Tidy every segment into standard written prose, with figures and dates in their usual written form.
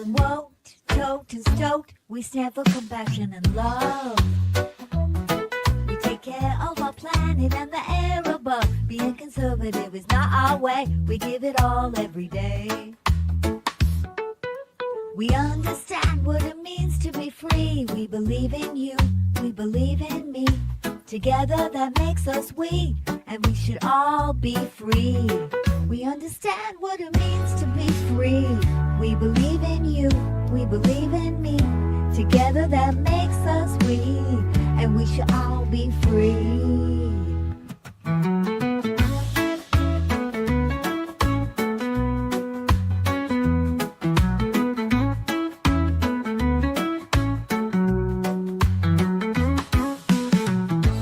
vision. Woke, choked, and stoked. We stand for compassion and love. We take care of our planet and the air above. Being conservative is not our way. We give it all every day. We understand what it means to be free. We believe in you, we believe in me. Together that makes us we, and we should all be free. We understand what it means to be free. We believe in you, we believe in me. Together that makes us we, and we should all be free.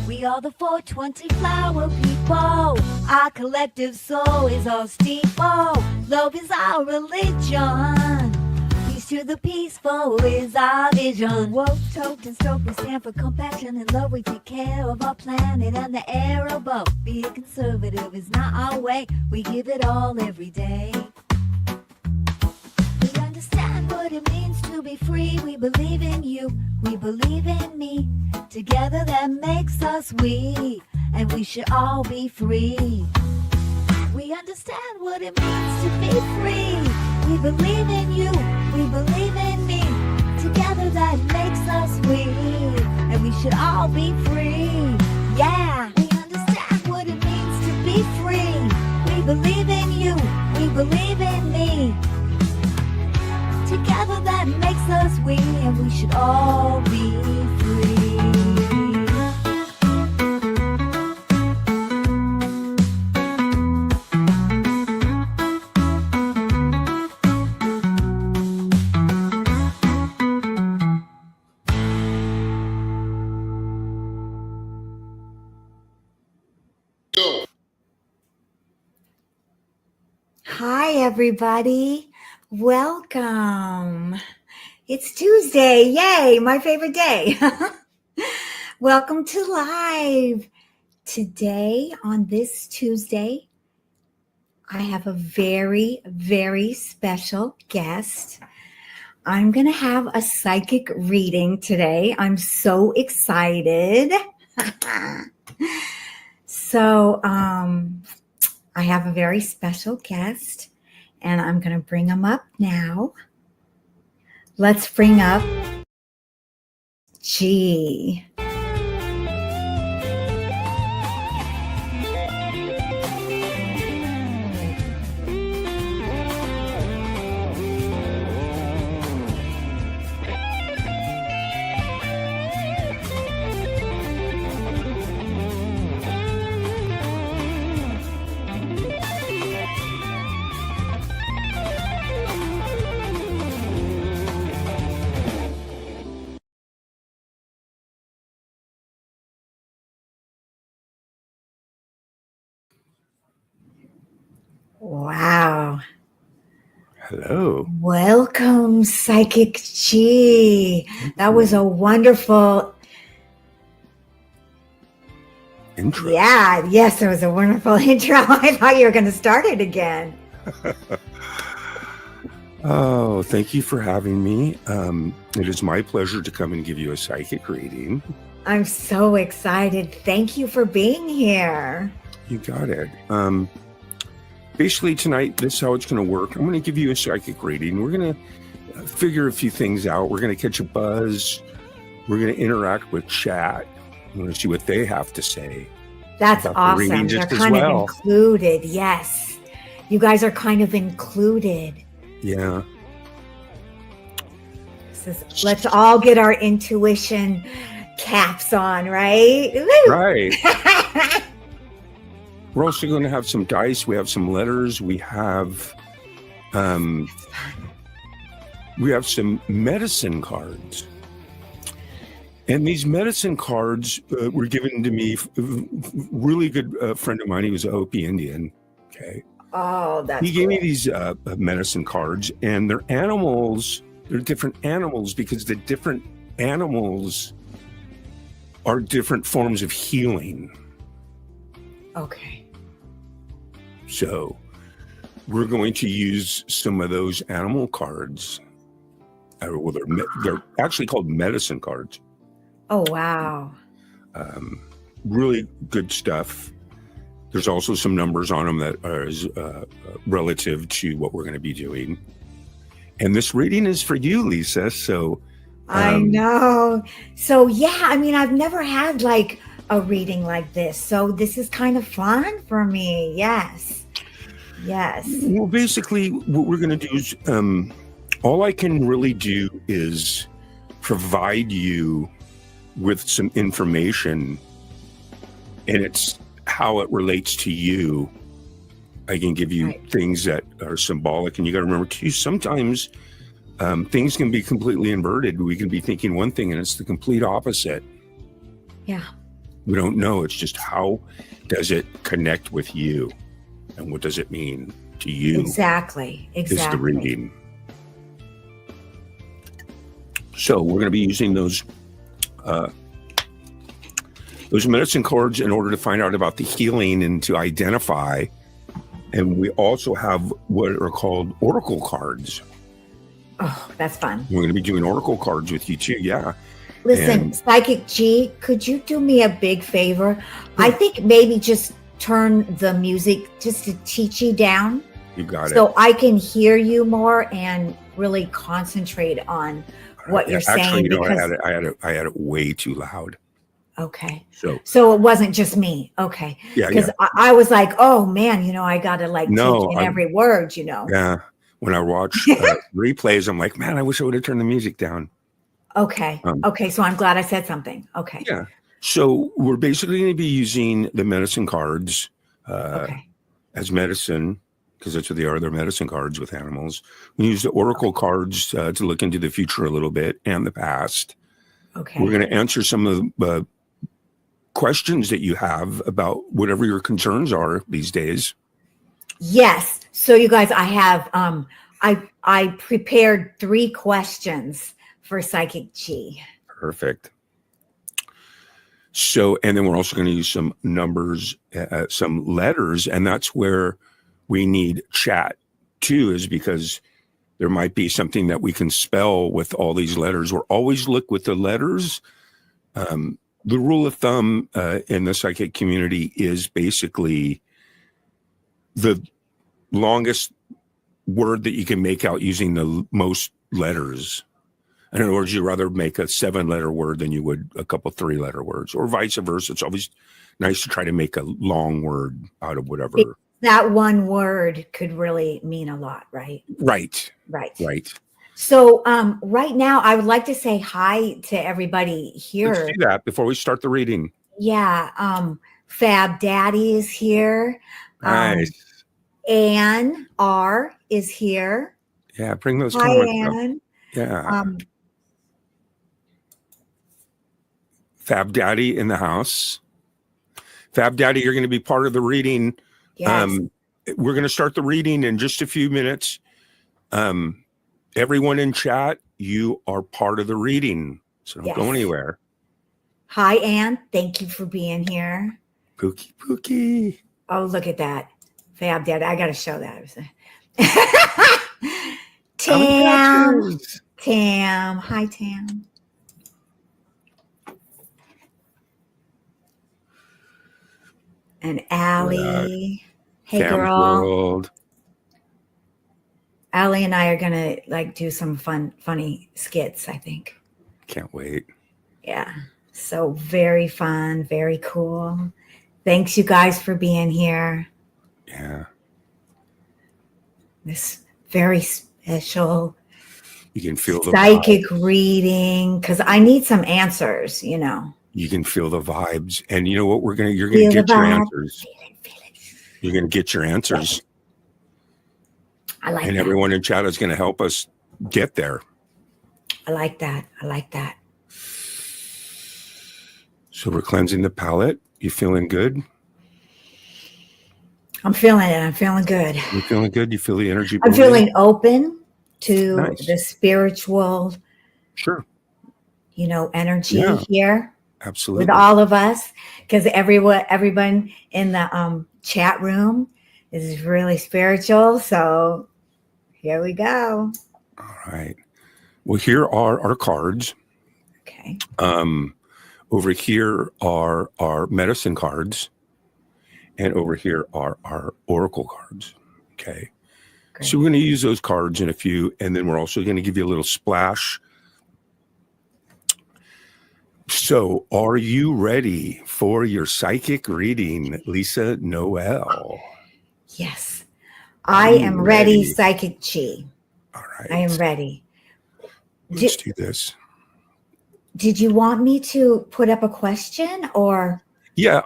We are the 420 flower people. Our collective soul is our steeple. Love is our religion. Peace to the peaceful is our vision. Woke, choked, and stoked. We stand for compassion and love. We take care of our planet and the air above. Being conservative is not our way. We give it all every day. We understand what it means to be free. We believe in you, we believe in me. Together that makes us we, and we should all be free. We understand what it means to be free. We believe in you, we believe in me. Together that makes us we, and we should all be free. Yeah, we understand what it means to be free. We believe in you, we believe in me. Together that makes us we, and we should all be free. Hi, everybody. Welcome. It's Tuesday. Yay, my favorite day. Welcome to Live. Today, on this Tuesday, I have a very, very special guest. I'm going to have a psychic reading today. I'm so excited. So, I have a very special guest, and I'm going to bring him up now. Let's bring up G. Wow. Hello. Welcome, Psychic G. That was a wonderful intro. Yeah, yes, it was a wonderful intro. I thought you were going to start it again. Oh, thank you for having me. It is my pleasure to come and give you a psychic reading. I'm so excited. Thank you for being here. You got it. Basically tonight, this is how it's going to work. I'm going to give you a psychic reading. We're going to figure a few things out. We're going to catch a buzz. We're going to interact with chat. We're going to see what they have to say. That's awesome. They're kind of included. Yes. You guys are kind of included. Yeah. Let's all get our intuition caps on, right? Woo! Right. We're also going to have some dice. We have some letters. We have some medicine cards. And these medicine cards were given to me. Really good friend of mine. He was a Hopi Indian. Okay. Oh, that's He gave me these medicine cards, and they're animals. They're different animals because the different animals are different forms of healing. Okay. So we're going to use some of those animal cards well, they're actually called medicine cards. Oh, wow. Really good stuff. There's also some numbers on them that are relative to what we're going to be doing. And this reading is for you, Lisa. So I know. So yeah, I mean, I've never had like a reading like this. So this is kind of fun for me. Yes. Yes. well, basically, what we're going to do is all I can really do is provide you with some information, and it's how it relates to you. I can give you Right. things that are symbolic, and you got to remember too, sometimes things can be completely inverted. We can be thinking one thing and it's the complete opposite. Yeah. We don't know. It's just how does it connect with you, and what does it mean to you Exactly. is the Exactly. reading. So we're going to be using those medicine cards in order to find out about the healing and to identify. And we also have what are called oracle cards. Oh, that's fun. We're going to be doing oracle cards with you too. Yeah. Listen, And- Psychic G, could you do me a big favor? I think maybe just turn the music just a teachy down You got it. so I can hear you more and really concentrate on what you're Actually, saying. you know, Because I had it way too loud. okay. So So it wasn't just me. Okay. yeah, Because I was like, oh man, I got to like No, take in I'm- every word, yeah. When I watch replays, I'm like, man, I wish I would have turned the music down. Okay. Okay. So I'm glad I said something. Okay. Yeah. So we're basically going to be using the medicine cards Okay. as medicine, because that's what they are. They're medicine cards with animals. We use the oracle cards to look into the future a little bit and the past. Okay. We're going to answer some of the questions that you have about whatever your concerns are these days. Yes. So you guys, I have I prepared 3 questions for Psychic G. Perfect. So, and then we're also going to use some numbers, some letters, and that's where we need chat too, is because there might be something that we can spell with all these letters. Or always look with the letters. The rule of thumb in the psychic community is basically the longest word that you can make out using the most letters. In other words, you'd rather make a 7-letter word than you would a couple 3-letter words, or vice versa. It's always nice to try to make a long word out of whatever. That one word could really mean a lot, right? Right, Right. right. So right now I would like to say hi to everybody Let's here. do that before we start the reading. Yeah. Fab Daddy is here. Nice. Anne R is here. Yeah, bring those Hi, comments up. Anne. Yeah. Fab Daddy in the house. Fab Daddy, you're going to be part of the reading. Yes. We're going to start the reading in just a few minutes. Everyone in chat, you are part of the reading, so don't go Yes. anywhere. Hi, Anne. Thank you for being here. Pookie, Pookie. Oh, look at that. Fab Daddy. I got to show that. How many Tam. patches? Tam. Hi, Tam. And Allie. Hey, Cam's girl. World. Allie and I are going to like do some funny skits, I think. Can't wait. Yeah. So very fun, very cool. Thanks, you guys, for being here. Yeah. This very special You can feel the psychic reading, because I need some answers, You can feel the vibes. And you know what? You're gonna Feel the get your vibe. answers. Feel it. You're gonna get your answers. I like And that. everyone in chat is gonna help us get there. I like that. I like that. So we're cleansing the palate. You feeling good? I'm feeling it. I'm feeling good. You feeling good? You feel the energy? I'm building? feeling open to Nice. the spiritual, Sure. energy Yeah. here Absolutely. with all of us, because everyone in the chat room is really spiritual. So here we go. All right. Well, here are our cards. Okay. Over here are our medicine cards, and over here are our oracle cards. Okay. Great. So we're going to use those cards in a few, and then we're also going to give you a little splash. So are you ready for your psychic reading, Lisa Noel? Yes. Are I you am ready, ready? Psychic Chi. All right. I am ready. Let's do this. Did you want me to put up a question or? Yeah,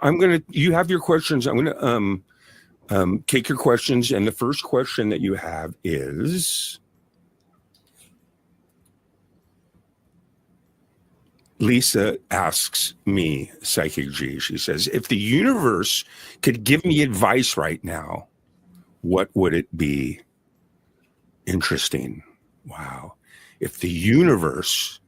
you have your questions. I'm going to take your questions. And the first question that you have is, Lisa asks me, Psychic G, she says, if the universe could give me advice right now, what would it be? Interesting. Wow. If the universe,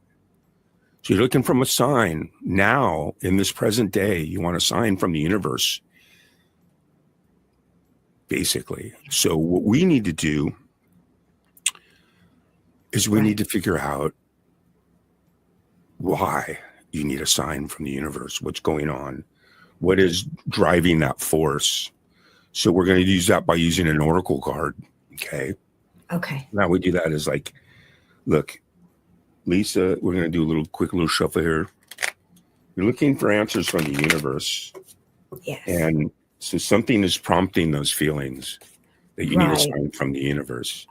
so you're looking from a sign now in this present day, you want a sign from the universe, basically. So what we need to do is we need to figure out why you need a sign from the universe, what's going on, what is driving that force. So we're going to use that by using an oracle card. Okay. Okay. Now we do that as like, look, Lisa, we're going to do a quick little shuffle here. You're looking for answers from the universe. Yes. And so something is prompting those feelings that you need a sign from the universe.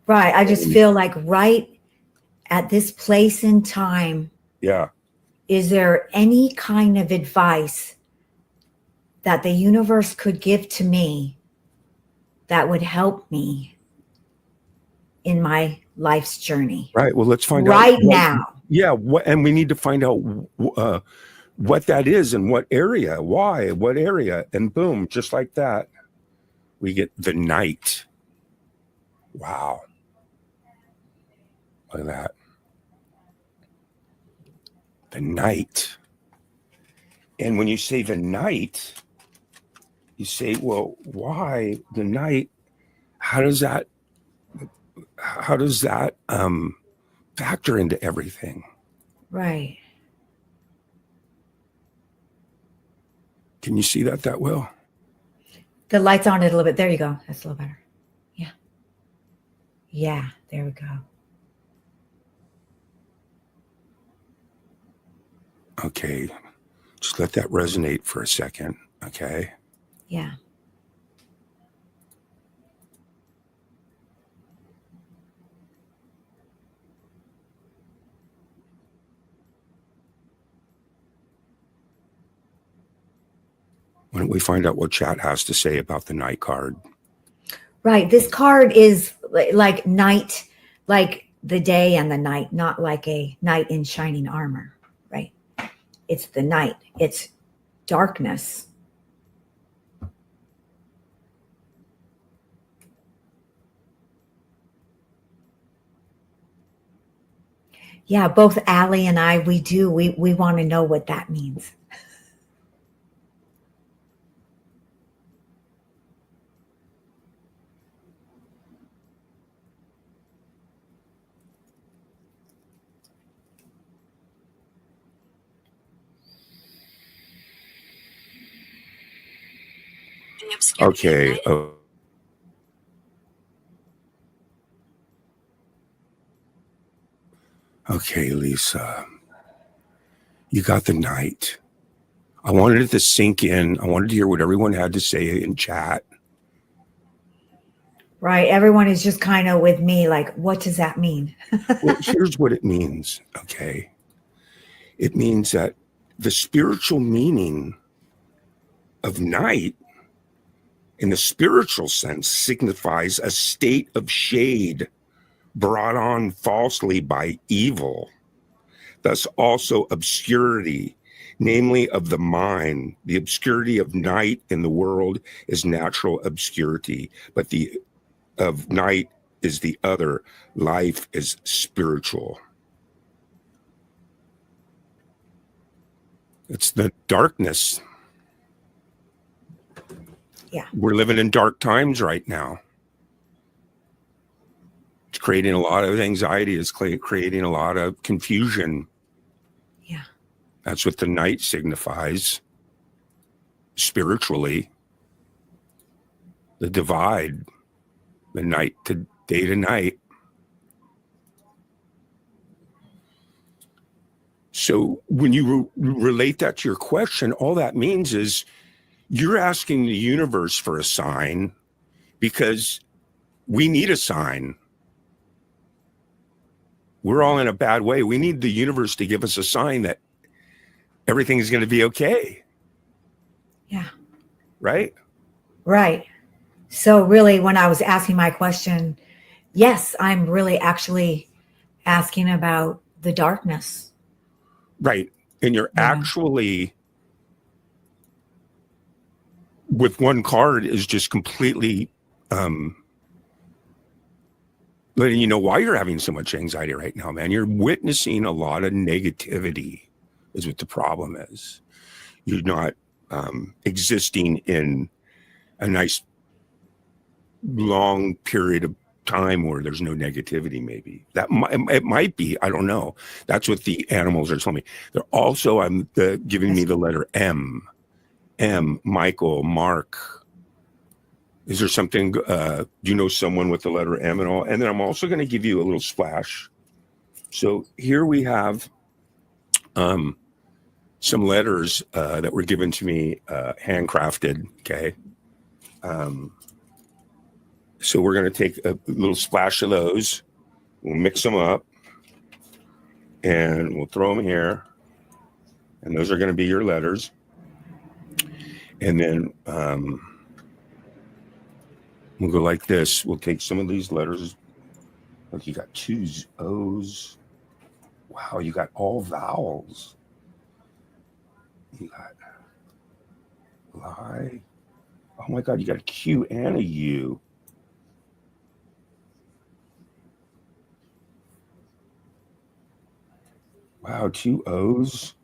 Right. I just feel like right at this place in time. Yeah. Is there any kind of advice that the universe could give to me that would help me in my life's journey? Right. Well, let's find out right now. Yeah. And we need to find out what that is and what area, why, what area. And boom, just like that, we get the Knight. Wow. Look at that. The Knight. And when you say the Knight, you say, well, why the Knight? How does that factor into everything? Right. Can you see that well? The light's on it a little bit. There you go. That's a little better. Yeah. Yeah. There we go. Okay. Just let that resonate for a second. Okay. Yeah. Why don't we find out what chat has to say about the Knight card? Right. This card is like night, like the day and the night, not like a knight in shining armor. Right. It's the night. It's darkness. Yeah, both Allie and I, we want to know what that means. Okay. Okay, Lisa. You got the Knight. I wanted it to sink in. I wanted to hear what everyone had to say in chat. Right. Everyone is just kind of with me like, what does that mean? Well, here's what it means. Okay. It means that the spiritual meaning of night in the spiritual sense signifies a state of shade brought on falsely by evil, thus also obscurity, namely of the mind. The obscurity of night in the world is natural obscurity, but the of night is the other. Life is spiritual. It's the darkness. Yeah. We're living in dark times right now. It's creating a lot of anxiety. It's creating a lot of confusion. Yeah. That's what the night signifies spiritually. The divide, the night to day to night. So when you relate that to your question, all that means is you're asking the universe for a sign because we need a sign. We're all in a bad way. We need the universe to give us a sign that everything is going to be okay. Yeah. Right? Right. So really, when I was asking my question, yes, I'm really actually asking about the darkness. Right. And you're Yeah. actually, with one card, is just completely letting you know why you're having so much anxiety right now, man. You're witnessing a lot of negativity is what the problem is. You're not existing in a nice long period of time where there's no negativity. Maybe that it might be, I don't know. That's what the animals are telling me. They're also giving me the letter M, Michael, Mark. Is there something, do you know someone with the letter M and all? And then I'm also going to give you a little splash. So here we have some letters that were given to me, handcrafted. Okay. So we're going to take a little splash of those. We'll mix them up and we'll throw them here. And those are going to be your letters. And then we'll go like this. We'll take some of these letters. Look, you got 2 O's. Wow, you got all vowels. You got lie. Oh my God, you got a Q and a U. Wow, 2 O's.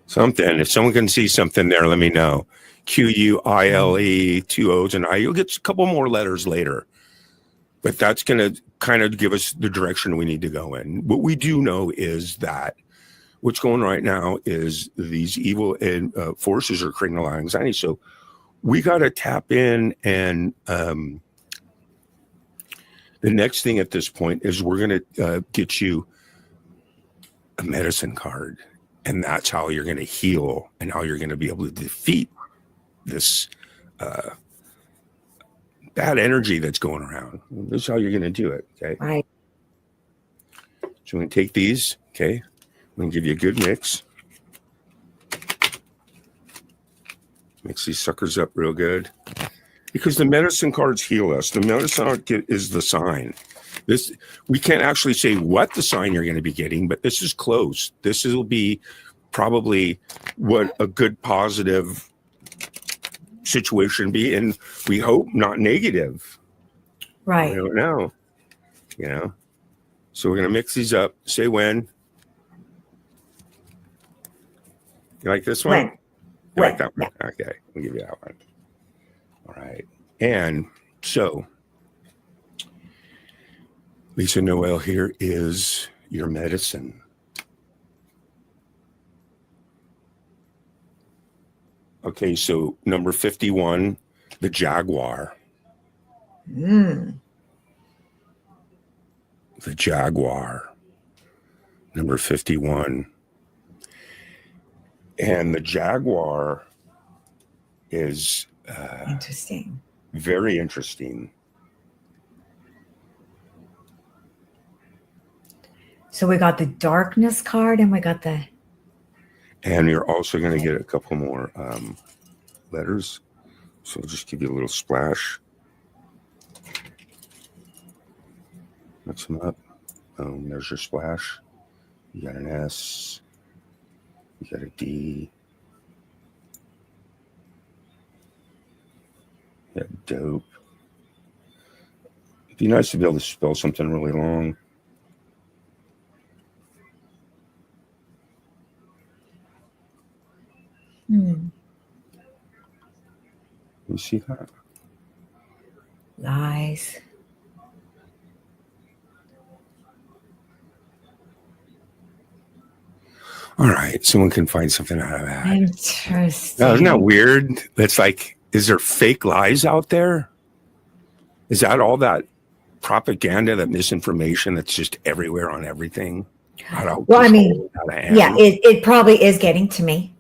Something. If someone can see something there, let me know. Quile, 2 O's and I. You'll get a couple more letters later. But that's going to kind of give us the direction we need to go in. What we do know is that what's going on right now is these evil forces are creating a lot of anxiety. So we got to tap in. And the next thing at this point is we're going to get you a medicine card. And that's how you're going to heal and how you're going to be able to defeat this bad energy that's going around. This is how you're going to do it. Okay. Right. So we're going to take these. Okay. I'm going to give you a good mix. Mix these suckers up real good. Because the medicine cards heal us. The medicine card is the sign. We can't actually say what the sign you're going to be getting, but this is close. This will be probably what a good positive situation be, and we hope not negative. Right. I don't know. So we're going to mix these up. Say when. You like this one? When. You like that one? Okay, we'll give you that one. All right. And so, Lisa Noel, here is your medicine. Okay, so number 51, the Jaguar. The Jaguar. Number 51. And the Jaguar is Interesting. very interesting. So we got the darkness card and we got the... And you're also going to get a couple more letters. So I'll just give you a little splash. Mix them up. Boom, there's your splash. You got an S. You got a D. You got dope. Be nice to be able to spell something really long. You see that? Lies. All right, someone can find something out of that. Interesting. Now, isn't that weird? It's like, is there fake lies out there? Is that all that propaganda, that misinformation that's just everywhere on everything? Well, I mean, yeah, it probably is getting to me,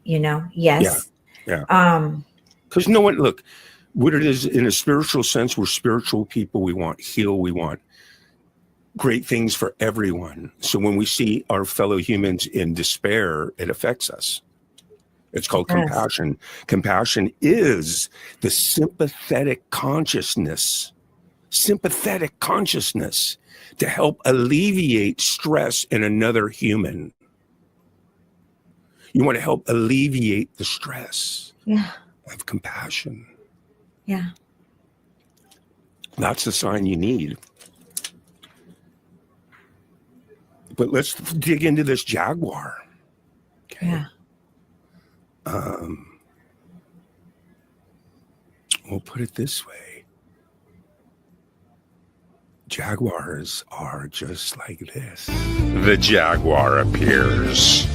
yes. Yeah. Because no one, look, what it is in a spiritual sense, we're spiritual people. We want heal. We want great things for everyone. So when we see our fellow humans in despair, it affects us. It's called compassion. Compassion is the sympathetic consciousness to help alleviate stress in another human. You want to help alleviate the stress. Yeah. Have compassion. Yeah. That's the sign you need. But let's dig into this jaguar. Okay. Yeah. We'll put it this way. Jaguars are just like this. The jaguar appears.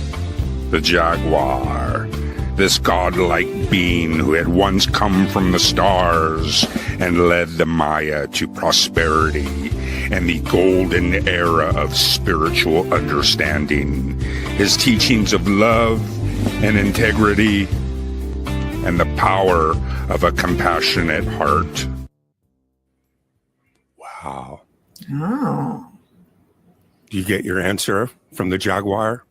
The jaguar, this godlike being who had once come from the stars and led the Maya to prosperity and the golden era of spiritual understanding. His teachings of love and integrity and the power of a compassionate heart. Wow. Oh. Do you get your answer from the jaguar?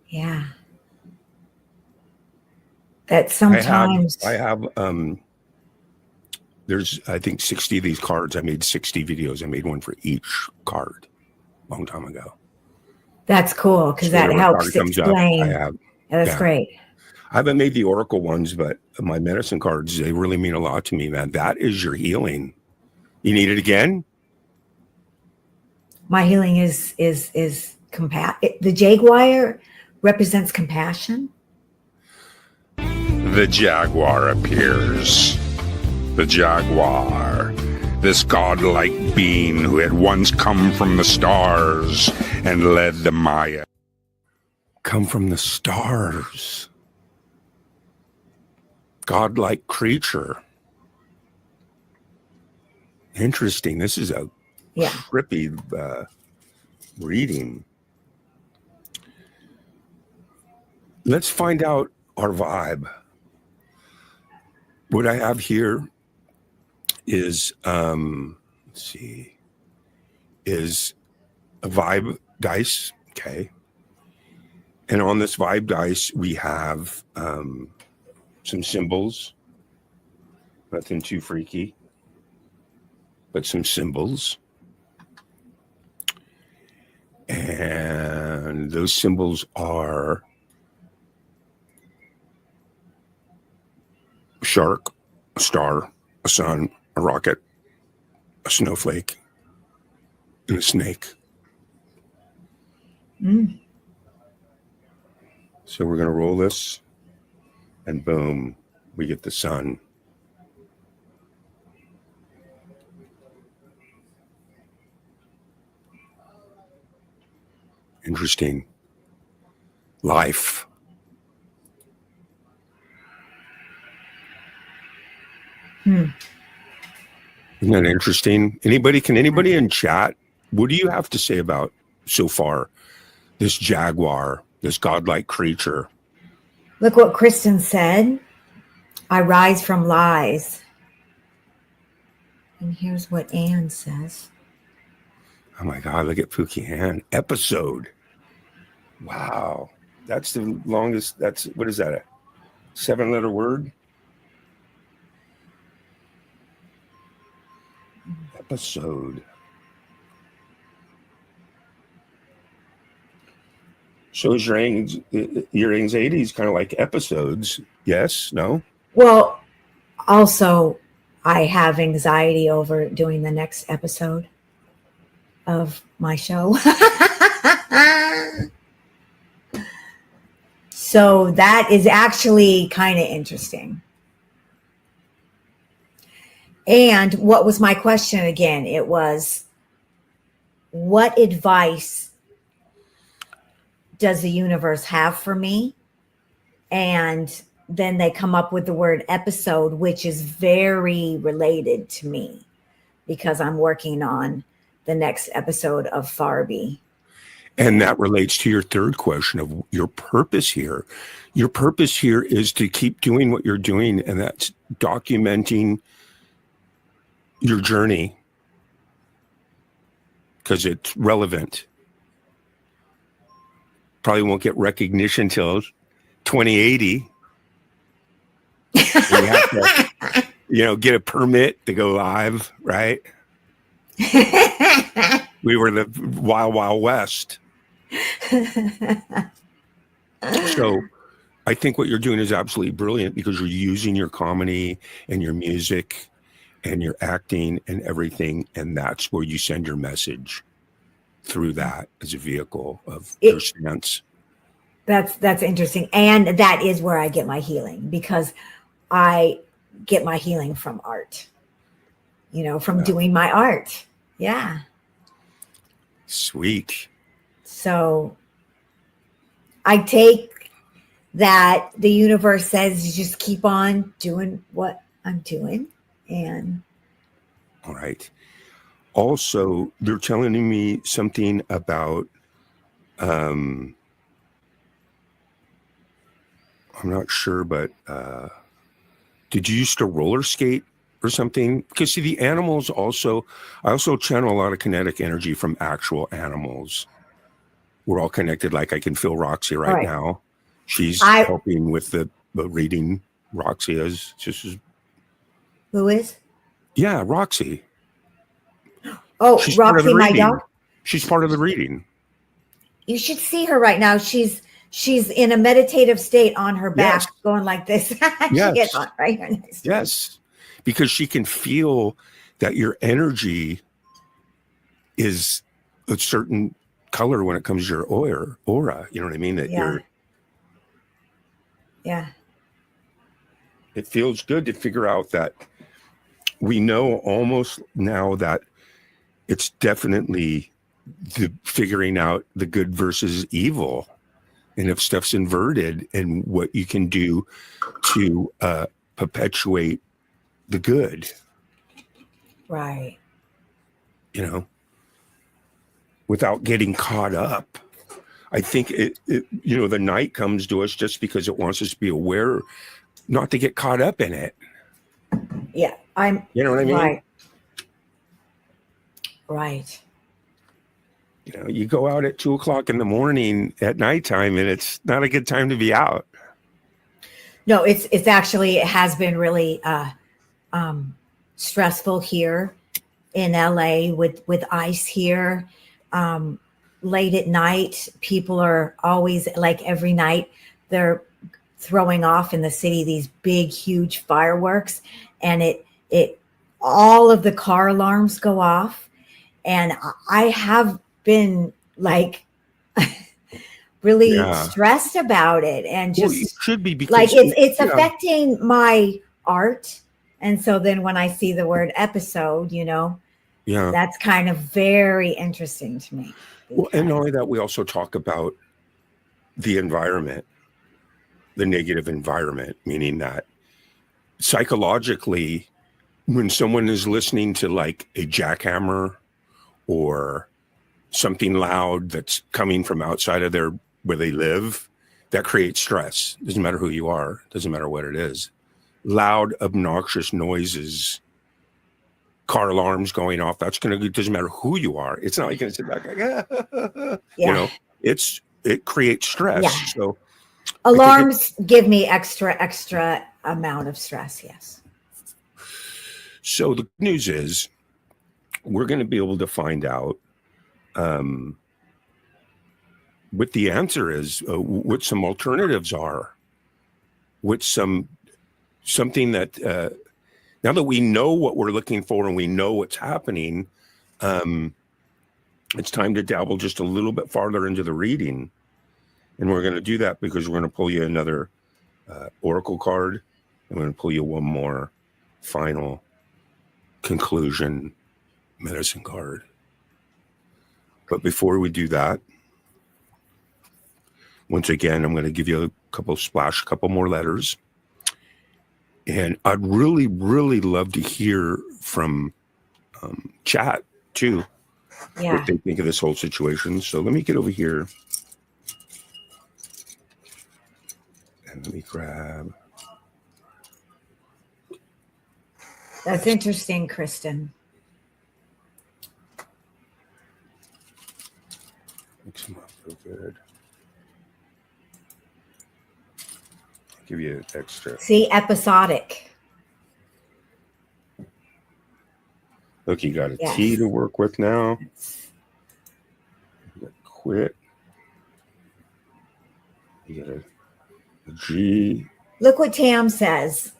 Yeah. That sometimes I have there's I think 60 of these cards. I made 60 videos. I made one for each card a long time ago. That's cool because that helps explain. That's great. I haven't made the oracle ones, but my medicine cards, they really mean a lot to me, man. That is your healing. You need it again? My healing is the jaguar represents compassion. The jaguar appears. The jaguar, this godlike being who had once come from the stars and led the Maya. Come from the stars. Godlike creature. Interesting. This is a trippy reading. Let's find out our vibe. What I have here is, let's see, is a vibe dice. Okay. And on this vibe dice, we have some symbols. Nothing too freaky, but some symbols. And those symbols are a shark, a star, a sun, a rocket, a snowflake, and a snake. So we're going to roll this, and boom, we get the sun. Interesting. Life. Isn't that interesting? Can anybody in chat, what do you have to say about so far this jaguar, this godlike creature? Look what Kristen said. I rise from lies. And here's what Anne says. Oh my God, look at Pookie Ann. Episode. Wow. That's the longest, what is that, a 7-letter word? Episode. So is your anxiety is kind of like episodes. Yes? No? Well, also, I have anxiety over doing the next episode of my show. So that is actually kind of interesting. And what was my question again? It was, what advice does the universe have for me? And then they come up with the word episode, which is very related to me because I'm working on the next episode of Farby. And that relates to your third question of your purpose here. Your purpose here is to keep doing what you're doing, and that's documenting your journey because it's relevant. Probably won't get recognition till 2080. You have to, get a permit to go live, right? We were the wild, wild west. So I think what you're doing is absolutely brilliant because you're using your comedy and your music and your acting and everything. And that's where you send your message through that as a vehicle of your stance. That's interesting. And that is where I get my healing because I get my healing from art, from doing my art. Yeah. Sweet. So I take that the universe says you just keep on doing what I'm doing. And all right. Also, they're telling me something about I'm not sure, but did you used to roller skate or something? Because see, the animals also, I also channel a lot of kinetic energy from actual animals. We're all connected. Like I can feel Roxy right now. She's helping with the reading. Roxy is just. Who is? Yeah, Roxy. Oh, she's Roxy, my dog? She's part of the reading. You should see her right now. She's in a meditative state on her back, going like this. She gets on right here next to Yes, because she can feel that your energy is a certain color when it comes to your aura. You know what I mean? That you're. Yeah. It feels good to figure out that we know almost now that it's definitely the figuring out the good versus evil. And if stuff's inverted and what you can do to perpetuate the good. Right. Without getting caught up. I think the night comes to us just because it wants us to be aware, not to get caught up in it. Yeah. You know what I mean? Right. You go out at 2:00 in the morning at nighttime and it's not a good time to be out. No, it's actually, it has been really stressful here in LA with ice here. Late at night, people are always, like every night, they're throwing off in the city these big, huge fireworks, and it all of the car alarms go off, and I have been like really stressed about it, and just it should be because like it's affecting my art. And so then when I see the word episode, that's kind of very interesting to me. Well, and not only that, we also talk about the environment, the negative environment, meaning that psychologically, when someone is listening to like a jackhammer or something loud that's coming from outside of where they live, that creates stress. Doesn't matter who you are, doesn't matter what it is. Loud, obnoxious noises, car alarms going off, it doesn't matter who you are. It's not like you're going to sit back, it creates stress. Yeah. So alarms give me extra amount of stress. Yes. So the good news is we're going to be able to find out what the answer is, what some alternatives are, what something that now that we know what we're looking for and we know what's happening, it's time to dabble just a little bit farther into the reading. And we're going to do that because we're going to pull you another oracle card. I'm going to pull you one more final conclusion medicine card. But before we do that, once again, I'm going to give you a couple more letters. And I'd really, really love to hear from chat too, what they think of this whole situation. So let me get over here. And let me grab. That's interesting, Kristen. Mix them up real good. I'll give you an extra. See, episodic. Look, you got a T to work with now. You got quit. You got a G. Look what Tam says.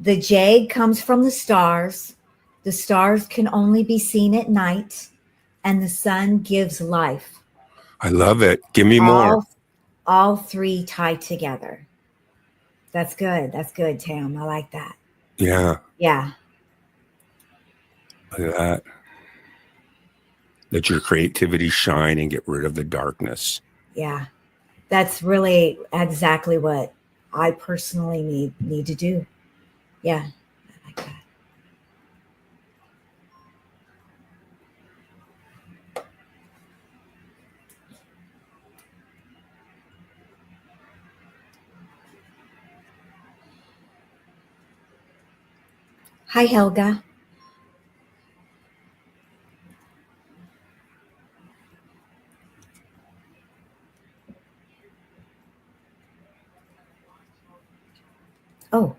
The jade comes from the stars. The stars can only be seen at night, and the sun gives life. I love it. Give me more. All three tied together. That's good. That's good, Tam. I like that. Yeah. Yeah. Look at that. Let your creativity shine and get rid of the darkness. Yeah. That's really exactly what I personally need to do. Yeah. I like that. Hi, Helga. Oh.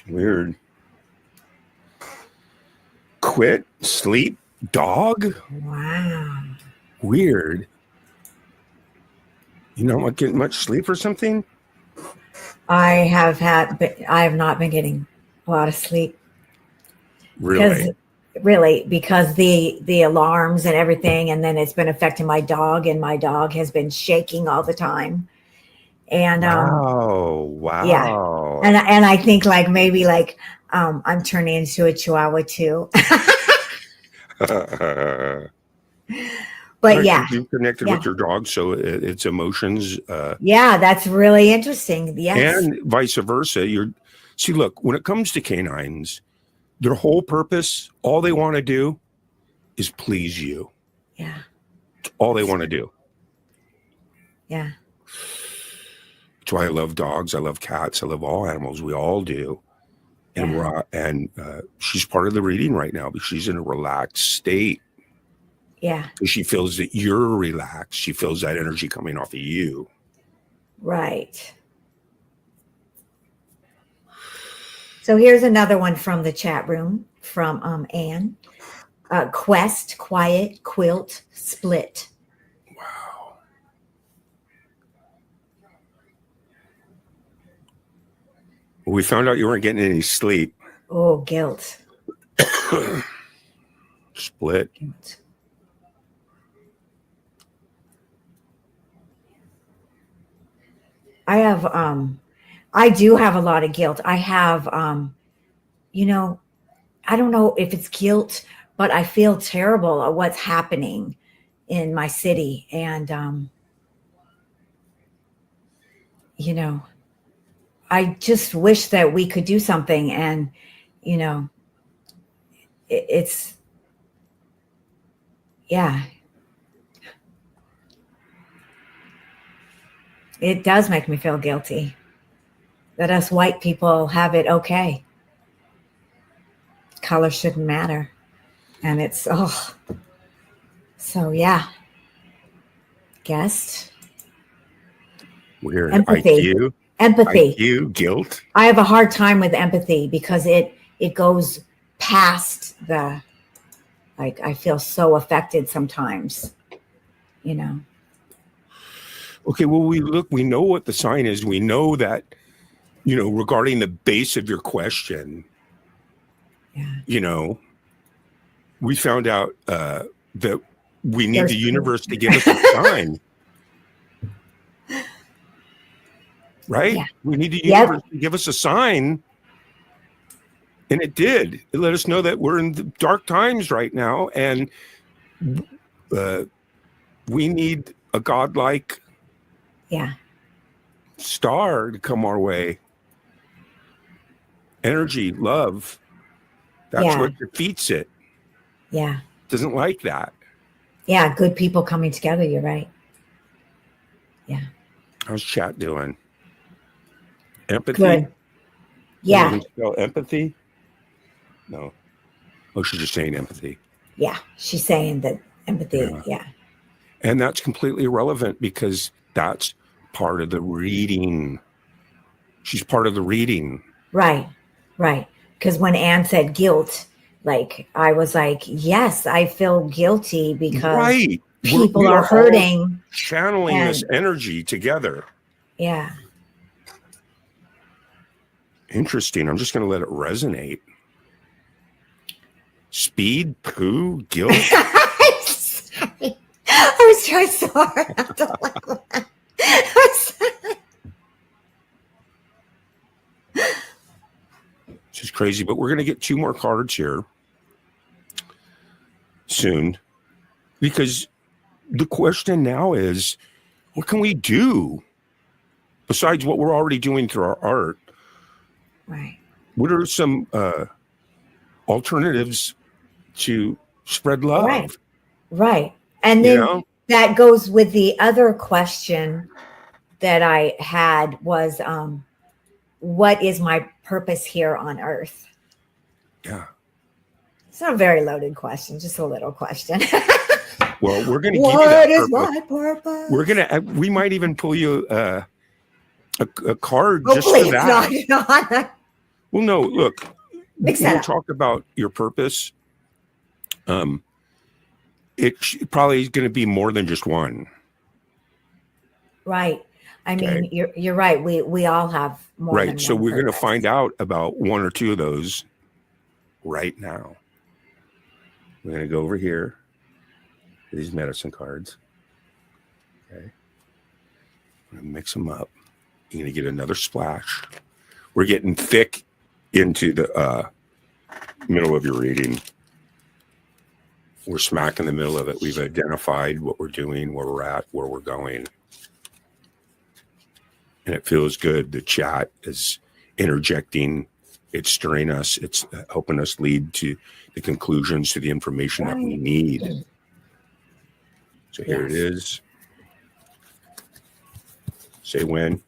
Weird. Quit, sleep, dog. Wow. Weird. You not getting much sleep or something? I have not been getting a lot of sleep. Really? Because the alarms and everything, and then it's been affecting my dog, and my dog has been shaking all the time. And wow. Yeah. And I think maybe I'm turning into a chihuahua too. But yeah, you connected with your dog, so its emotions. Yeah, that's really interesting. Yes, and vice versa. See, look, when it comes to canines, their whole purpose, all they want to do, is please you. Yeah, all they want to do. Yeah, that's why I love dogs. I love cats. I love all animals. We all do. And she's part of the reading right now, but she's in a relaxed state. Yeah. She feels that you're relaxed. She feels that energy coming off of you. Right. So here's another one from the chat room from Anne. Quest, quiet, quilt, split. Wow. Well, we found out you weren't getting any sleep. Oh, guilt. Split. Guilt. I do have a lot of guilt. I have, I don't know if it's guilt, but I feel terrible at what's happening in my city. And, I just wish that we could do something. And, it's, yeah. It does make me feel guilty that us white people have it okay. Color shouldn't matter. And it's, so yeah. Guessed. Weird. Empathy. IQ. Empathy. IQ, guilt. I have a hard time with empathy because it goes past I feel so affected sometimes. you know. Okay, well, we know what the sign is. We know that, regarding the base of your question, Yeah. we found out that we need There's the universe to give us a sign, right? Yeah. We need the Yep. universe to give us a sign. And it did. It let us know that we're in the dark times right now. And we need a godlike Yeah. star to come our way. Energy, love. That's Yeah. what defeats it. Yeah. Doesn't like that. Yeah. Good people coming together. You're right. Yeah. How's chat doing? Empathy? Good. Can Yeah. you spell empathy? No. Oh, she's just saying empathy. Yeah. She's saying that empathy. Yeah. And that's completely irrelevant because that's part of the reading. She's part of the reading. Right. Right. Because when Anne said guilt, like I was like, yes, I feel guilty because Right. people We are all hurting. channeling this And- energy together. Yeah. Interesting. I'm just going to let it resonate. Speed, poo, guilt. I'm sorry. I was trying so hard not to laugh. I'm sorry. It's just crazy. But we're going to get 2 more cards here soon, because the question now is, what can we do besides what we're already doing through our art? Right. What are some alternatives to spread love? Right. Right. And You then know? that goes with the other question that I had was, what is my purpose here on earth? Yeah. It's not a very loaded question, just a little question. Well, we're going to give you What that is purpose. my purpose? We're going to, we might even pull you a card just Hopefully for it's that. not. Well, no, look, Mix when that we up. talk about your purpose, probably is going to be more than just one. Right. I mean, Okay. you're right. We all have more than Right. So one we're going to purpose. find out about 1 or 2 of those right now. We're going to go over here to these medicine cards. Okay. I'm going to mix them up. You're going to get another splash. We're getting thick into the middle of your reading. We're smack in the middle of it. We've identified what we're doing, where we're at, where we're going. And it feels good. The chat is interjecting. It's stirring us. It's helping us lead to the conclusions, to the information that we need. So here it Yes. is. Say when.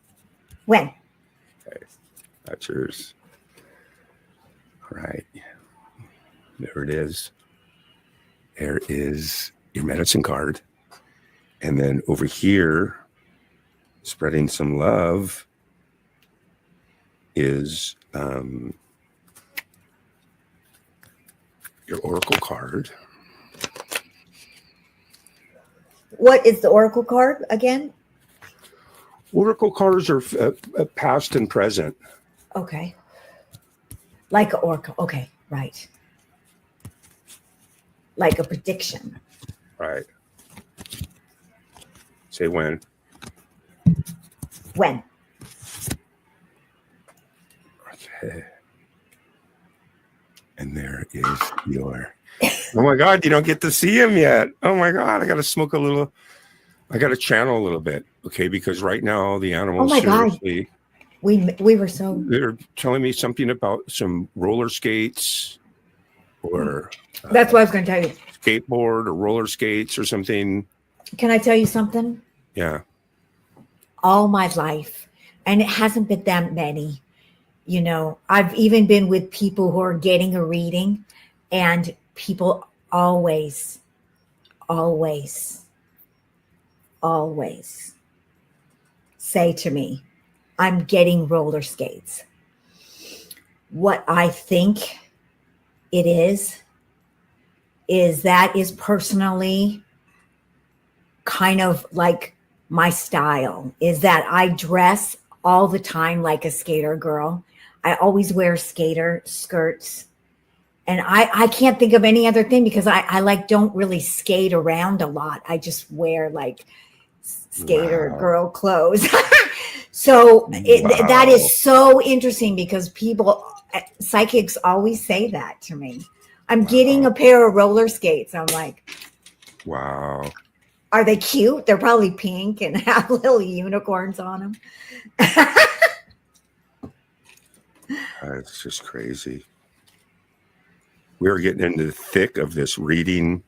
When? That's yours. All right. There it is. There is your medicine card. And then over here, spreading some love, is your oracle card. What is the oracle card again? Oracle cards are past and present. Okay. Like an oracle. Okay. Right. Like a prediction. Right. Say when. When? Okay. And there is your. Oh my God, you don't get to see him yet. Oh my God, I got to smoke a little. I got to channel a little bit. Okay. Because right now the animals, Oh my God. seriously, We were so. they're telling me something about some roller skates or That's what I was going to tell you. skateboard or roller skates or something. Can I tell you something? Yeah. All my life, and it hasn't been that many. You know, I've even been with people who are getting a reading, and people always say to me, I'm getting roller skates. What I think it is that is personally kind of like my style is that I dress all the time like a skater girl. I always wear skater skirts. And I can't think of any other thing because I like don't really skate around a lot. I just wear like skater Wow. girl clothes. So that Wow. is so interesting because people, psychics always say that to me. I'm getting a pair of roller skates. I'm like, Wow. are they cute? They're probably pink and have little unicorns on them. It's just crazy. We're getting into the thick of this reading.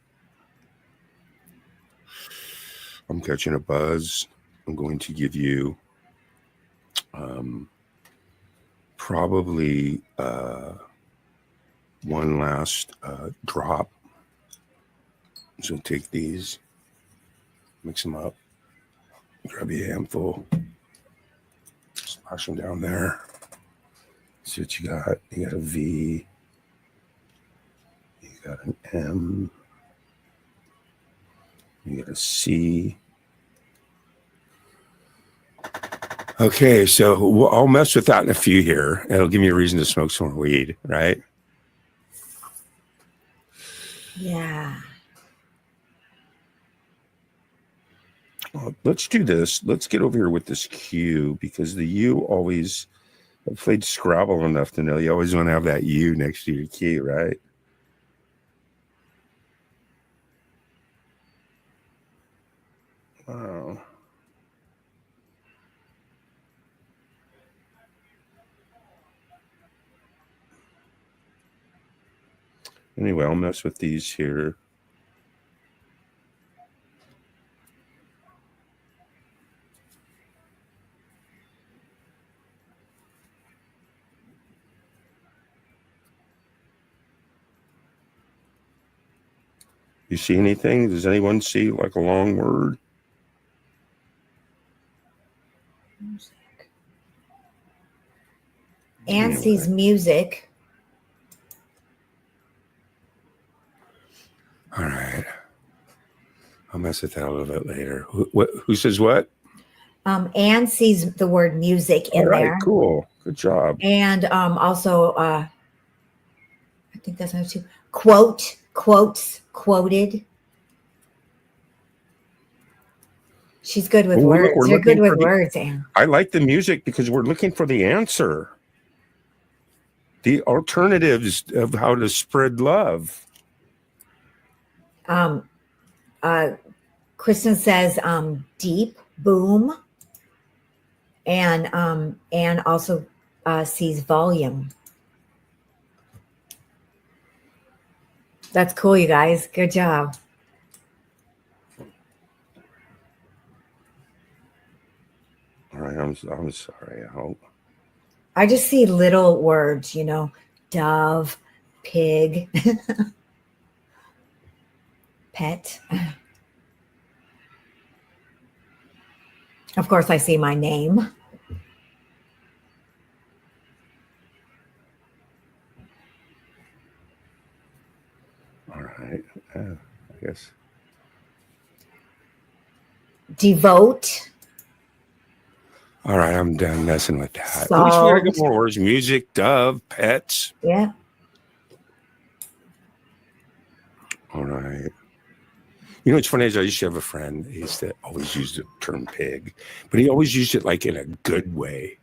I'm catching a buzz. I'm going to give you probably one last drop. So take these, mix them up, grab you a handful, splash them down there. See what you got. You got a V. You got an M. You got a C. Okay, so I'll mess with that in a few here. It'll give me a reason to smoke some more weed, right? Yeah. Well, let's do this. Let's get over here with this Q because the U always, I've played Scrabble enough to know you always want to have that U next to your key, right? Wow. Anyway, I'll mess with these here. You see anything? Does anyone see like a long word? Anne sees music. All right. I'll mess with that a little bit later. Who says what? Anne sees the word music in All right, there. cool. Good job. And also, I think that's number 2. Quotes, quoted. She's good with Well, words. we're You're good looking for with words, Anne. I like the music because we're looking for the answer. The alternatives of how to spread love. Kristen says deep, boom. And Anne also sees volume. That's cool, you guys. Good job. All right, I'm sorry. I hope. I just see little words, dove, pig, pet. Of course, I see my name. All right. I guess. Devote. All right, I'm done messing with that. Solved. At least we got a couple more words. Music, dove, pets. Yeah. All right. You know what's funny is I used to have a friend. He used to always use the term pig, but he always used it like in a good way.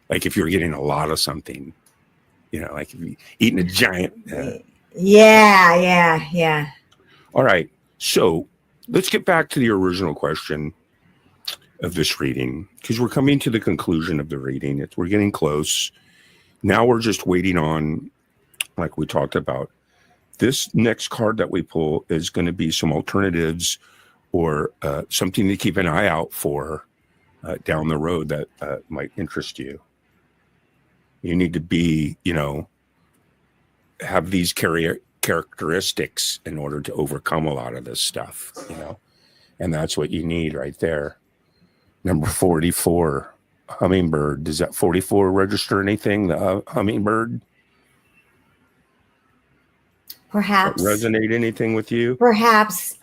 Like if you're getting a lot of something, like if you're eating a giant. Yeah. All right. So let's get back to the original question of this reading because we're coming to the conclusion of the reading. We're getting close. Now we're just waiting on, like we talked about, this next card that we pull is going to be some alternatives or something to keep an eye out for down the road that might interest you. You need to be, have these characteristics in order to overcome a lot of this stuff, and that's what you need right there. Number 44, hummingbird. Does that 44 register anything? The hummingbird? Perhaps. Resonate anything with you? Perhaps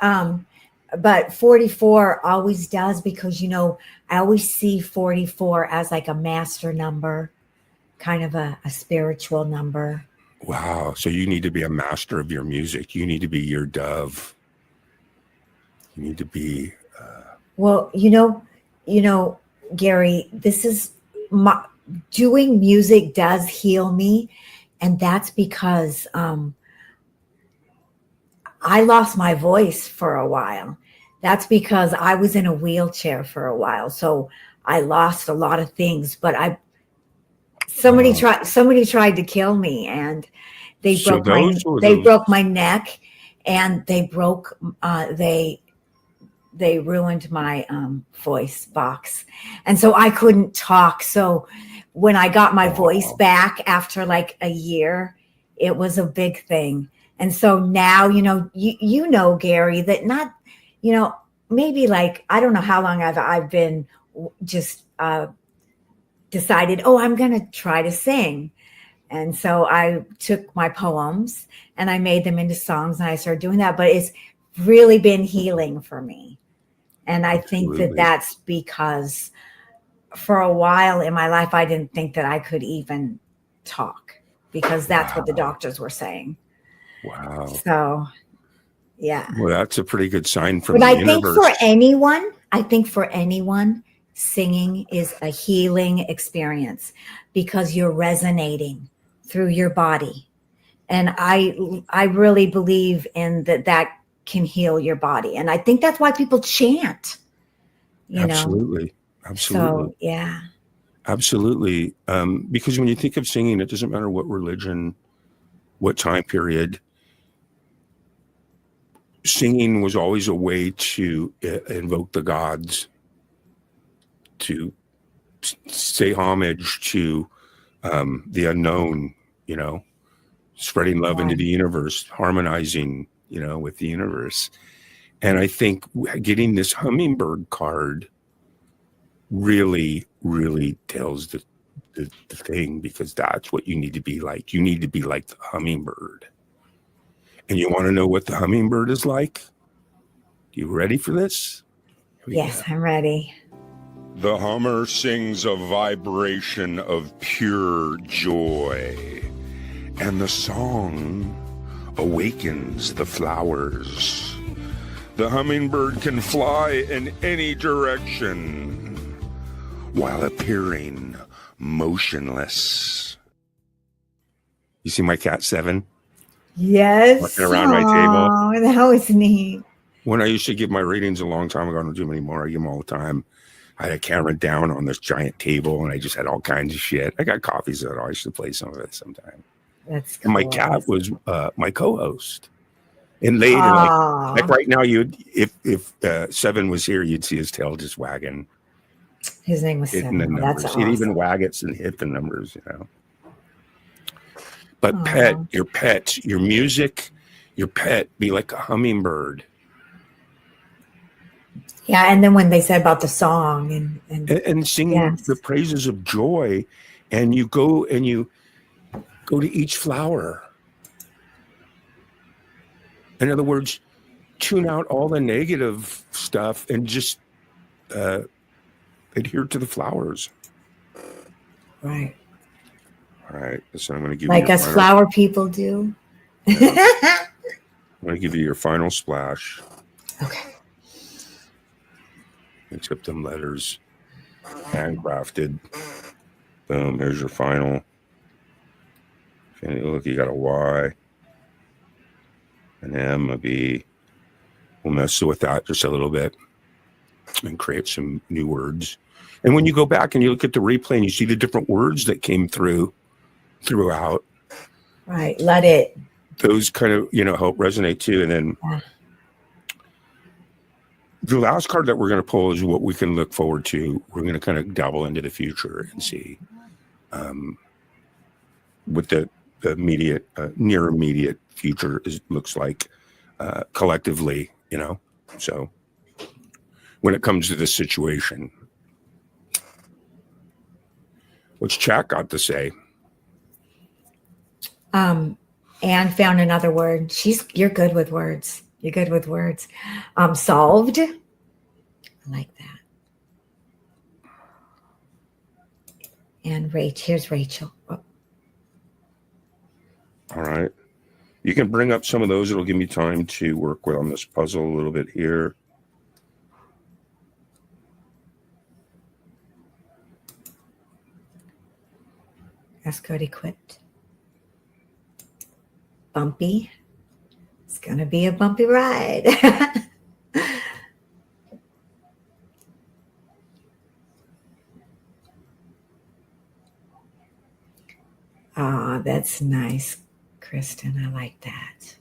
but 44 always does, because, I always see 44 as like a master number, kind of a spiritual number. Wow. So you need to be a master of your music. You need to be your dove. You need to be. Well, Gary, this is doing music does heal me. And that's because I lost my voice for a while. That's because I was in a wheelchair for a while. So I lost a lot of things, but somebody tried to kill me, and they broke my neck, and they ruined my voice box. And so I couldn't talk. So when I got my voice back after like a year, it was a big thing. And so now, Gary, that not, maybe like, I don't know how long I've been just decided, I'm going to try to sing. And so I took my poems and I made them into songs, and I started doing that. But it's really been healing for me. And I think that that's because for a while in my life, I didn't think that I could even talk, because that's what the doctors were saying. Wow. So, yeah. Well, that's a pretty good sign from the universe. I think for anyone, singing is a healing experience, because you're resonating through your body. And I really believe in that can heal your body. And I think that's why people chant. Absolutely. So, yeah. Absolutely. Because when you think of singing, it doesn't matter what religion, what time period. Singing was always a way to invoke the gods, to say homage to the unknown, spreading love into the universe, harmonizing, with the universe. And I think getting this hummingbird card really, really tells the thing, because that's what you need to be like. You need to be like the hummingbird. And you want to know what the hummingbird is like? You ready for this? Yes, I'm ready. The hummer sings a vibration of pure joy, and the song awakens the flowers. The hummingbird can fly in any direction while appearing motionless. You see my cat Seven? Yes. Walking around my table. That was neat. When I used to give my readings a long time ago, I don't do them anymore. I give them all the time. I had a camera down on this giant table, and I just had all kinds of shit. I got copies of it. I used to play some of it sometime. That's cool. And my cat was my co-host. And later, like right now, if Seven was here, you'd see his tail just wagging. His name was Seven. That's awesome. He'd even wag it and hit the numbers, But your pet, your music, your pet, be like a hummingbird. Yeah, and then when they said about the song and singing the praises of joy, and you go to each flower. In other words, tune out all the negative stuff and just adhere to the flowers. Right. All right. So I'm going to give you us flower people do. I'm going to give you your final splash. Okay. Except them letters, handcrafted. Boom. Here's your final. Look, you got a Y, an M, a B. We'll mess with that just a little bit and create some new words. And when you go back and you look at the replay and you see the different words that came throughout. Right. Let it. Those kind of, help resonate too. And then the last card that we're going to pull is what we can look forward to. We're going to kind of dabble into the future and see what the immediate, near immediate future looks like collectively, So when it comes to this situation, what's chat got to say? Anne found another word. You're good with words. You're good with words. Solved. I like that. And here's Rachel. Oh, All right. You can bring up some of those. It'll give me time to work on this puzzle a little bit here. that's good equipped. Bumpy. It's going to be a bumpy ride. Ah, that's nice, Kristen. I like that.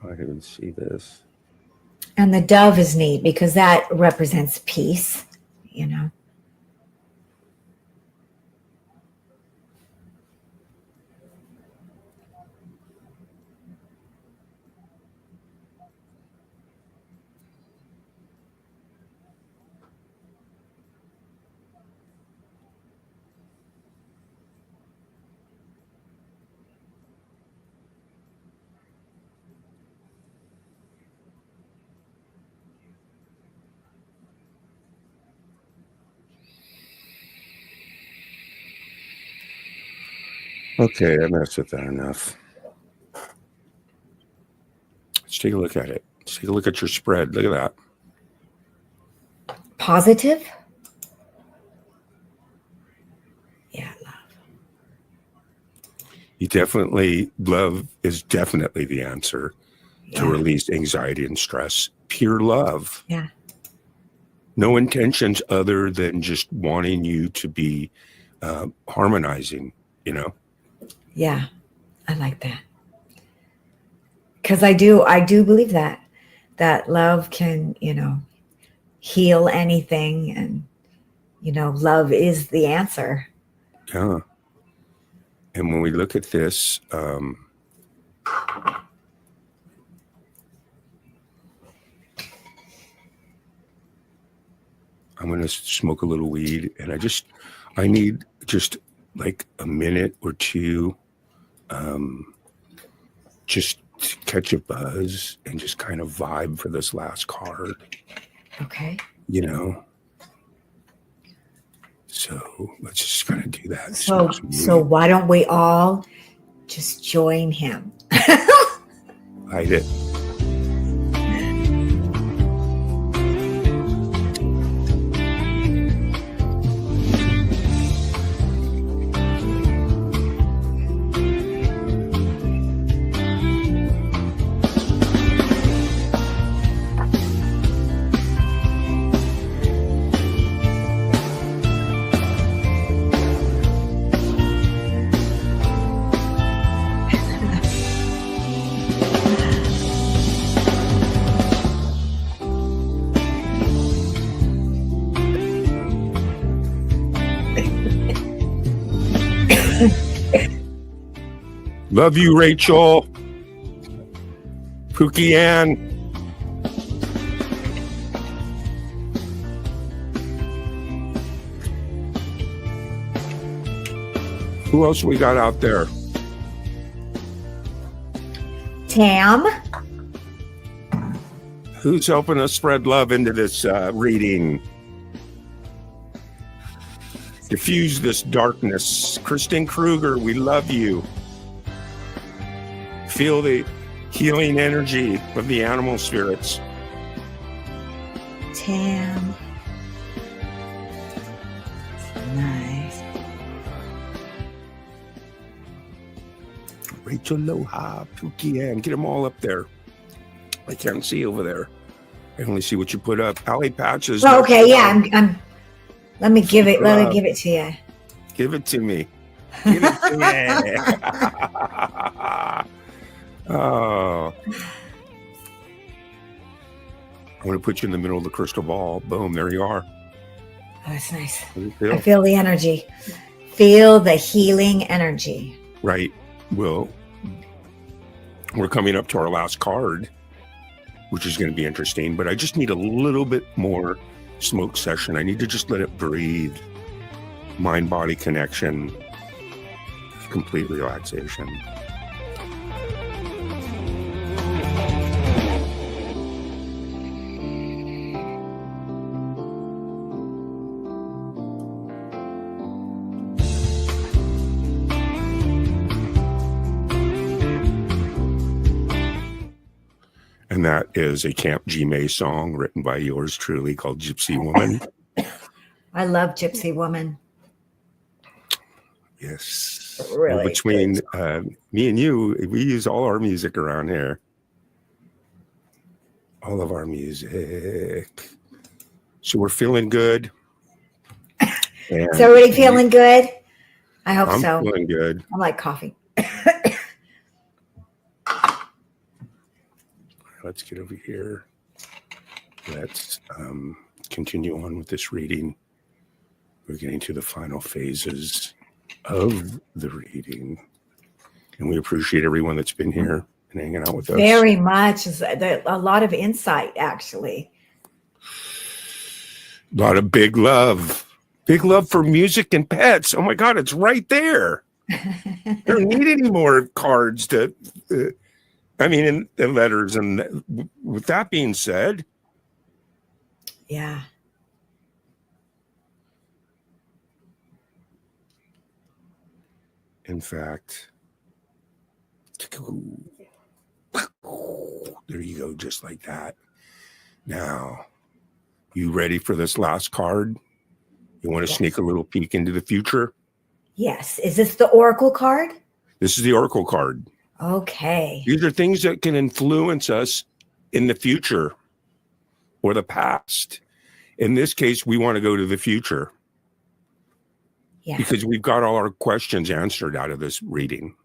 I didn't see this. And the dove is neat because that represents peace, you know. Okay, I messed with that enough. Let's take a look at it. Let's take a look at your spread. Look at that. Positive? Yeah, love. Love is definitely the answer to release anxiety and stress. Pure love. Yeah. No intentions other than just wanting you to be harmonizing, you know? Yeah, I like that. Because I do believe that love can, you know, heal anything, and, you know, love is the answer. Yeah. And when we look at this, I'm going to smoke a little weed, and I need just like a minute or two, just to catch a buzz and just kind of vibe for this last card. Okay. You know? So let's just kind of do that. So why don't we all just join him? Light it. Love you, Rachel. Pookie Ann. Who else we got out there? Tam. Who's helping us spread love into this reading? Diffuse this darkness. Kristen Kruger, we love you. Feel the healing energy of the animal spirits. Tam. Nice. Rachel Loha, Pookie Ann, get them all up there. I can't see over there. I only see what you put up. Alley Patches. Oh, okay, yeah, I'm let me give it to you. Give it to me. Give it to me. Oh. I'm going to put you in the middle of the crystal ball. Boom, there you are. Oh, that's nice. How do you feel? I feel the energy. Feel the healing energy. Right. Well, we're coming up to our last card. which is going to be interesting. But I just need a little bit more smoke session. I need to just let it breathe. Mind-body connection, complete relaxation. And that is a Camp G May song written by yours truly called Gypsy Woman. I love Gypsy Woman. Yes. Really Well, between good. me and you, we use all our music around here. All of our music. So we're feeling good. And Is everybody feeling good? I hope I'm so. feeling good. I like coffee. Let's get over here. Let's continue on with this reading. We're getting to the final phases of the reading. And we appreciate everyone that's been here and hanging out with us. Very much. A lot of insight, actually. A lot of big love. Big love for music and pets. Oh my God, it's right there. I don't need any more cards to... and letters. And with that being said, Yeah. in fact, there you go, just like that. Now, you ready for this last card? You want to Yes. sneak a little peek into the future? Yes. Is this the Oracle card? This is the Oracle card. Okay. These are things that can influence us in the future or the past. In this case, we want to go to the future Yeah. because we've got all our questions answered out of this reading.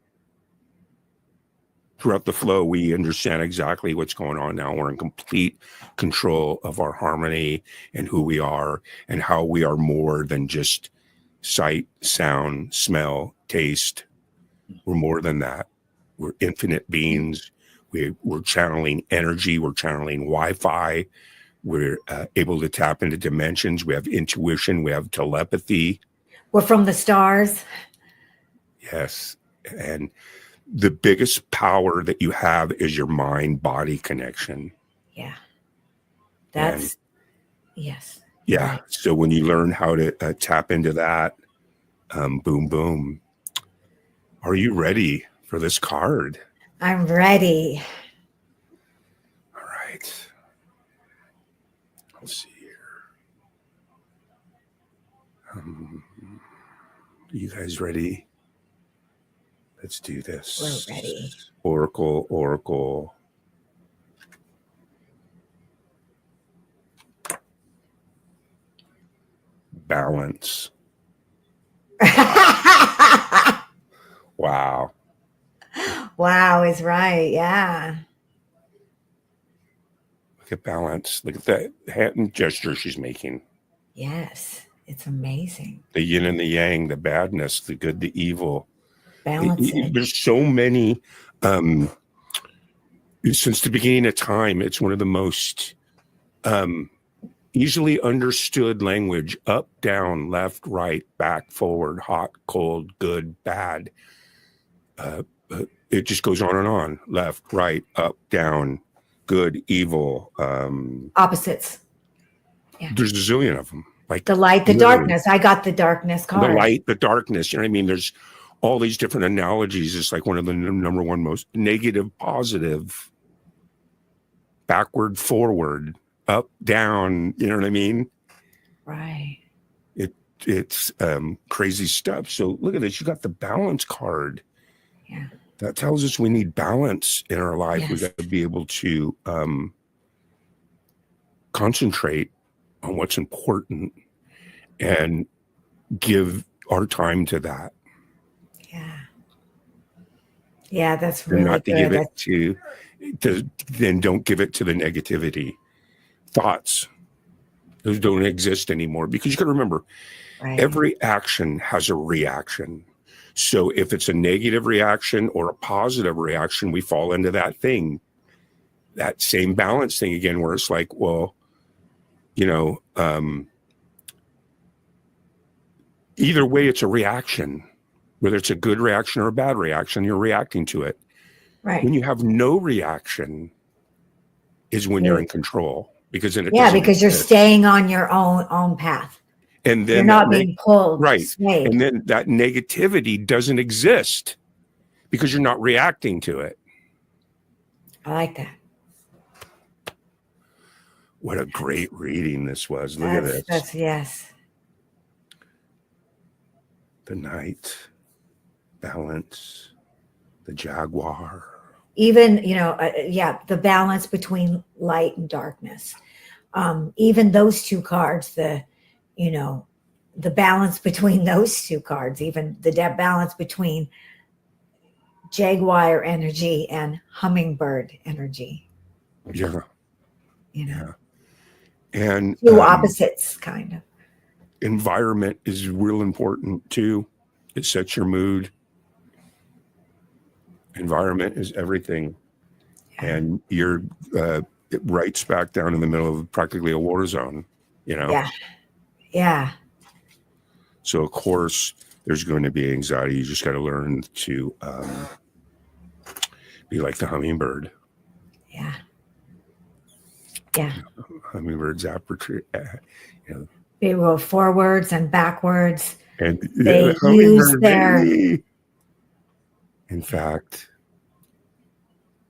Throughout the flow, we understand exactly what's going on now. We're in complete control of our harmony and who we are and how we are more than just sight, sound, smell, taste. We're more than that. We're infinite beings. We're channeling energy. We're channeling Wi-Fi. We're able to tap into dimensions. We have intuition. We have telepathy. We're from the stars. Yes. And the biggest power that you have is your mind-body connection. Yeah. That's, yes. Yeah. Right. So when you learn how to tap into that, boom, boom. Are you ready for this card? I'm ready. All right. Let's see here. You guys ready? Let's do this. We're ready. Oracle, Oracle. Balance. Wow. Wow is right. Yeah. Look at balance. Look at that hand gesture she's making. Yes. It's amazing. The yin and the yang, the badness, the good, the evil. Balancing. There's so many. Since the beginning of time, it's one of the most easily understood language. Up, down, left, right, back, forward, hot, cold, good, bad. It just goes on and on. Left, right, up, down, good, evil. Opposites. There's a zillion of them. Like The light, the literally. darkness. I got the darkness card. The light, the darkness. You know what I mean? There's all these different analogies. It's like one of the number one most negative, positive, backward, forward, up, down. You know what I mean? Right. It's crazy stuff. So look at this. You got the balance card. Yeah. That tells us we need balance in our life. We Yes. got to be able to concentrate on what's important and give our time to that. Yeah. Yeah, that's And really not to good. give it to then don't give it to the negativity. Thoughts, those don't exist anymore, because you got to remember, Right. every action has a reaction. So if it's a negative reaction or a positive reaction, we fall into that thing. that same balance thing again, where it's like, well, you know, either way, it's a reaction, whether it's a good reaction or a bad reaction, you're reacting to it. Right. When you have no reaction is when you're in control, because then because you're staying on your own path. And then you're not being pulled. Right. Swayed. And then that negativity doesn't exist because you're not reacting to it. I like that. What a great reading this was. Look at this. Yes. The Knight, balance, the Jaguar. Even, the balance between light and darkness. Even those two cards, the balance between those two cards, even the balance between Jaguar energy and hummingbird energy. Yeah. Yeah. And two opposites, kind of. Environment is real important too. It sets your mood. Environment is everything. Yeah. And you're it writes back down in the middle of practically a war zone, Yeah. So of course there's going to be anxiety. You just got to learn to be like the hummingbird. Yeah. Hummingbirds aperture. They go forwards and backwards. And they use their. In fact,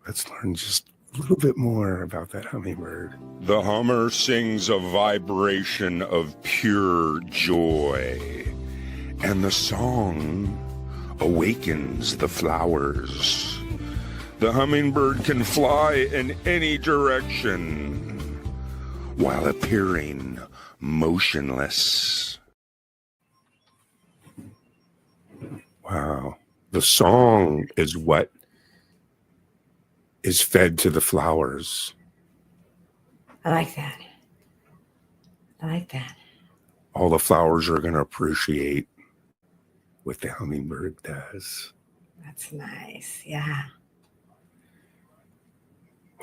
let's learn just a little bit more about that hummingbird. The hummer sings a vibration of pure joy, and the song awakens the flowers. The hummingbird can fly in any direction while appearing motionless. Wow. The song is what is fed to the flowers. I like that. All the flowers are going to appreciate what the hummingbird does. That's nice. Yeah.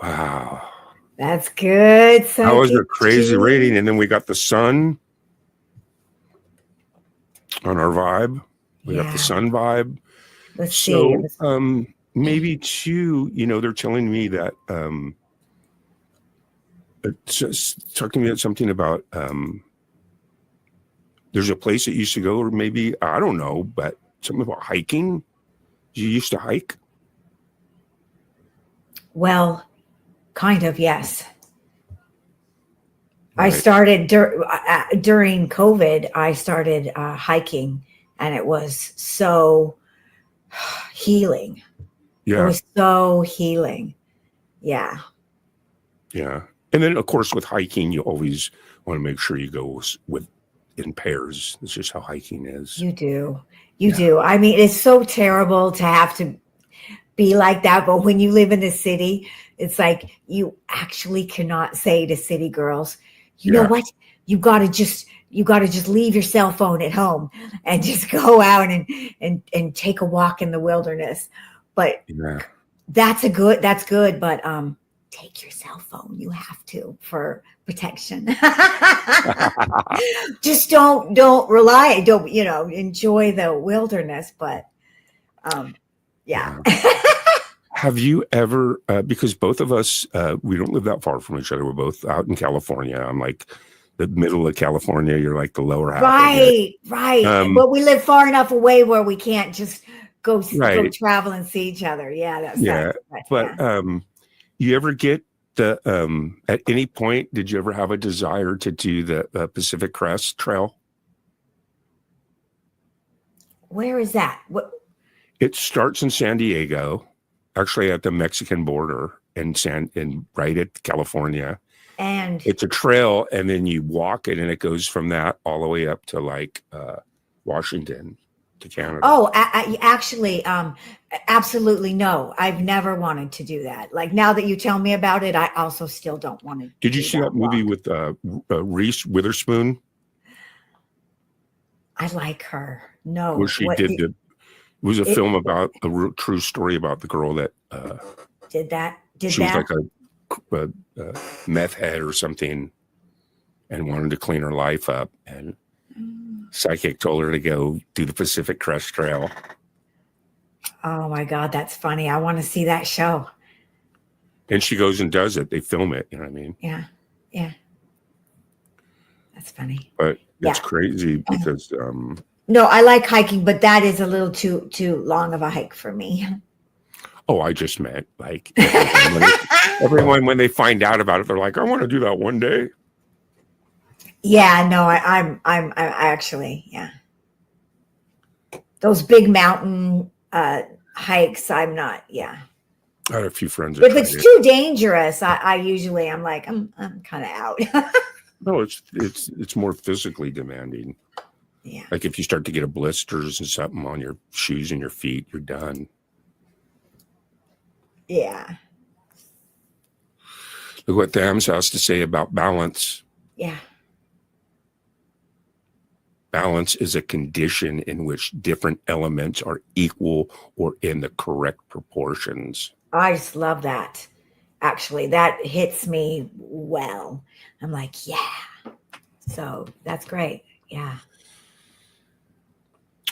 Wow. That's good. That was a crazy reading. And then we got the sun on our vibe. We got the sun vibe. Let's see. Maybe too, they're telling me that it's just talking about something about there's a place that you used to go, or maybe, I don't know, but something about hiking. You used to hike? Well, kind of, yes. Right. I started during COVID. I started hiking, and it was so healing. Yeah. It was so healing. Yeah. Yeah. And then, of course, with hiking, you always want to make sure you go in pairs. That's just how hiking is. You do. You do. I mean, it's so terrible to have to be like that. But when you live in the city, it's like you actually cannot say to city girls, you know what? You got to just leave your cell phone at home and just go out and take a walk in the wilderness. But that's good. But take your cell phone. You have to, for protection. Just don't rely. Don't, enjoy the wilderness. But yeah. Have you ever, because both of us, we don't live that far from each other. We're both out in California. I'm like the middle of California. You're like the lower half. Right. But we live far enough away where we can't just go travel and see each other. Yeah. You ever get at any point, did you ever have a desire to do the Pacific Crest Trail? Where is that? What? It starts in San Diego, actually at the Mexican border, and right at California. And it's a trail, and then you walk it, and it goes from that all the way up to like Washington to Canada. Oh, actually, absolutely no. I've never wanted to do that. Like, now that you tell me about it, I also still don't want to. Did you see that movie with Reese Witherspoon? I like her. No. Where she it was a film about a true story about the girl that did that. Was like meth head or something and wanted to clean her life up. And psychic told her to go do the Pacific Crest Trail. Oh my God, that's funny. I want to see that show. And she goes and does it. They film it. You know what I mean? Yeah. Yeah. That's funny. But it's Yeah. crazy because No, I like hiking, but that is a little too long of a hike for me. I just meant like everyone when they find out about it, they're like, I want to do that one day. Yeah, no, I'm actually, yeah. Those big mountain hikes, I'm not, yeah. I had a few friends that If it's tried it. too dangerous, I usually I'm like, I'm kind of out. No, it's more physically demanding. Yeah. Like if you start to get a blisters and something on your shoes and your feet, you're done. Yeah. Look what Thams has to say about balance. Yeah. Balance is a condition in which different elements are equal or in the correct proportions. I just love that. Actually, that hits me well. I'm like, yeah. So that's great. Yeah.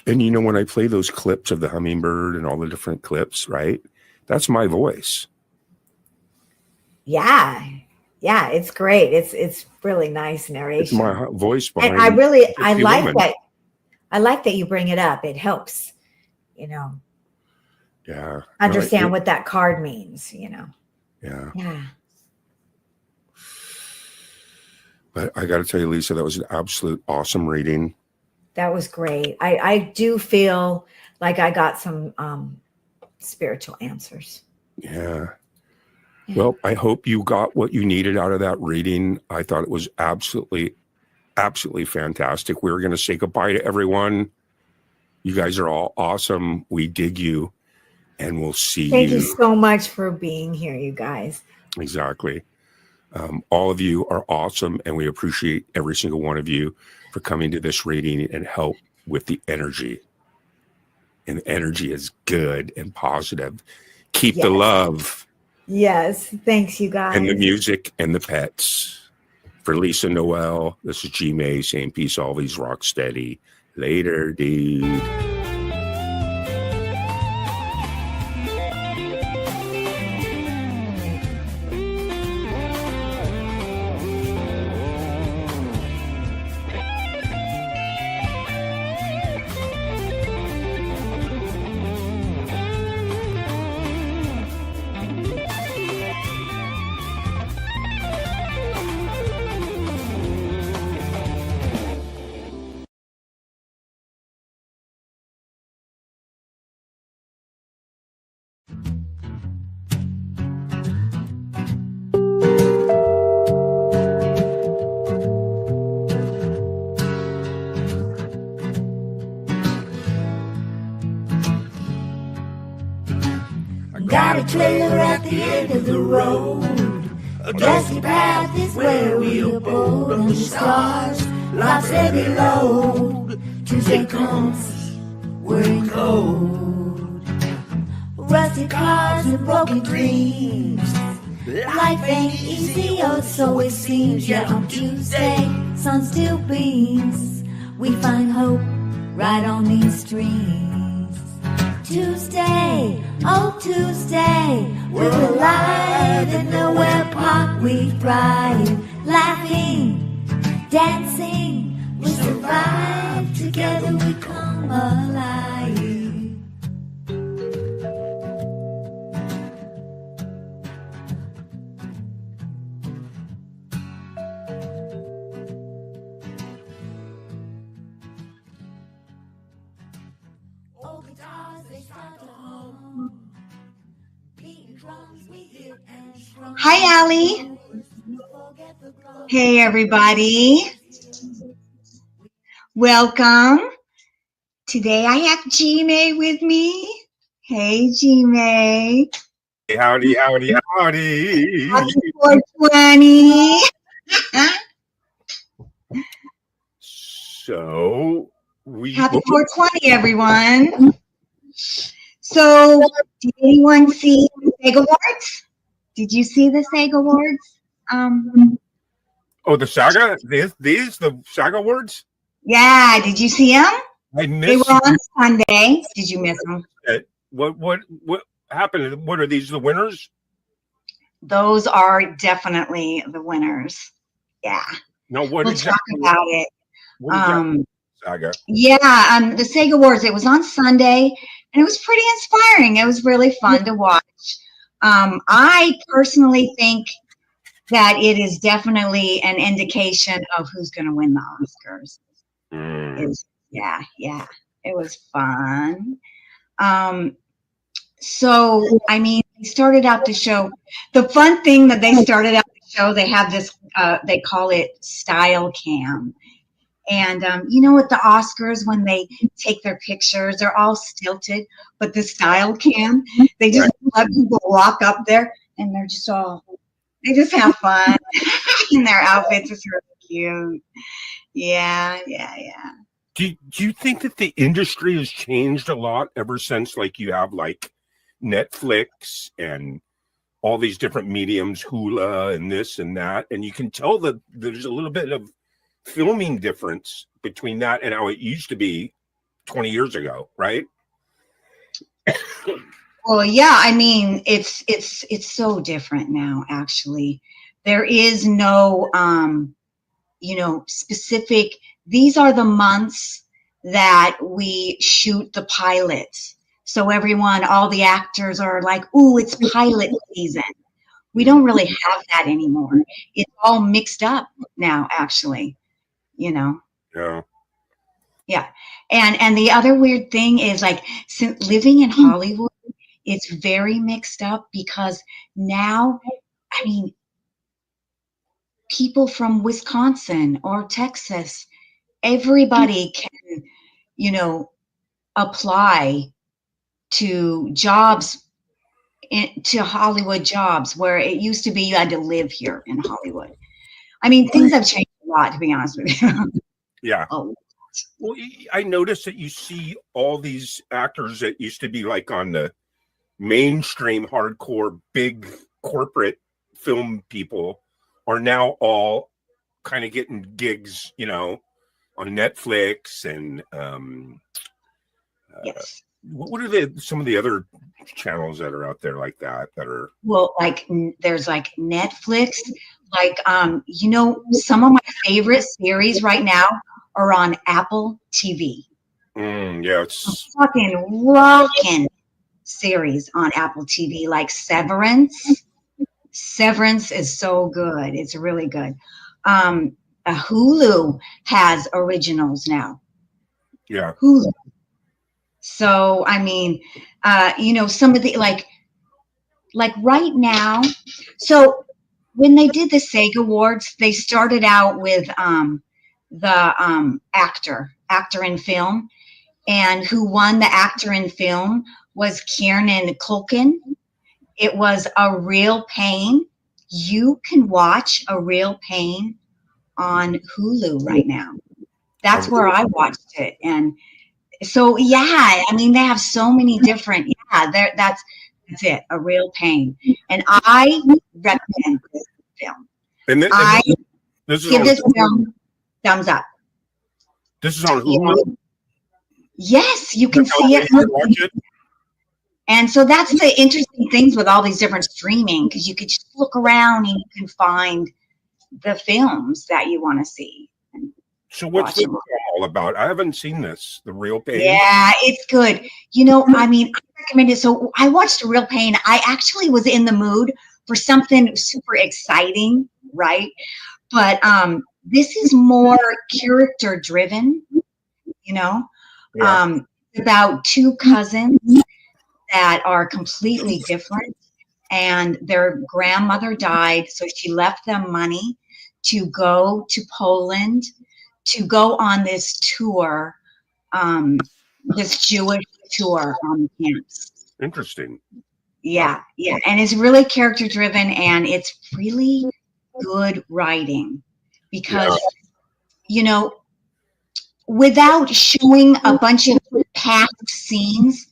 And you know, when I play those clips of the hummingbird and all the different clips, right? That's my voice. Yeah. Yeah. It's great. It's really nice narration. It's my voice behind And I the like woman. that. I like that you bring it up. It helps, Yeah. understand No, what that card means, yeah. Yeah. But I got to tell you, Lisa, that was an absolute awesome reading. That was great. I do feel like I got some spiritual answers. Yeah. Yeah. Well, I hope you got what you needed out of that reading. I thought it was absolutely fantastic. We're going to say goodbye to everyone. You guys are all awesome. We dig you, and we'll see Thank you. you so much for being here, you guys. Exactly. All of you are awesome, and we appreciate every single one of you for coming to this reading and help with the energy. And the energy is good and positive. Keep the Yes. love Yes. Thanks, you guys. and the music and the pets. For Lisa Noel, this is G May saying peace always, rock steady. Later, dude. Got a trailer at the end of the road. A dusty path is where we abode. Under stars, life's heavy load. Tuesday comes, we're in cold. Rusty cars and broken dreams. Life ain't easy, or so it seems. Yet on Tuesday, sun still beams. We find hope right on these streams. Tuesday, oh Tuesday, we're alive in the web park we thrive. Laughing, dancing, we survive. Together we come alive. Old guitars, they start to hum. Beating drums, we hit and strum. Hi, Allie. Hey, everybody. Welcome. Today I have G-May with me. Hey, G-May. Howdy, howdy, howdy. Happy 420. So we Happy 420, everyone. So, did anyone see the Big Awards? Did you see the SAG Awards? Oh, the saga. These the saga awards. Yeah, did you see them? I They missed were on Sunday. Did you miss them? it. What happened? What are these? The winners? Those are definitely the winners. Yeah, No. What we'll talk exactly? about it. What exactly? Um, Saga. yeah, the SAG Awards. It was on Sunday, and it was pretty inspiring. It was really fun to watch. I personally think that it is definitely an indication of who's going to win the Oscars. Yeah, it was fun. So I mean, they started out the show. The fun thing that they started out the show, they have this. They call it style cam. And you know, at the Oscars, when they take their pictures, they're all stilted. But the style cam, they just let people walk up there, and they're just they just have fun in their outfits. It's really cute. Yeah. Do you think that the industry has changed a lot ever since, like, you have like Netflix and all these different mediums, Hula and this and that, and you can tell that there's a little bit of filming difference between that and how it used to be 20 years ago, right? Well, yeah, I mean, it's so different now, actually. There is no specific, these are the months that we shoot the pilots. So all the actors are like, ooh, it's pilot season. We don't really have that anymore. It's all mixed up now, actually. Yeah. And the other weird thing is, like, since living in Hollywood, it's very mixed up because now, I mean, people from Wisconsin or Texas, everybody can, apply to jobs, to Hollywood jobs, where it used to be you had to live here in Hollywood. I mean, things have changed a lot, to be honest with you. Yeah. Oh. Well, I noticed that you see all these actors that used to be like on the mainstream hardcore big corporate film people are now all kind of getting gigs, on Netflix and Yes. what are some of the other channels that are out there like that are? Well, like, there's like Netflix, like, some of my favorite series right now are on Apple TV. Yeah, it's Fucking rocking series on Apple TV, like Severance. Severance is so good. It's really good. Hulu has originals now. Yeah. Hulu. So, I mean, some of the, like right now. So when they did the SAG Awards, they started out with the actor in film, and who won the actor in film was Kieran Culkin. It was A Real Pain. You can watch A Real Pain on Hulu right now. That's where I watched it. And so, yeah, I mean, they have so many different, that's it, A Real Pain. And I recommend this film. I give this film thumbs up. This is on Hulu? Yes, you can see it. Watch it. And so that's the interesting things with all these different streaming, because you could just look around and you can find the films that you want to see. So what's this all about? I haven't seen this, The Real Pain. Yeah, it's good. I mean, I recommend it. So I watched A Real Pain. I actually was in the mood for something super exciting, right? But this is more character driven, about two cousins that are completely different, and their grandmother died, so she left them money to go to Poland to go on this tour, this Jewish tour on the camps. Interesting. Yeah. And it's really character driven, and it's really good writing because, without showing a bunch of past scenes,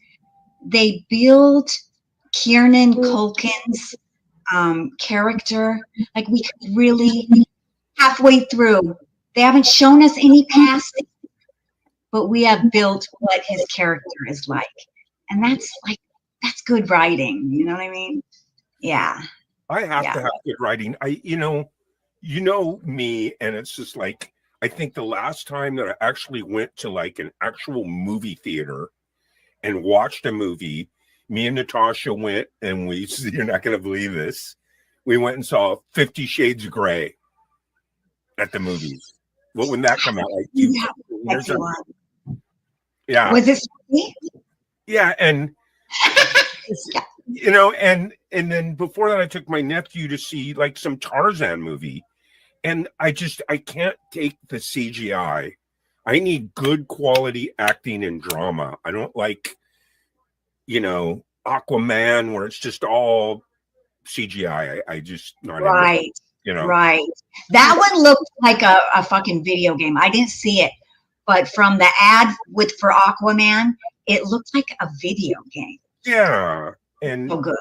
they build Kieran Culkin's character. Like we could really halfway through. They haven't shown us any past, but we have built what his character is like, and that's good writing. You know what I mean? Yeah. I have Yeah. to have good writing. You know me, and it's just like, I think the last time that I actually went to like an actual movie theater and watched a movie, me and Natasha went, and you're not going to believe this. We went and saw 50 Shades of Grey at the movies. Well, when that come out, like Yeah. years ago. Yeah. Was it funny? Yeah. And, and then before that, I took my nephew to see like some Tarzan movie. And I can't take the CGI. I need good quality acting and drama. I don't like, Aquaman where it's just all CGI. I just not Right. Right. That one looked like a fucking video game. I didn't see it, but from the ad for Aquaman, it looked like a video game. Yeah. And So good.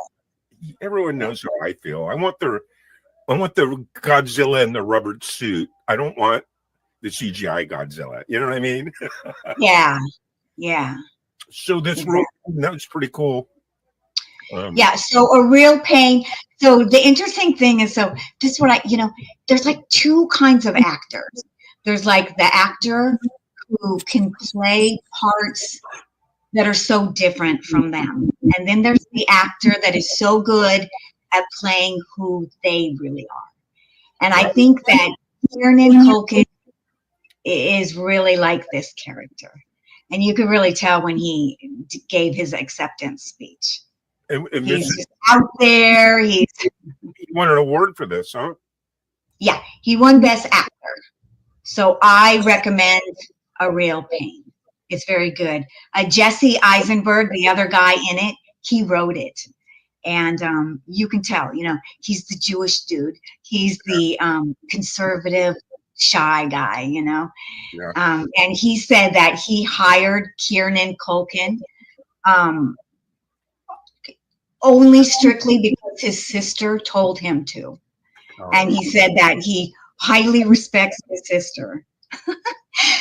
everyone knows how I feel. I want the Godzilla in the rubber suit. I don't want the CGI Godzilla. You know what I mean? Yeah. Yeah. So this room, that was pretty cool. Yeah. So A Real Pain. So the interesting thing is, so this is what there's like two kinds of actors. There's like the actor who can play parts that are so different from them. And then there's the actor that is so good at playing who they really are. And I think that Kieran Culkin is really like this character. And you could really tell when he gave his acceptance speech. And He's just out there. he won an award for this, huh? Yeah, he won Best Actor. So I recommend A Real Pain. It's very good. Jesse Eisenberg, the other guy in it, he wrote it. And you can tell, he's the Jewish dude. He's the conservative, shy guy, Yeah. And he said that he hired Kieran Culkin only strictly because his sister told him to. And he said that he highly respects his sister.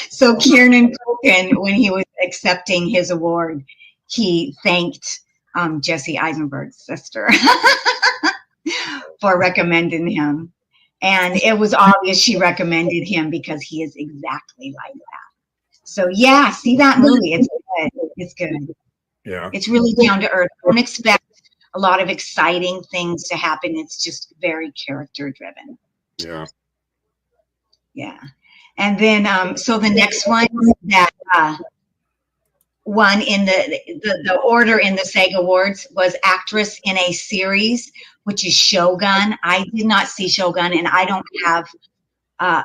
So Kieran Culkin, when he was accepting his award, he thanked Jesse Eisenberg's sister for recommending him. And it was obvious she recommended him because he is exactly like that. So yeah, see that movie. It's good. It's good. Yeah. It's really down to earth. Don't expect a lot of exciting things to happen. It's just very character driven. Yeah. Yeah. And then so the next one that won in the order in the SAG Awards was actress in a series, which is Shogun. I did not see Shogun, and I don't have a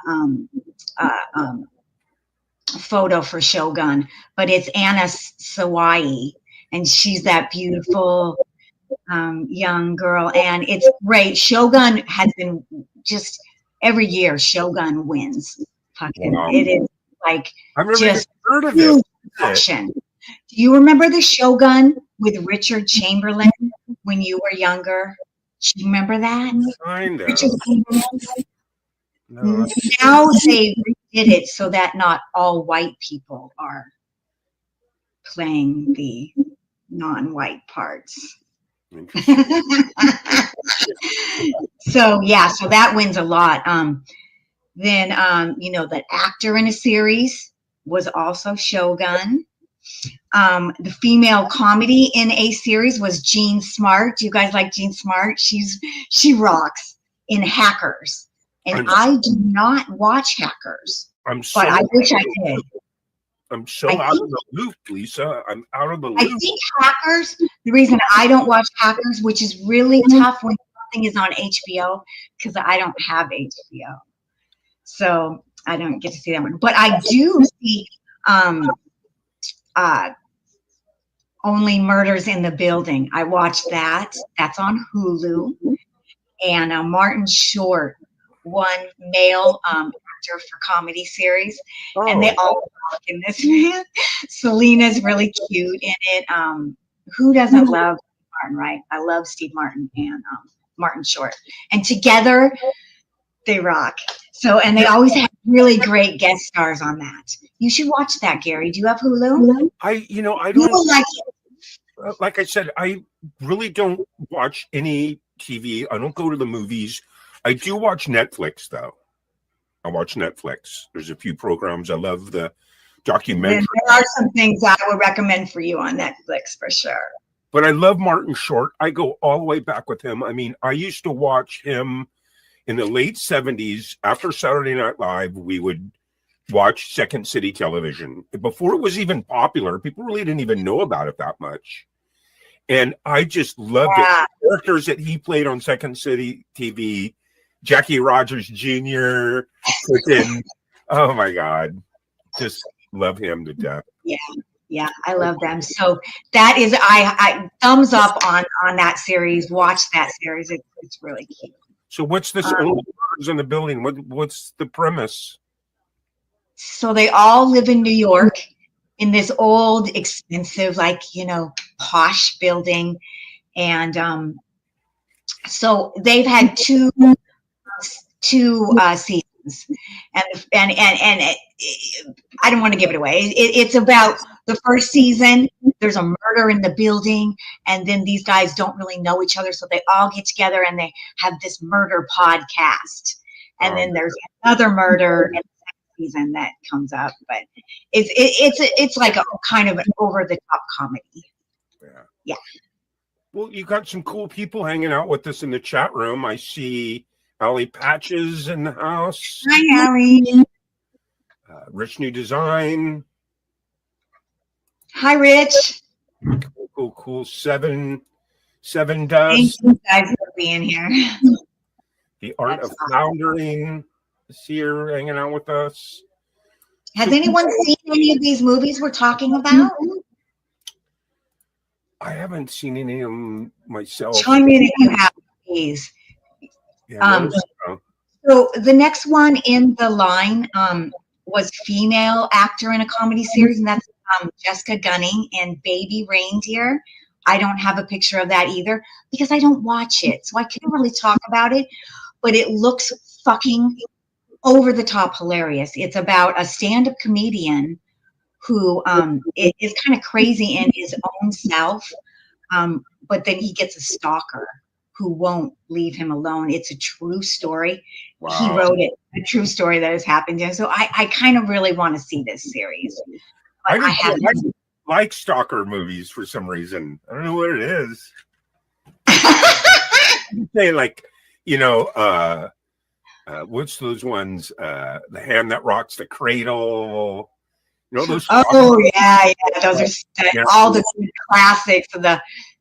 photo for Shogun, but it's Anna Sawai, and she's that beautiful young girl, and it's great. Shogun has been just every year. Shogun wins. Fucking, Wow. It is like I've never just even heard of huge it. production. Do you remember the Shogun with Richard Chamberlain when you were younger? Do you remember that? Kind of. Richard Chamberlain. No, Now they redid it so that not all white people are playing the non-white parts. So yeah, so that wins a lot. Then the actor in a series was also Shogun. The female comedy in a series was Jean Smart. Do you guys like Jean Smart? She rocks in Hackers. And I do not watch Hackers, I'm so but I wish I did. I'm so I out of think- the loop, Lisa. I'm out of the I loop. think Hackers, the reason I don't watch Hackers, which is really tough when something is on HBO, because I don't have HBO. So I don't get to see that one. But I do see Only Murders in the Building. I watched that. That's on Hulu. And Martin Short won male actor for comedy series. And they all talk in this. Selena's really cute in it. Who doesn't love Steve Martin, right? I love Steve Martin and Martin Short. And together they rock. So, and they always have really great guest stars on that. You should watch that, Gary. Do you have Hulu? I You don't will like it. like I said, I really don't watch any TV. I don't go to the movies. I do watch Netflix though. I watch Netflix. There's a few programs. I love the documentary. And there are some things I would recommend for you on Netflix for sure. But I love Martin Short. I go all the way back with him. I mean, I used to watch him in the late 70s. After Saturday Night Live, we would watch Second City Television. Before it was even popular, people really didn't even know about it that much. And I just loved it. The characters that he played on Second City TV, Jackie Rogers Jr., freaking, oh my God, just love him to death. Yeah, I love them. So that is, I thumbs up on that series. Watch that series. It's really cute. So what's this only birds in the building? What's the premise? So they all live in New York in this old, expensive, like, posh building. And so they've had two seasons. And I don't want to give it away. It's about the first season. There's a murder in the building, and then these guys don't really know each other, so they all get together and they have this murder podcast. And then there's another murder in the second season that comes up, but it's like a kind of an over the top comedy. Yeah. Well, you got some cool people hanging out with us in the chat room. I see Allie Patches in the house. Hi, Allie. Rich New Design. Hi, Rich. Cool. Seven Thank Dust. you guys for being here. The Art of Floundering is here hanging out with us. Has anyone seen any of these movies we're talking about? I haven't seen any of them myself. Chime in if you have, please. Yeah, So the next one in the line was female actor in a comedy series, and that's Jessica Gunning in Baby Reindeer. I don't have a picture of that either because I don't watch it, so I can't really talk about it, but it looks fucking over the top hilarious. It's about a stand-up comedian who is kind of crazy in his own self, but then he gets a stalker who won't leave him alone. It's a true story. Wow. He wrote it, a true story that has happened to him. So I kind of really want to see this series. But I haven't. I like stalker movies for some reason. I don't know what it is. I'm saying, like, what's those ones? The Hand That Rocks the Cradle. Those. Oh yeah. Those are all the classics of the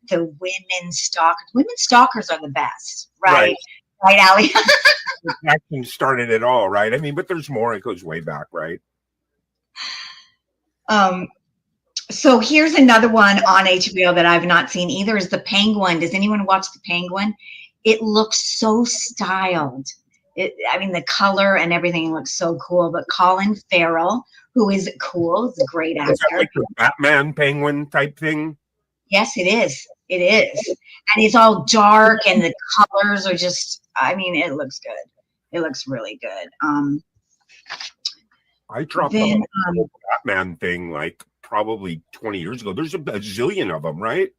women stalkers. Women stalkers are the best, right? Right, Allie? Action started it all, right? I mean, but there's more. It goes way back, right? So here's another one on HBO that I've not seen either, is The Penguin. Does anyone watch The Penguin? It looks so styled. The color and everything looks so cool. But Colin Farrell, who is cool, is a great actor. Is that like the Batman Penguin type thing? Yes, it is. It is. And it's all dark and the colors are just, it looks good. It looks really good. I dropped the whole Batman thing like probably 20 years ago. There's a zillion of them, right?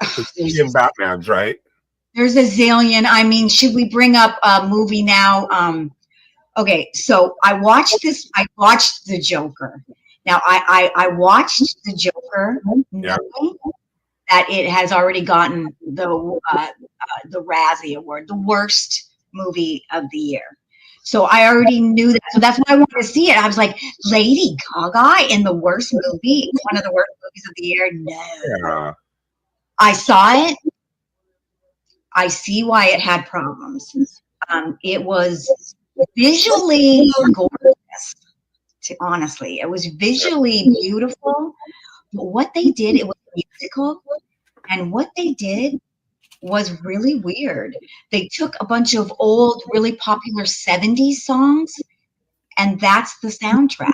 A zillion Batmans, right? There's a zillion. Should we bring up a movie now? Okay, so I watched The Joker. Now, I watched The Joker knowing that it has already gotten the Razzie Award, the worst movie of the year. So I already knew that. So that's why I wanted to see it. I was like, Lady Gaga in the worst movie, one of the worst movies of the year? No. Yeah. I saw it. I see why it had problems. It was visually gorgeous. Honestly, it was visually beautiful. But what they did, it was musical, and what they did was really weird. They took a bunch of old, really popular 70s songs, and that's the soundtrack.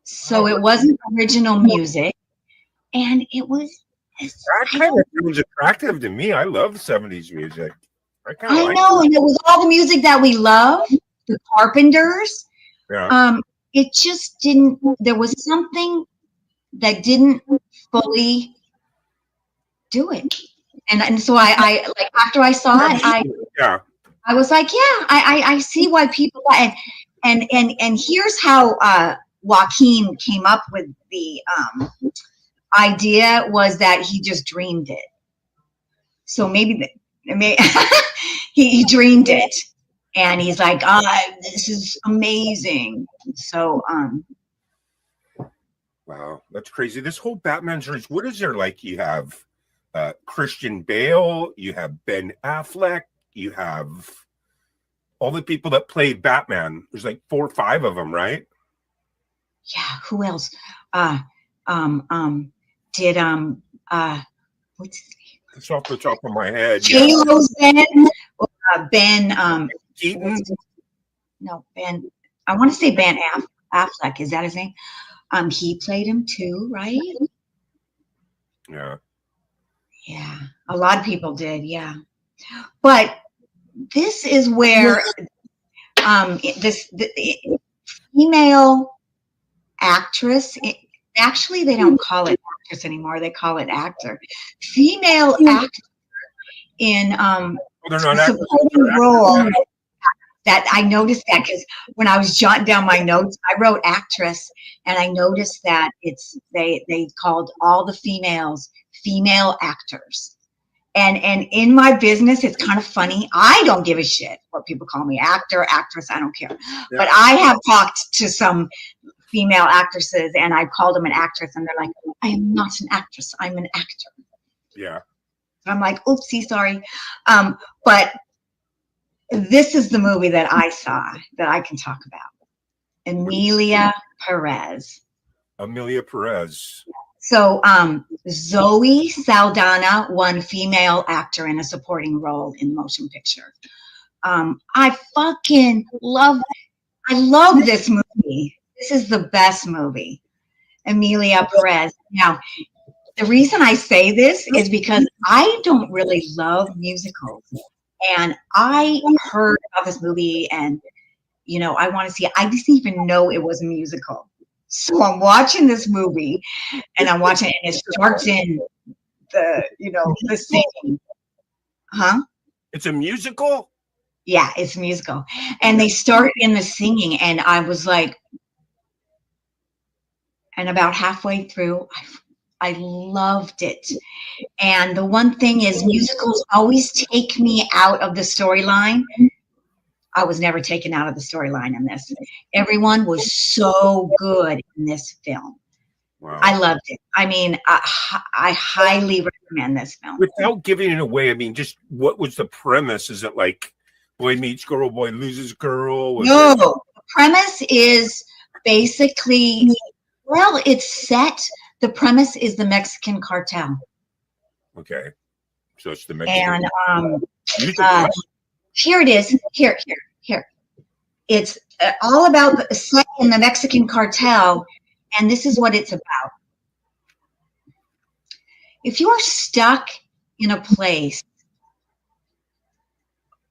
So it wasn't original music, and it was That kind of sounds attractive to me. I love 70s music. I kind of I like know, and it was all the music that we love, the Carpenters. it. Yeah. It just didn't. There was something that didn't fully do it, and so I like after I saw it, Yeah. I was like, yeah, I see why people and here's how Joaquin came up with the idea was that he just dreamed it. So maybe he dreamed it, and he's like, this is amazing. So Wow, that's crazy. This whole Batman series, what is there like? You have Christian Bale, you have Ben Affleck, you have all the people that played Batman. There's like 4 or 5 of them, right? yeah, who else? Did what's It's off the top of my head. J Lo's Ben Keaton. no Ben. I want to say Ben Affleck. Is that his name? He played him too, right? Yeah. Yeah, a lot of people did. Yeah, but this is where the female actress. Actually, they don't call it actress anymore. They call it actor. Female actor in Well, they're not actors, supporting they're role. actors. That I noticed that because when I was jotting down my notes, I wrote actress, and I noticed that they called all the females female actors. And in my business, it's kind of funny. I don't give a shit what people call me, actor, actress. I don't care. Yeah. But I have talked to some female actresses, and I called them an actress, and they're like, "I am not an actress. I'm an actor." Yeah. I'm like, "Oopsie, sorry." But this is the movie that I saw that I can talk about. Emilia Perez. Amelia Perez. So Zoe Saldana won female actor in a supporting role in motion picture. I fucking love this movie. This is the best movie. Emilia Perez. Now, the reason I say this is because I don't really love musicals. And I heard about this movie and, I want to see it. I didn't even know it was a musical. So I'm watching this movie and I'm watching it and it starts in the singing. Huh? It's a musical? Yeah, it's a musical. And they start in the singing and I was like, and about halfway through, I loved it. And the one thing is musicals always take me out of the storyline. I was never taken out of the storyline in this. Everyone was so good in this film. Wow. I loved it. I mean, I highly recommend this film. Without giving it away, I mean, just what was the premise? Is it like boy meets girl, boy loses girl? No, the premise is basically, well, it's set. The premise is the Mexican cartel. Okay. So it's the Mexican. And musical. here it is. Here. It's all about set in the Mexican cartel, and this is what it's about. If you're stuck in a place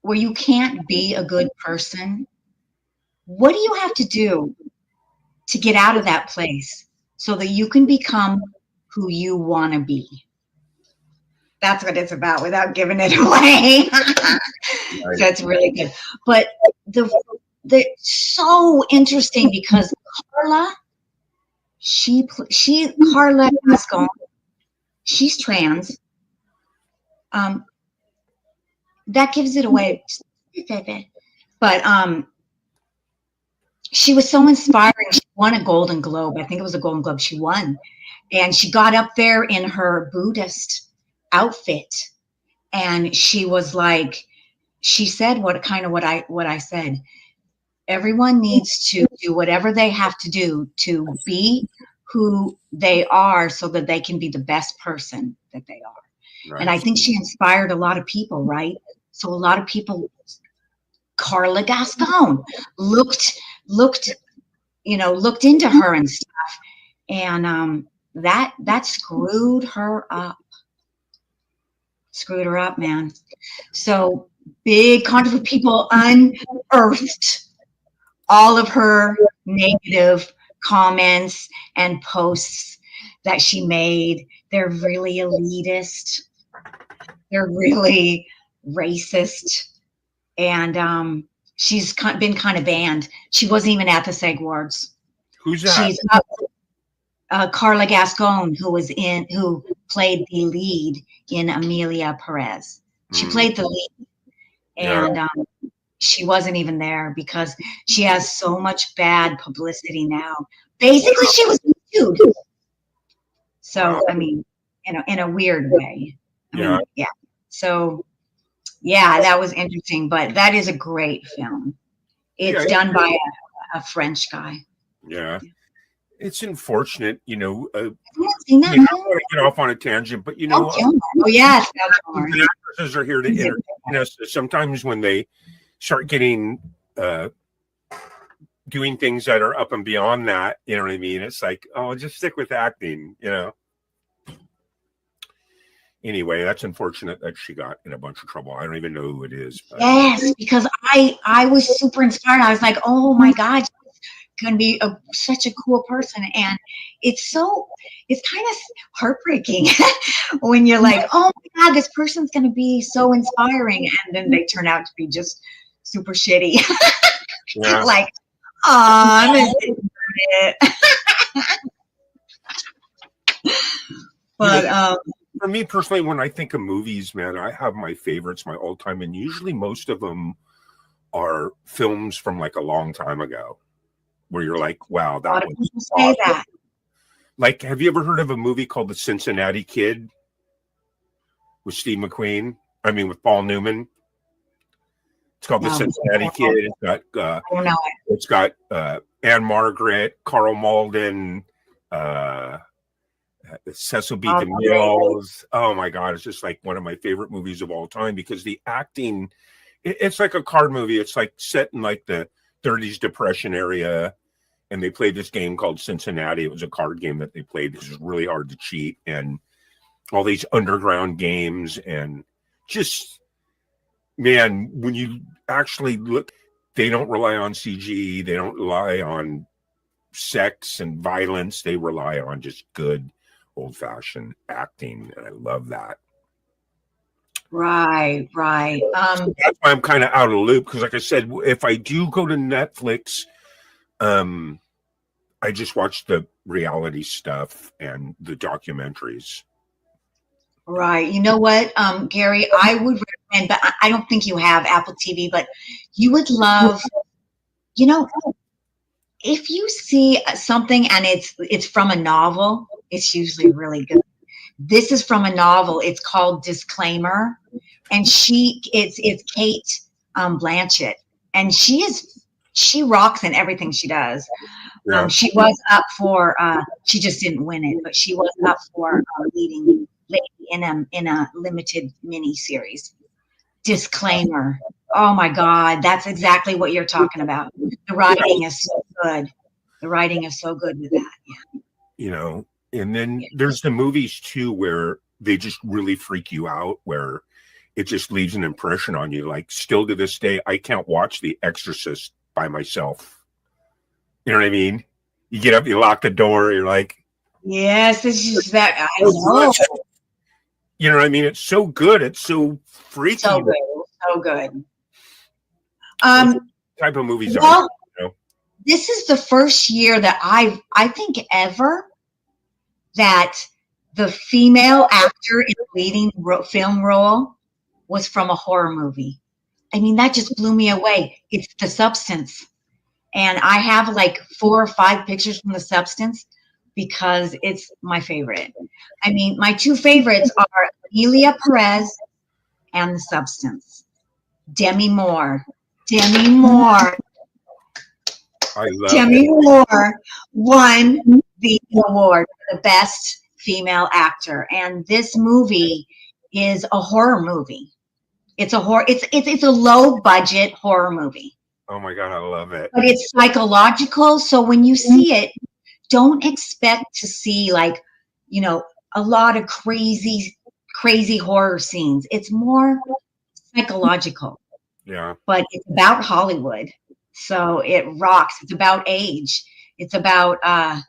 where you can't be a good person, what do you have to do to get out of that place so that you can become who you want to be? That's what it's about without giving it away. Right. That's really good. But the so interesting because Carla Gascon, she's trans. That gives it away. But she was so inspiring. She won a Golden Globe. I think it was a Golden Globe she won. And she got up there in her Buddhist outfit. And she was like, she said what I said. Everyone needs to do whatever they have to do to be who they are so that they can be the best person that they are. Right. And I think she inspired a lot of people, right? So a lot of people, Carla Gascon looked into her and stuff. And that screwed her up. screwed her up, man. So big controversy. People unearthed all of her negative comments and posts that she made. They're really elitist. They're really racist. And she's been kind of banned. She wasn't even at the SAG Awards. Who's that? She's Carla Gascon, who played the lead in Amelia Perez. She played the lead, and she wasn't even there because she has so much bad publicity now. Basically, she was sued. So, I mean, in a weird way. I mean, yeah. So, yeah, that was interesting. But that is a great film. It's done by a French guy. Yeah. It's unfortunate, I haven't I seen that. don't want to get off on a tangent, but Oh, yes. the actresses are here to entertain us. Sometimes when they start getting doing things that are up and beyond that, you know what I mean? It's like, oh, just stick with acting, Anyway, that's unfortunate that she got in a bunch of trouble. I don't even know who it is. But. Yes, because I was super inspired. I was like, oh my God, she's gonna be such a cool person. And it's kind of heartbreaking when you're like, oh my God, this person's gonna be so inspiring, and then they turn out to be just super shitty. Yeah. Like, oh, I'm gonna it. But for me personally, when I think of movies, man, I have my favorites, my all time, and usually most of them are films from like a long time ago, where you're like, wow, that was say that. Like, have you ever heard of a movie called The Cincinnati Kid with Steve McQueen? I mean, with Paul Newman. It's called The Cincinnati Kid. It's got Anne Margaret, Carl Malden, Cecil B. DeMille. Oh my God, it's just like one of my favorite movies of all time because the acting, it's like a card movie. It's like set in like the 30s Depression area, and they played this game called Cincinnati. It was a card game that they played. It was really hard to cheat, and all these underground games, and just, man, when you actually look, they don't rely on CG. They don't rely on sex and violence. They rely on just good old-fashioned acting, and I love that. Right. So that's why I'm kind of out of the loop, because like I said, if I do go to Netflix, I just watch the reality stuff and the documentaries. Right. You know what, Gary, I would recommend, but I don't think you have Apple TV, but you would love, if you see something and it's from a novel, it's usually really good. This is from a novel. It's called Disclaimer, and it's Kate Blanchett, and she rocks in everything she does. Yeah. She was up for she just didn't win it, but she was up for leading lady in a limited mini series. Disclaimer. Oh my God, that's exactly what you're talking about. The writing is so good. The writing is so good with that. Yeah. And then there's the movies too where they just really freak you out, where it just leaves an impression on you. Like, still to this day, I can't watch The Exorcist by myself. You know what I mean? You get up, you lock the door, you're like, yes, it's just that. I know. You know what I mean? It's so good. It's so freaky. So good. So good. Type of movies well, are. This is the first year that I think ever that the female actor in the leading film role was from a horror movie. I mean, that just blew me away. It's The Substance. And I have like 4 or 5 pictures from The Substance because it's my favorite. I mean, my 2 favorites are Amelia Perez and The Substance. Demi Moore. Demi Moore won the award for the best female actor, and this movie is a horror movie. It's a horror. It's a low budget horror movie. Oh my God, I love it. But it's psychological, so when you see it, don't expect to see like, a lot of crazy crazy horror scenes. It's more psychological, Yeah. but it's about Hollywood. So it rocks. It's about age. It's about, a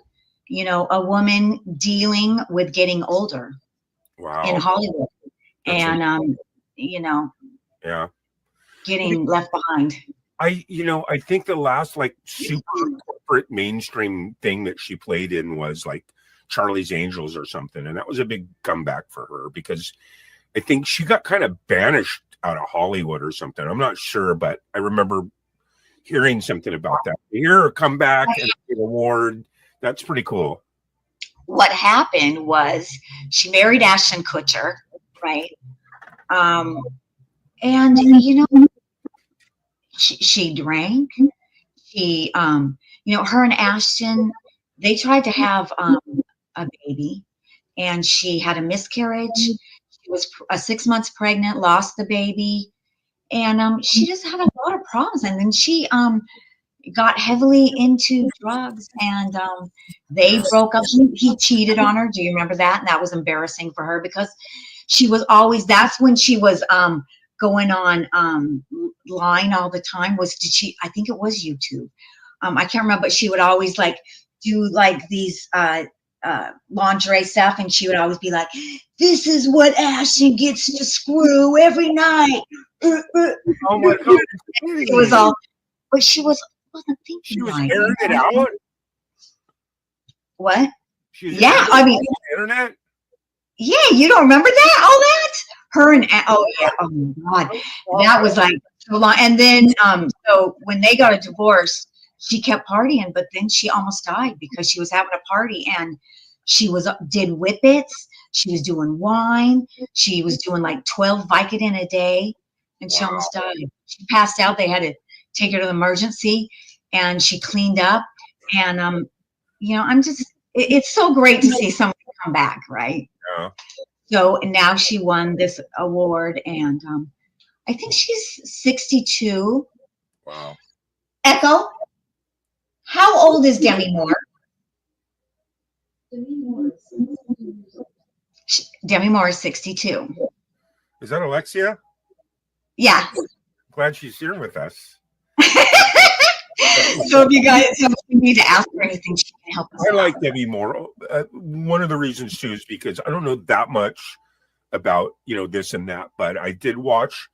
woman dealing with getting older Wow. in Hollywood That's and, Yeah. getting left behind. I think the last like super corporate mainstream thing that she played in was like Charlie's Angels or something. And that was a big comeback for her because I think she got kind of banished out of Hollywood or something. I'm not sure, but I remember hearing something about that. To hear her come back and get an award, that's pretty cool. What happened was she married Ashton Kutcher, right? And she drank. She, her and Ashton, they tried to have a baby, and she had a miscarriage. She was 6 months pregnant, lost the baby, and she just had a lot of problems. And then she got heavily into drugs, and they broke up. He cheated on her. Do you remember that? And that was embarrassing for her because she was always. That's when she was going on line all the time. I think it was YouTube. I can't remember, but she would always like do like these lingerie stuff, and she would always be like, "This is what Ashton gets to screw every night." Oh my God. It was all, but she wasn't thinking. She was right. airing it out. What? She was Yeah, airing I it mean, on the internet. yeah, you don't remember that? All that? Her and oh yeah, oh my God, that was like so long. And then so when they got a divorce, she kept partying, but then she almost died because she was having a party and she did whippets. She was doing wine. She was doing like 12 Vicodin a day, and she almost died. She passed out. They had to take her to the emergency, and she cleaned up. And it's so great to see somebody come back, right? Yeah. So now she won this award, and I think she's 62. Wow. Echo, how old is Demi Moore? Demi Moore is 62. Is that Alexia? Yeah. Glad she's here with us. So if you need to ask her anything, she can help us. I like Debbie Moore. One of the reasons too is because I don't know that much about this and that, but I did watch,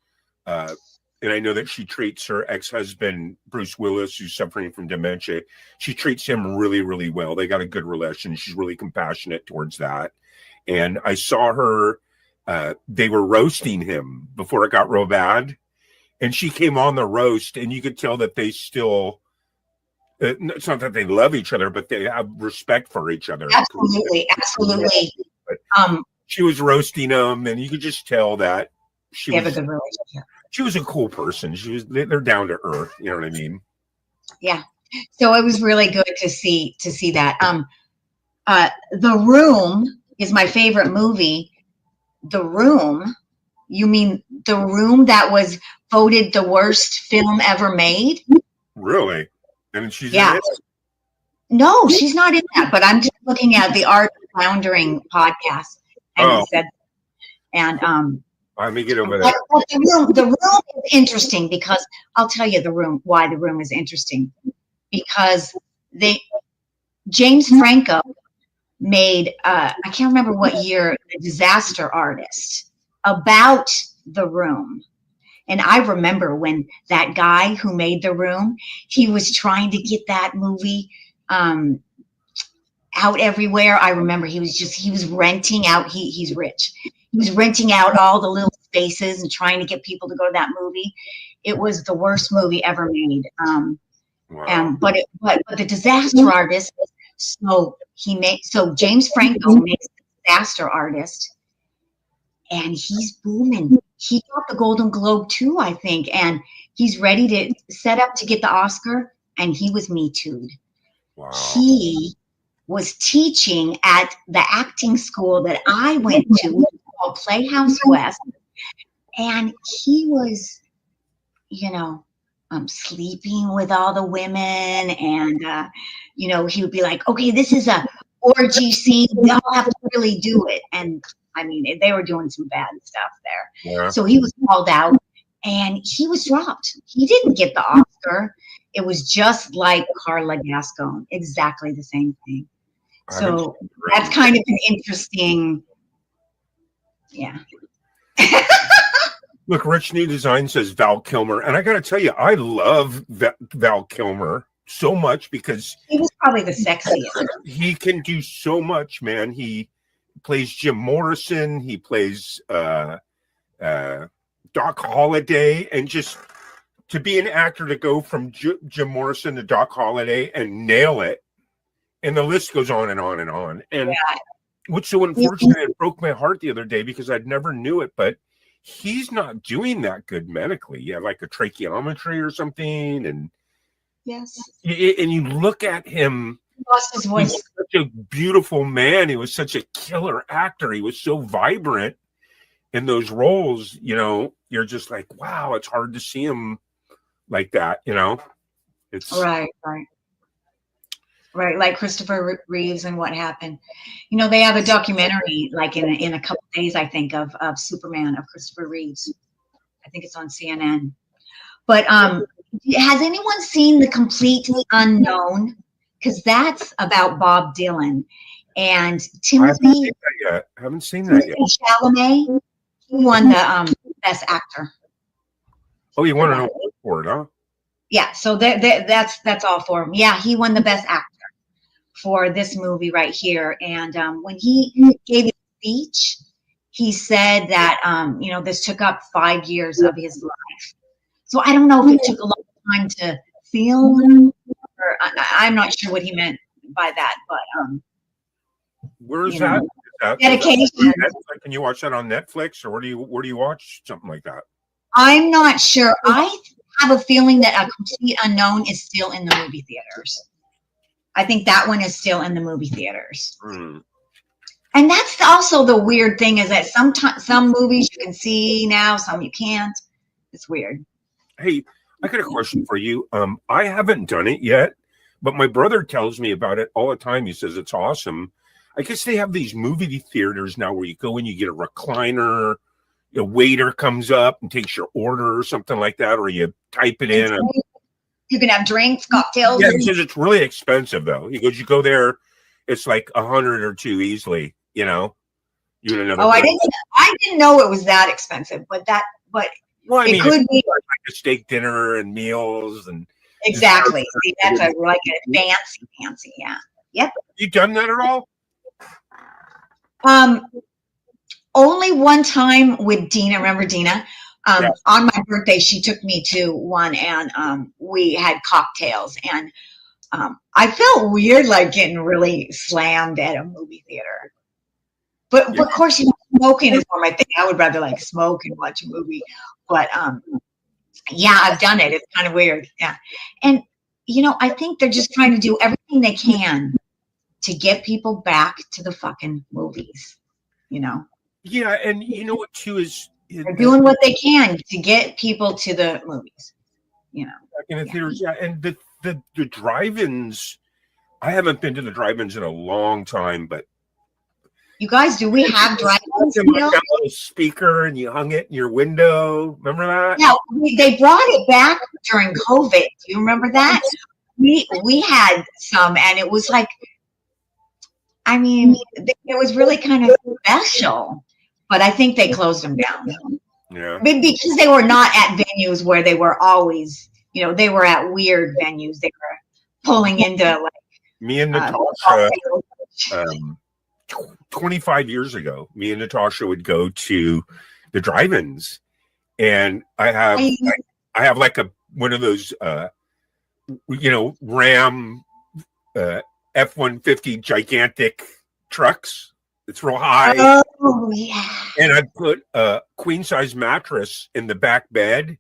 and I know that she treats her ex-husband Bruce Willis, who's suffering from dementia. She treats him really, really well. They got a good relation. She's really compassionate towards that. And I saw her. They were roasting him before it got real bad, and she came on the roast, and you could tell that they still. It's not that they love each other, but they have respect for each other. Absolutely. But she was roasting him, and you could just tell that They have a good relationship. she was a cool person. They're down to earth. You know what I mean? Yeah. So it was really good to see that. The Room is my favorite movie. The Room. You mean The Room that was voted the worst film ever made? Really? And she's Yeah. in it? No, she's not in that, but I'm just looking at the Art of Floundering podcast. And Oh. it said, and Let me get over but that. the room is interesting because I'll tell you why The Room is interesting. Because James Franco made I can't remember what year, The Disaster Artist, about The Room. And I remember when that guy who made The Room, he was trying to get that movie out everywhere. I remember he was renting out, he's rich. He was renting out all the little spaces and trying to get people to go to that movie. It was the worst movie ever made. Wow. But The Disaster Artist, so James Franco makes The Disaster Artist, and he's booming. He got the Golden Globe too, I think, and he's ready to set up to get the Oscar, and he was Me Too'd. Wow. He was teaching at the acting school that I went to, which is called Playhouse West, and he was, sleeping with all the women, and he would be like, "Okay, this is a orgy scene. We all have to really do it." And I mean, they were doing some bad stuff there. Yeah. So he was called out and he was dropped. He didn't get the Oscar. It was just like Carla Gascon, exactly the same thing. So that's kind of an interesting, yeah. Look, Rich New Design says Val Kilmer. And I got to tell you, I love Val Kilmer so much because he was probably the sexiest. He can do so much, man. He plays Jim Morrison. He plays Doc Holliday. And just to be an actor to go from Jim Morrison to Doc Holliday and nail it. And the list goes on and on and on. And what's so unfortunate, it broke my heart the other day because I'd never knew it, but he's not doing that good medically. Yeah, like a tracheometry or something. And yes. And you look at him, he lost his voice. He was such a beautiful man. He was such a killer actor. He was so vibrant in those roles. You know, you're just like, wow, it's hard to see him like that. You know, it's right. Like Christopher Reeves and What Happened. You know, they have a documentary like in a couple days, I think, of Superman, of Christopher Reeves. I think it's on CNN. But has anyone seen The Complete Unknown? Because that's about Bob Dylan and Timothy. Haven't seen that yet. Chalamet. He won the Best Actor. Oh, you want to know for it, huh? Yeah. So that's all for him. Yeah, he won the Best Actor for this movie right here. And when he gave his speech, he said that you know, this took up 5 years of his life. So I don't know if it took a long time to film, or I'm not sure what he meant by that, but where's that? Dedication. Can you watch that on Netflix, or where do you watch something like that? I'm not sure. I have a feeling that A Complete Unknown is still in the movie theaters. I think that one is still in the movie theaters. Mm. And that's also the weird thing, is that sometimes some movies you can see now, some you can't. It's weird. Hey, I got a question for you. I haven't done it yet, but my brother tells me about it all the time. He says it's awesome. I guess they have these movie theaters now where you go in, you get a recliner, a waiter comes up and takes your order or something like that, or you type it in. You can have drinks, cocktails. Yeah, he says it's really expensive though. He goes, you go there, it's like $100 or $200 easily. You know, you another. Oh, I didn't know it was that expensive, but well, I mean, it could be like a steak dinner and meals and exactly. See, that's a fancy, yeah. Yep. You done that at all? Only one time with Dina. Remember Dina? Yes. On my birthday, she took me to one, and we had cocktails, and I felt weird, like getting really slammed at a movie theater. But of course, you know, smoking is more my thing. I would rather like smoke and watch a movie. But yeah, I've done it. It's kind of weird. Yeah, and you know, I think they're just trying to do everything they can to get people back to the fucking movies. You know. Yeah, and you know what too is they're doing what they can to get people to the movies. You know, in the theaters. Yeah, and the drive-ins. I haven't been to the drive-ins in a long time, but you guys, do we have drive-ins? Like a little speaker, and you hung it in your window. Remember that? Yeah, they brought it back during COVID. Do you remember that? We had some, and it was like, I mean, it was really kind of special. But I think they closed them down. Yeah. Because they were not at venues where they were always, you know, they were at weird venues. They were pulling into like me and Natasha. 25 years ago, me and Natasha would go to the drive-ins, and I have like one of those you know, Ram F-150 gigantic trucks. It's real high. Oh yeah. And I'd put a queen size mattress in the back bed,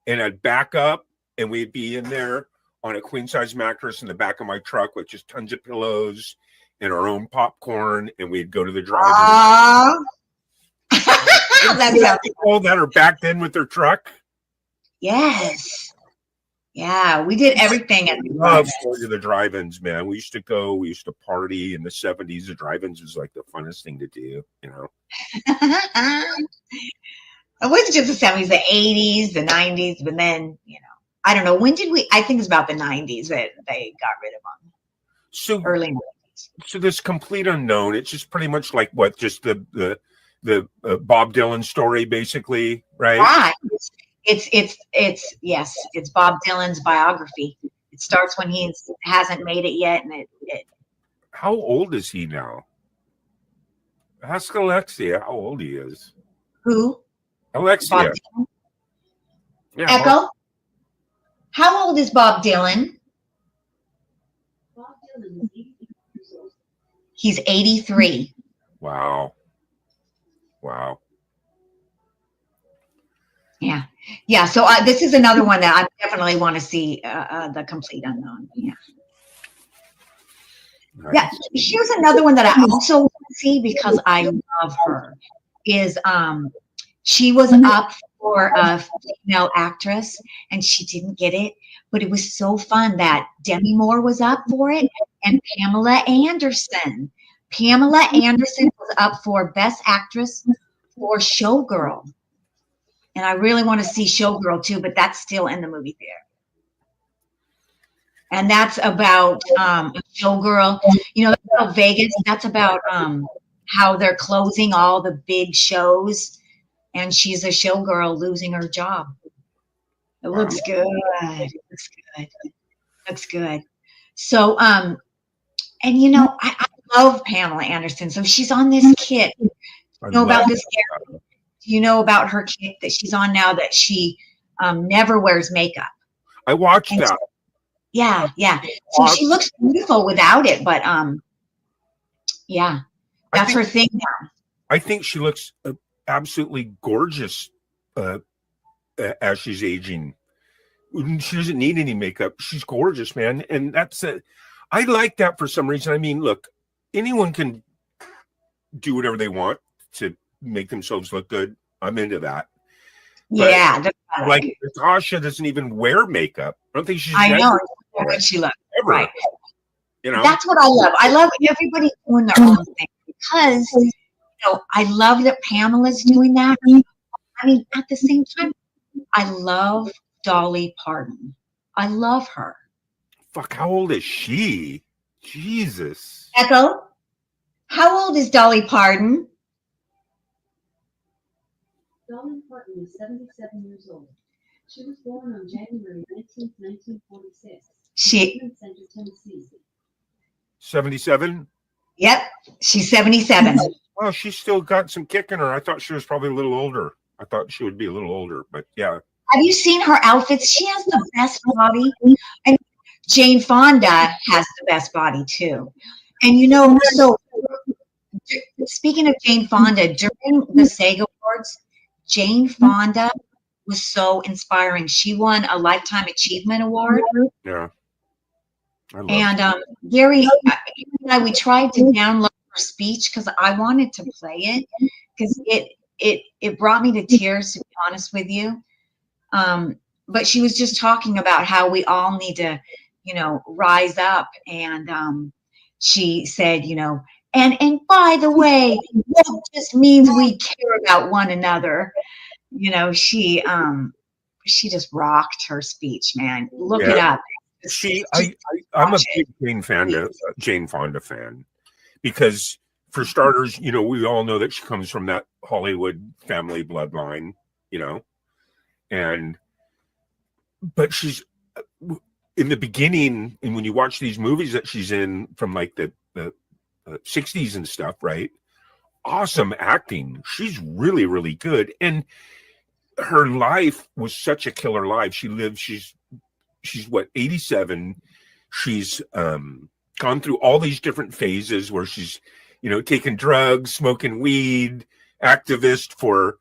and I'd back up, and we'd be in there on a queen size mattress in the back of my truck with just tons of pillows and our own popcorn, and we'd go to the drive-in. That's people that are backed in with their truck. Yes. Yeah, we did everything at the Love drive-in. going to the drive-ins, man. We used to go. We used to party in the 70s. The drive-ins was like the funnest thing to do. You know. It wasn't just the 70s, the 80s, the 90s, but then, I don't know. When did we? I think it's about the 90s that they got rid of them. So Early 90s. So this complete unknown, it's just pretty much like what, just the Bob Dylan story, basically, right? Right. It's Bob Dylan's biography. It starts when he hasn't made it yet, and it How old is he now? Ask Alexia how old he is. who? Alexia. Bob Dylan? Yeah, Echo? How old is Bob Dylan? Bob Dylan is 83 years old. He's 83. Wow. Yeah. So this is another one that I definitely want to see, the complete unknown. Yeah. Nice. Yeah. Here's another one that I also want to see because I love her. Is she was up for a female actress and she didn't get it, but it was so fun that Demi Moore was up for it and Pamela Anderson. Pamela Anderson was up for Best Actress for Showgirl. And I really want to see Showgirl too, but that's still in the movie theater. And that's about a showgirl. That's about Vegas. That's about how they're closing all the big shows, and she's a showgirl losing her job. It looks good. Looks good. So, and I love Pamela Anderson. So she's on this kit. I Know about love this? that. Do you know about her kit that she's on now that she never wears makeup? I watched And that. Yeah. So she looks beautiful without it, but yeah, I that's think- her thing now. I think she looks absolutely gorgeous as she's aging. She doesn't need any makeup. She's gorgeous, man. And that's it. I like that for some reason. I mean, look, anyone can do whatever they want to make themselves look good. I'm into that. But, Yeah, that's what I Like Natasha doesn't even wear makeup. I don't think she's I know. ever, How good she looks. ever, Right. you know. That's what I love. I love everybody doing their own thing because I love that Pamela's doing that. I mean, at the same time, I love Dolly Parton. I love her. Fuck, how old is she? Jesus. Echo, how old is Dolly Parton? Dolly Parton is 77 years old. She was born on January 19, 1946. She, in Center, Tennessee. 77? yep, she's 77. Well, she's still got some kick in her. I thought she was probably a little older. I thought she would be a little older, but yeah. Have you seen her outfits? She has the best body. And Jane Fonda has the best body too. And so speaking of Jane Fonda, during the SAG Awards, Jane Fonda was so inspiring. She won a Lifetime Achievement Award. Yeah. I love And Gary and I, we tried to download her speech because I wanted to play it because it brought me to tears, to be honest with you. But she was just talking about how we all need to, rise up. And she said, and by the way, that just means we care about one another. She just rocked her speech, man. Look it up. I'm a big Jane Fonda fan because, for starters, we all know that she comes from that Hollywood family bloodline, but she's in the beginning, and when you watch these movies that she's in from like the 60s and stuff, right? Awesome acting. She's really, really good. And her life was such a killer life. She's what, 87. She's gone through all these different phases where she's, taking drugs, smoking weed, activist for,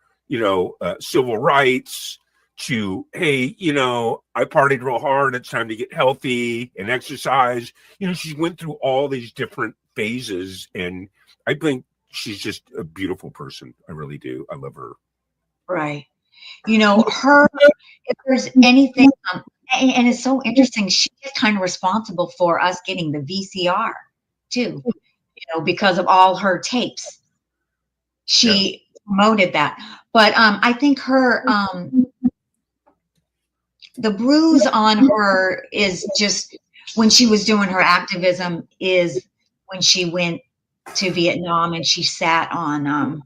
civil rights, to, hey, I partied real hard. It's time to get healthy and exercise. She went through all these different phases, and I think she's just a beautiful person. I really do. I love her. Right. Her, if there's anything And it's so interesting. She is kind of responsible for us getting the VCR too, because of all her tapes. She promoted that. But I think her, the bruise on her is just when she was doing her activism is when she went to Vietnam and she sat on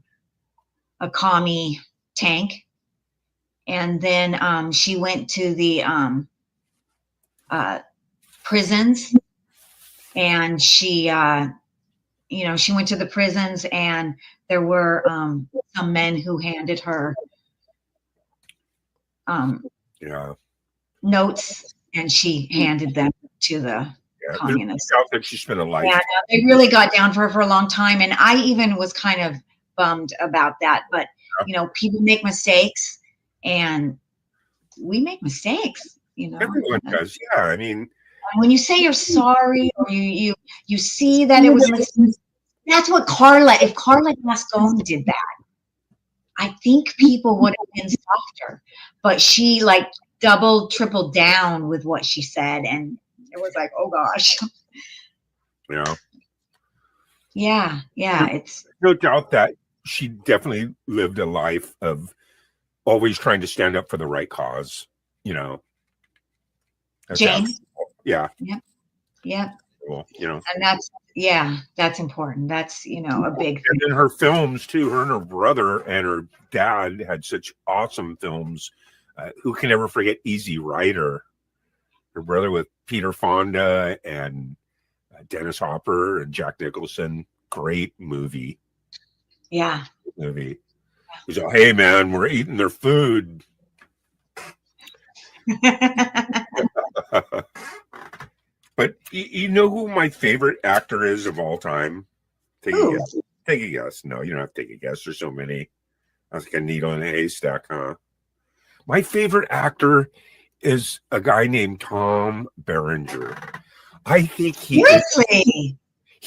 a commie tank. And then she went to the prisons, and she went to the prisons, and there were some men who handed her Yeah. notes, and she handed them to the Yeah. communists. There's no doubt that she spent a life. Yeah, they really got down for her for a long time, and I even was kind of bummed about that. But people make mistakes, and we make mistakes. Everyone does. Yeah. I mean, When you say you're sorry, or you see that it was a mistake, that's what Carla. If Carla Gascon did that, I think people would have been softer. But she like doubled, tripled down with what she said, and it was like, oh gosh. yeah. Yeah. It's No doubt that she definitely lived a life of always trying to stand up for the right cause. That's Jane. Yeah. Yeah. Cool. And that's important. That's a big And thing. then her films too. Her and her brother and her dad had such awesome films. Who can ever forget Easy Rider? Her brother with Peter Fonda and Dennis Hopper and Jack Nicholson. Great movie. Yeah. He's like, hey man, we're eating their food. But you know who my favorite actor is of all time? Take a guess. Take a guess. No, you don't have to take a guess. There's so many. That's like a needle in a haystack, huh? My favorite actor is a guy named Tom Berenger. I think he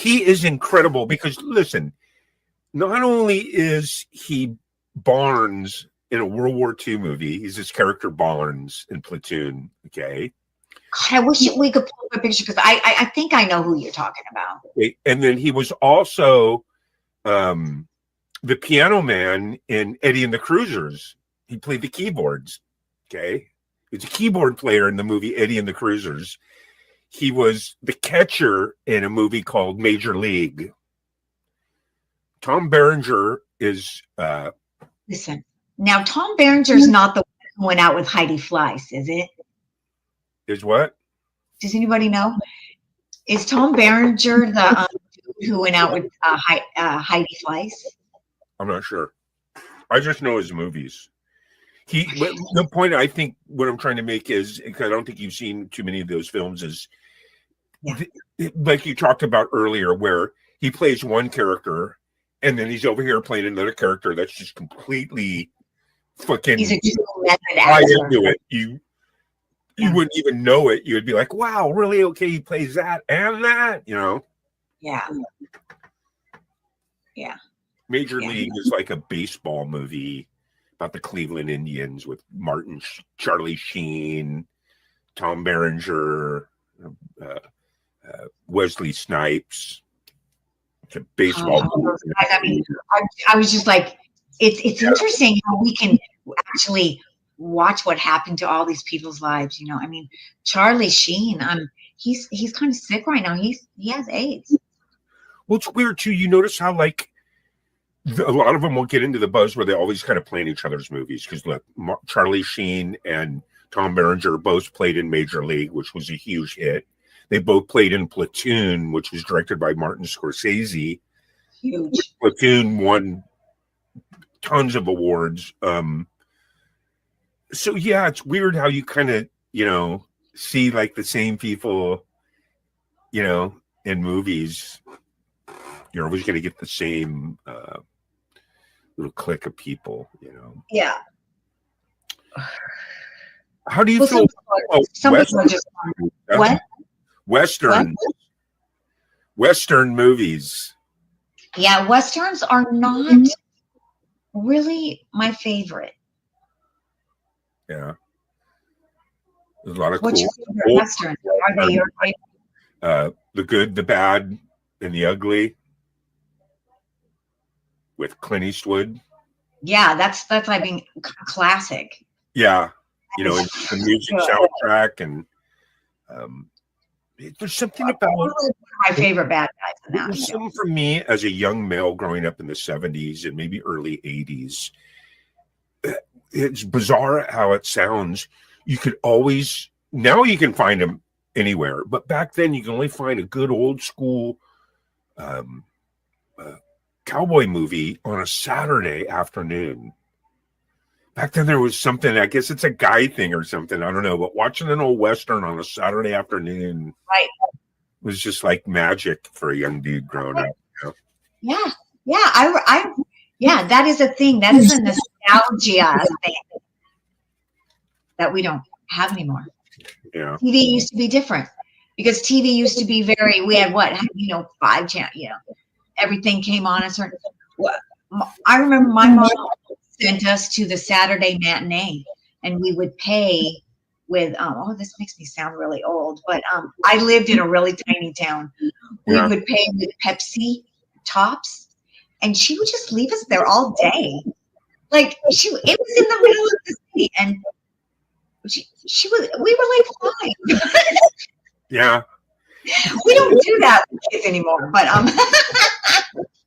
is incredible because listen, not only is he Barnes in a World War II movie, he's his character Barnes in Platoon. Okay. God, I wish we could pull up a picture because I think I know who you're talking about. Okay. And then he was also the piano man in Eddie and the Cruisers. He played the keyboards. Okay. He's a keyboard player in the movie Eddie and the Cruisers. He was the catcher in a movie called Major League. Tom Berenger is Listen, now Tom Berenger's not the one who went out with Heidi Fleiss, is it? Is what? Does anybody know? Is Tom Berenger the dude who went out with Heidi Fleiss? I'm not sure. I just know his movies. The point I think what I'm trying to make is, because I don't think you've seen too many of those films, is like you talked about earlier, where he plays one character and then he's over here playing another character that's just completely fucking. He's a true method actor. Into it. You wouldn't even know it. You would be like, wow, really? Okay, he plays that and that, Yeah. Major League is like a baseball movie about the Cleveland Indians with Charlie Sheen, Tom Berenger, Wesley Snipes. It's a baseball movie. I was just like, it's interesting how we can actually watch what happened to all these people's lives. I mean, Charlie Sheen, he's kind of sick right now. He has AIDS. Well, it's weird too. You notice how a lot of them will get into the buzz where they always kind of play in each other's movies. Because look, Charlie Sheen and Tom Berenger both played in Major League, which was a huge hit. They both played in Platoon, which was directed by Martin Scorsese. Huge. Platoon won tons of awards. So yeah, it's weird how you kind of, see like the same people, in movies. You're always going to get the same little clique of people, Yeah. How do you feel? Some people are just what? Western movies. Yeah, Westerns are not really my favorite. Yeah. There's a lot of What's cool. your favorite old- Western? Are they your favorite? The Good, the Bad, and the Ugly with Clint Eastwood. Yeah, that's I mean classic. Yeah, you know, That and is the music good. soundtrack, and there's something about My favorite bad guys in that. there's So. something for me as a young male growing up in the 70s and maybe early 80s. It's bizarre how it sounds. You could always, now you can find them anywhere, but back then you can only find a good old school um, cowboy movie on a Saturday afternoon. Back then there was something, I guess it's a guy thing or something, I don't know, but watching an old Western on a Saturday afternoon Right. was just like magic for a young dude growing up. Yeah, yeah. Yeah, that is a thing. That is a nostalgia thing that we don't have anymore. Yeah. TV used to be different because TV used to be very. We had what, 5 channels. Everything came on a certain. I remember my mom sent us to the Saturday matinee, and we would pay with. Oh, this makes me sound really old, but I lived in a really tiny town. We Yeah. would pay with Pepsi tops, and she would just leave us there all day. Like it was in the middle of the city, and she was. We were like 5. Yeah. We don't do that with kids anymore, but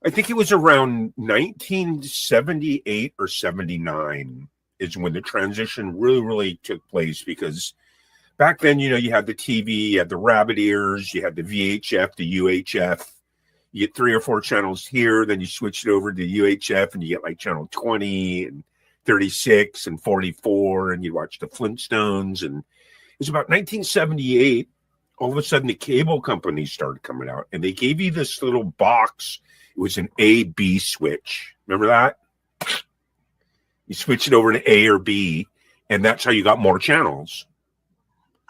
I think it was around 1978 or 79 is when the transition really took place, because back then, you had the TV, you had the rabbit ears, you had the VHF, the UHF. You get 3 or 4 channels here, then you switch it over to UHF and you get like channel 20 and 36 and 44, and you watch the Flintstones. And it was about 1978. All of a sudden, the cable companies started coming out, and they gave you this little box. It was an A/B switch. Remember that? You switch it over to A or B, and that's how you got more channels.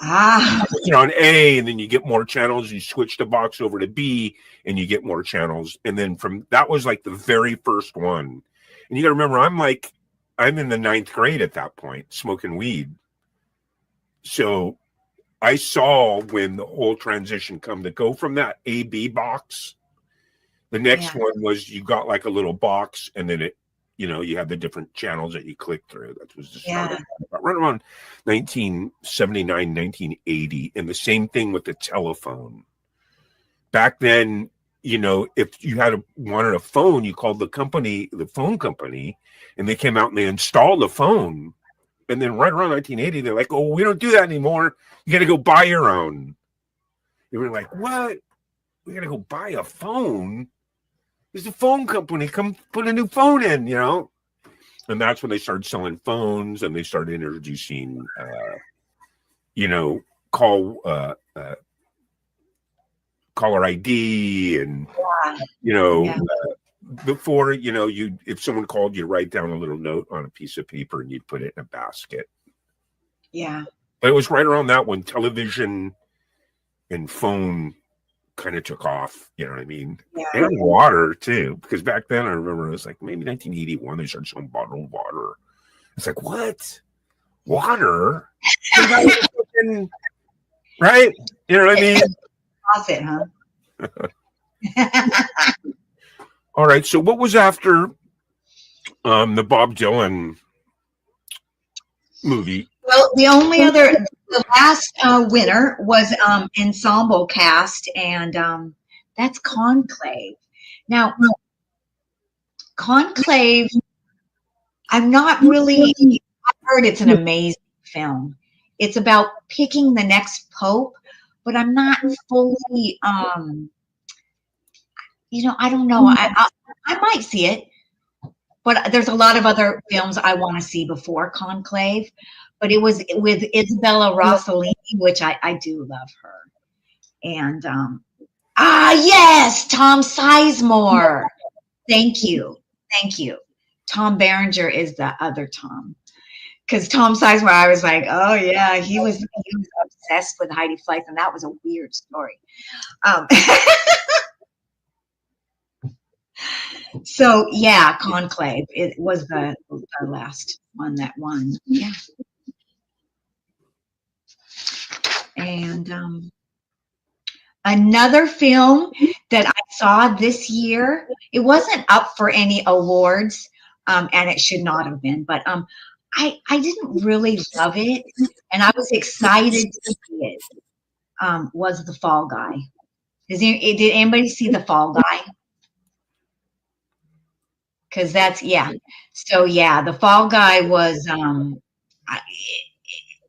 You're on A, and then you get more channels. You switch the box over to B, and you get more channels. And then that was like the very first one. And you got to remember, I'm in the 9th grade at that point, smoking weed. So I saw when the whole transition come to go from that A/B box. The next one was you got like a little box, and then it, you had the different channels that you click through. That was just right around 1979, 1980. And the same thing with the telephone. Back then, if you wanted a phone, you called the phone company, and they came out and they installed the phone. And then right around 1980, they're like, "Oh, we don't do that anymore. You got to go buy your own." And we're like, "What? We got to go buy a phone? There's a phone company. Come put a new phone in, And that's when they started selling phones, and they started introducing, caller ID, and before if someone called, you write down a little note on a piece of paper and you'd put it in a basket. Yeah. But it was right around that when television and phone kind of took off, you know what I mean? Yeah. And water too, because back then I remember it was like maybe 1981 they started selling bottled water. It's like, what? Water? Right? You know what I mean? Faucet, huh? All right. So what was after the Bob Dylan movie? Well, the last winner was Ensemble Cast, and that's Conclave. Now, Conclave, I'm not really, I've heard it's an amazing film. It's about picking the next pope, but I'm not fully, I don't know. I might see it, but there's a lot of other films I want to see before Conclave. But it was with Isabella Rossellini, which I do love her. And yes, Tom Sizemore. Thank you. Tom Berenger is the other Tom. Because Tom Sizemore, I was like, oh yeah, he was obsessed with Heidi Fleiss, and that was a weird story. So yeah, Conclave. It was the last one that won. Yeah. And another film that I saw this year, it wasn't up for any awards, and it should not have been, but I didn't really love it, and I was excited to see it. Was The Fall Guy. Did anybody see The Fall Guy? Because that's, yeah. So yeah, The Fall Guy was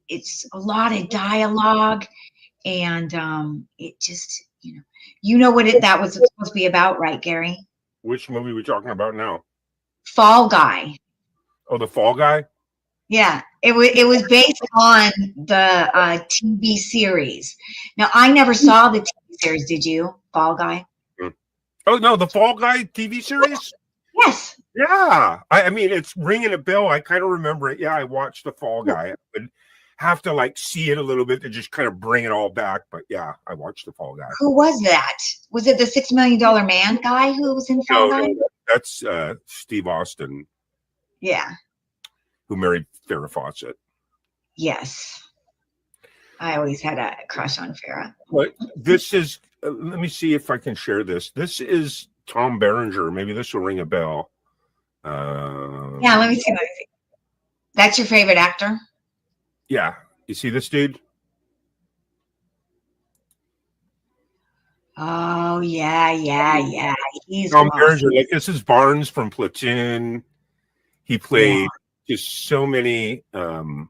it's a lot of dialogue, and it just, you know what that was supposed to be about, right, Gary? Which movie are we talking about now? Fall Guy. Oh, The Fall Guy? Yeah, it was based on the TV series. Now, I never saw the TV series. Did you? Fall Guy? Oh, no, The Fall Guy TV series? Yes. Yeah. I mean, it's ringing a bell. I kind of remember it. Yeah, I watched The Fall Guy. I would have to like see it a little bit to just kind of bring it all back. But yeah, I watched The Fall Guy. Who was that? Was it the $6 Million Man guy who was in Fall Guy? No, that's Steve Austin. Yeah. Who married Farrah Fawcett. Yes. I always had a crush on Farrah. But this is, let me see if I can share this. This is Tom Berenger. Maybe this will ring a bell. Yeah, let me see. That's your favorite actor? Yeah. You see this dude? Oh, yeah. He's Tom awesome. Berenger. Like, this is Barnes from Platoon. He played just so many good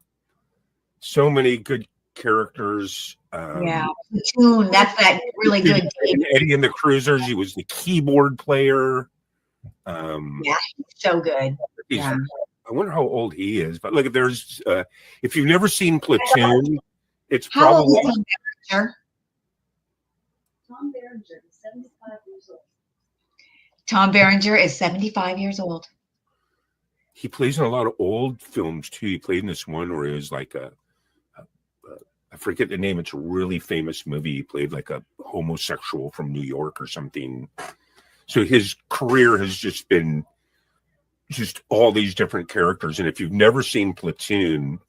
characters. Platoon. That's that really good. Eddie and the Cruisers. He was the keyboard player. Yeah, he's so good. Yeah. I wonder how old he is. But look, there's if you've never seen Platoon, it's How old probably. is Tom Berenger? Tom Berenger is 75 years old. Tom Berenger is 75 years old. He plays in a lot of old films too. He played in this one where it was like I forget the name. It's a really famous movie. He played like a homosexual from New York or something. So his career has just been just all these different characters. And if you've never seen Platoon,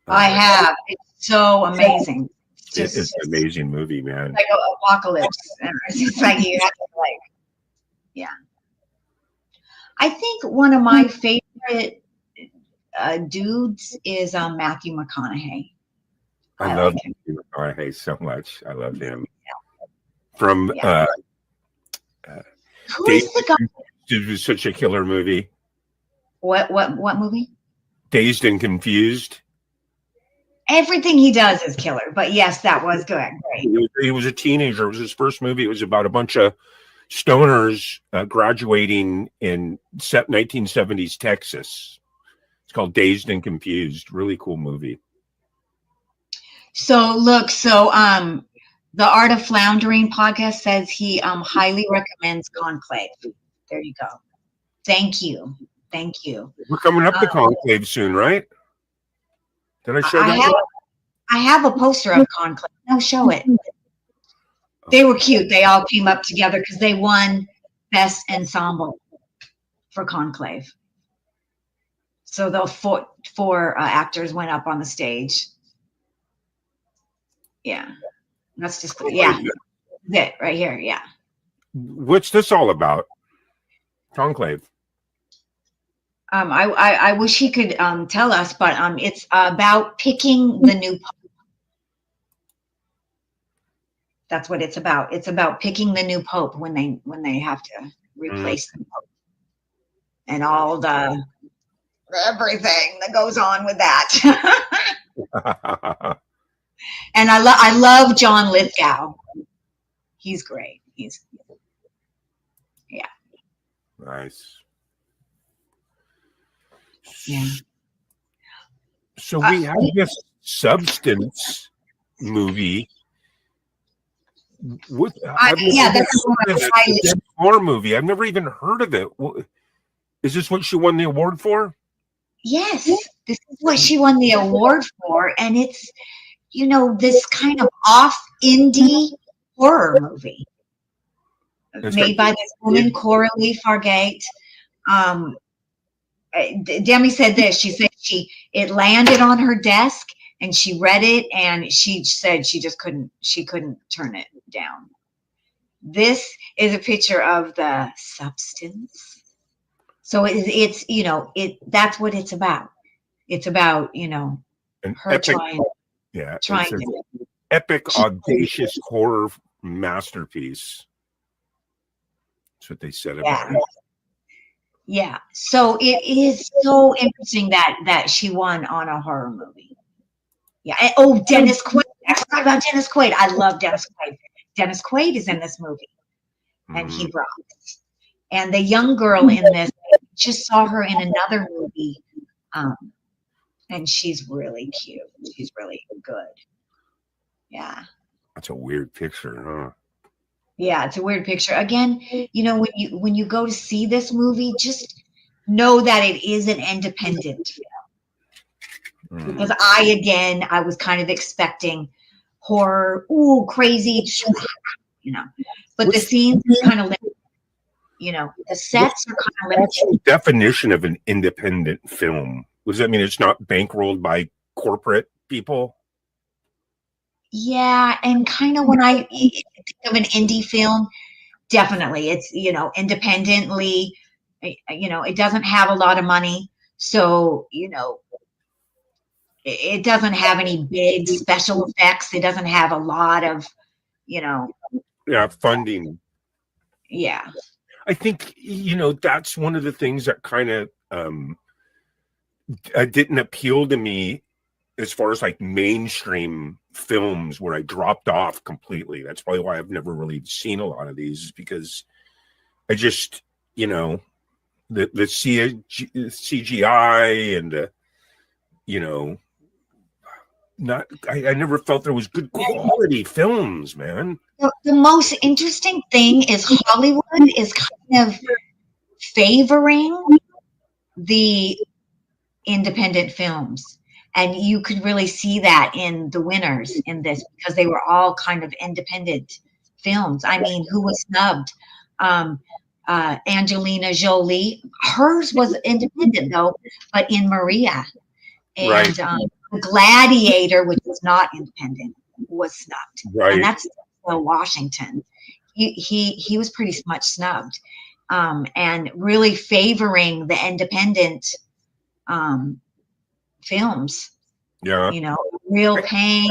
I have. It's so amazing. It's an amazing movie, man. Like Apocalypse. It's like you have to yeah. I think one of my favorite dudes is Matthew McConaughey. I love Matthew McConaughey so much. I love him. From Who is the guy? It was such a killer movie. What movie? Dazed and Confused. Everything he does is killer. But yes, that was good. Great. He was a teenager. It was his first movie. It was about a bunch of stoners graduating in 1970s Texas. It's called Dazed and Confused. Really cool movie. So look, the Art of Floundering podcast says he highly recommends Conclave. There you go. Thank you. We're coming up to Conclave soon, right? Did I show that? I have a poster of Conclave. No, show it. They were cute. They all came up together because they won Best Ensemble for Conclave. So the four actors went up on the stage. Yeah, that's just it right here. Yeah. What's this all about? Conclave. I wish he could tell us, but it's about picking the new pope. That's what it's about. It's about picking the new pope when they have to replace the pope, and all the everything that goes on with that. And I love John Lithgow. He's great. Nice. Yeah. So we have this Substance movie. That's a horror movie. I've never even heard of it. Is this what she won the award for? Yes, this is what she won the award for, and it's this kind of off indie horror movie made by this woman, Coralie Fargate. Demi said this. She said it landed on her desk and she read it, and she said she couldn't turn it down. This is a picture of The Substance. So it's that's what it's about. It's about, An her epic, trying it's to. an epic, audacious horror masterpiece. That's what they said about it. Yeah. So it is so interesting that she won on a horror movie. Yeah. And, Dennis Quaid. I forgot about Dennis Quaid. I love Dennis Quaid. Dennis Quaid is in this movie, and he rocks. And the young girl in this, I just saw her in another movie, and she's really cute. She's really good. Yeah. That's a weird picture, huh? Yeah, it's a weird picture. Again, when you go to see this movie, just know that it is an independent film. Because I was kind of expecting horror, crazy, but the scenes are kind of limited. The sets are kind of limited. What's the definition of an independent film? What does that mean? It's not bankrolled by corporate people? Yeah, and kind of when I think of an indie film, definitely it's, independently, it doesn't have a lot of money. So, it doesn't have any big special effects. It doesn't have a lot of, Funding. Yeah. I think, that's one of the things that kind of didn't appeal to me as far as like mainstream films, where I dropped off completely. That's probably why I've never really seen a lot of these, is because I just, the CGI and, I never felt there was good quality films, man. The most interesting thing is Hollywood is kind of favoring the independent films. And you could really see that in the winners in this, because they were all kind of independent films. I mean, who was snubbed? Angelina Jolie. Hers was independent though, but in Maria. And Gladiator, which was not independent, was snubbed. Right. And that's Washington. He was pretty much snubbed. And really favoring the independent films. Yeah. Real Pain,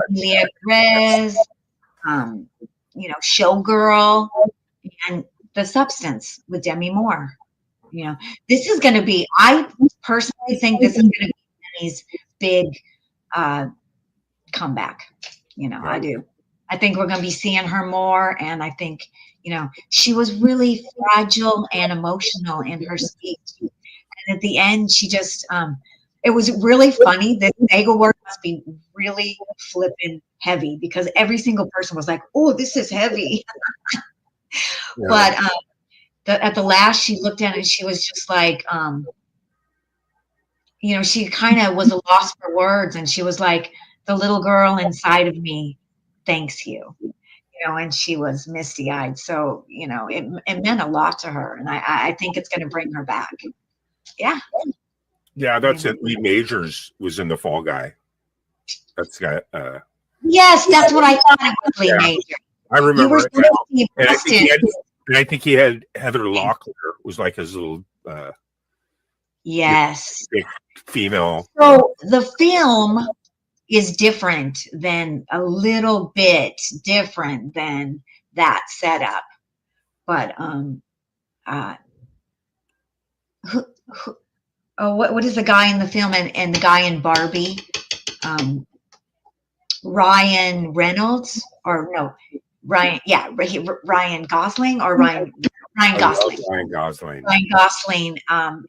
Emilia Perez, Showgirl, and The Substance with Demi Moore. This is going to be, I personally think this is going to be Demi's big comeback. I do. I think we're going to be seeing her more. And I think, she was really fragile and emotional in her speech. And at the end, she just, it was really funny. The SAG award must be really flipping heavy, because every single person was like, "Oh, this is heavy." Yeah. But at the last, she looked at it and she was just like, she kind of was lost for words, and she was like, "The little girl inside of me thanks you," and she was misty-eyed. So, it meant a lot to her, and I think it's going to bring her back. Yeah. Yeah, that's it. Lee Majors was in The Fall Guy. That's got. Yes, that's what I thought it was. Lee Majors. I remember it. And I think he had Heather Locklear was like his little. Yes. Female. So the film is different than a little bit different than that setup, but what is the guy in the film and the guy in Barbie? Ryan Reynolds Ryan Gosling or Ryan Gosling. Ryan Gosling. Ryan Gosling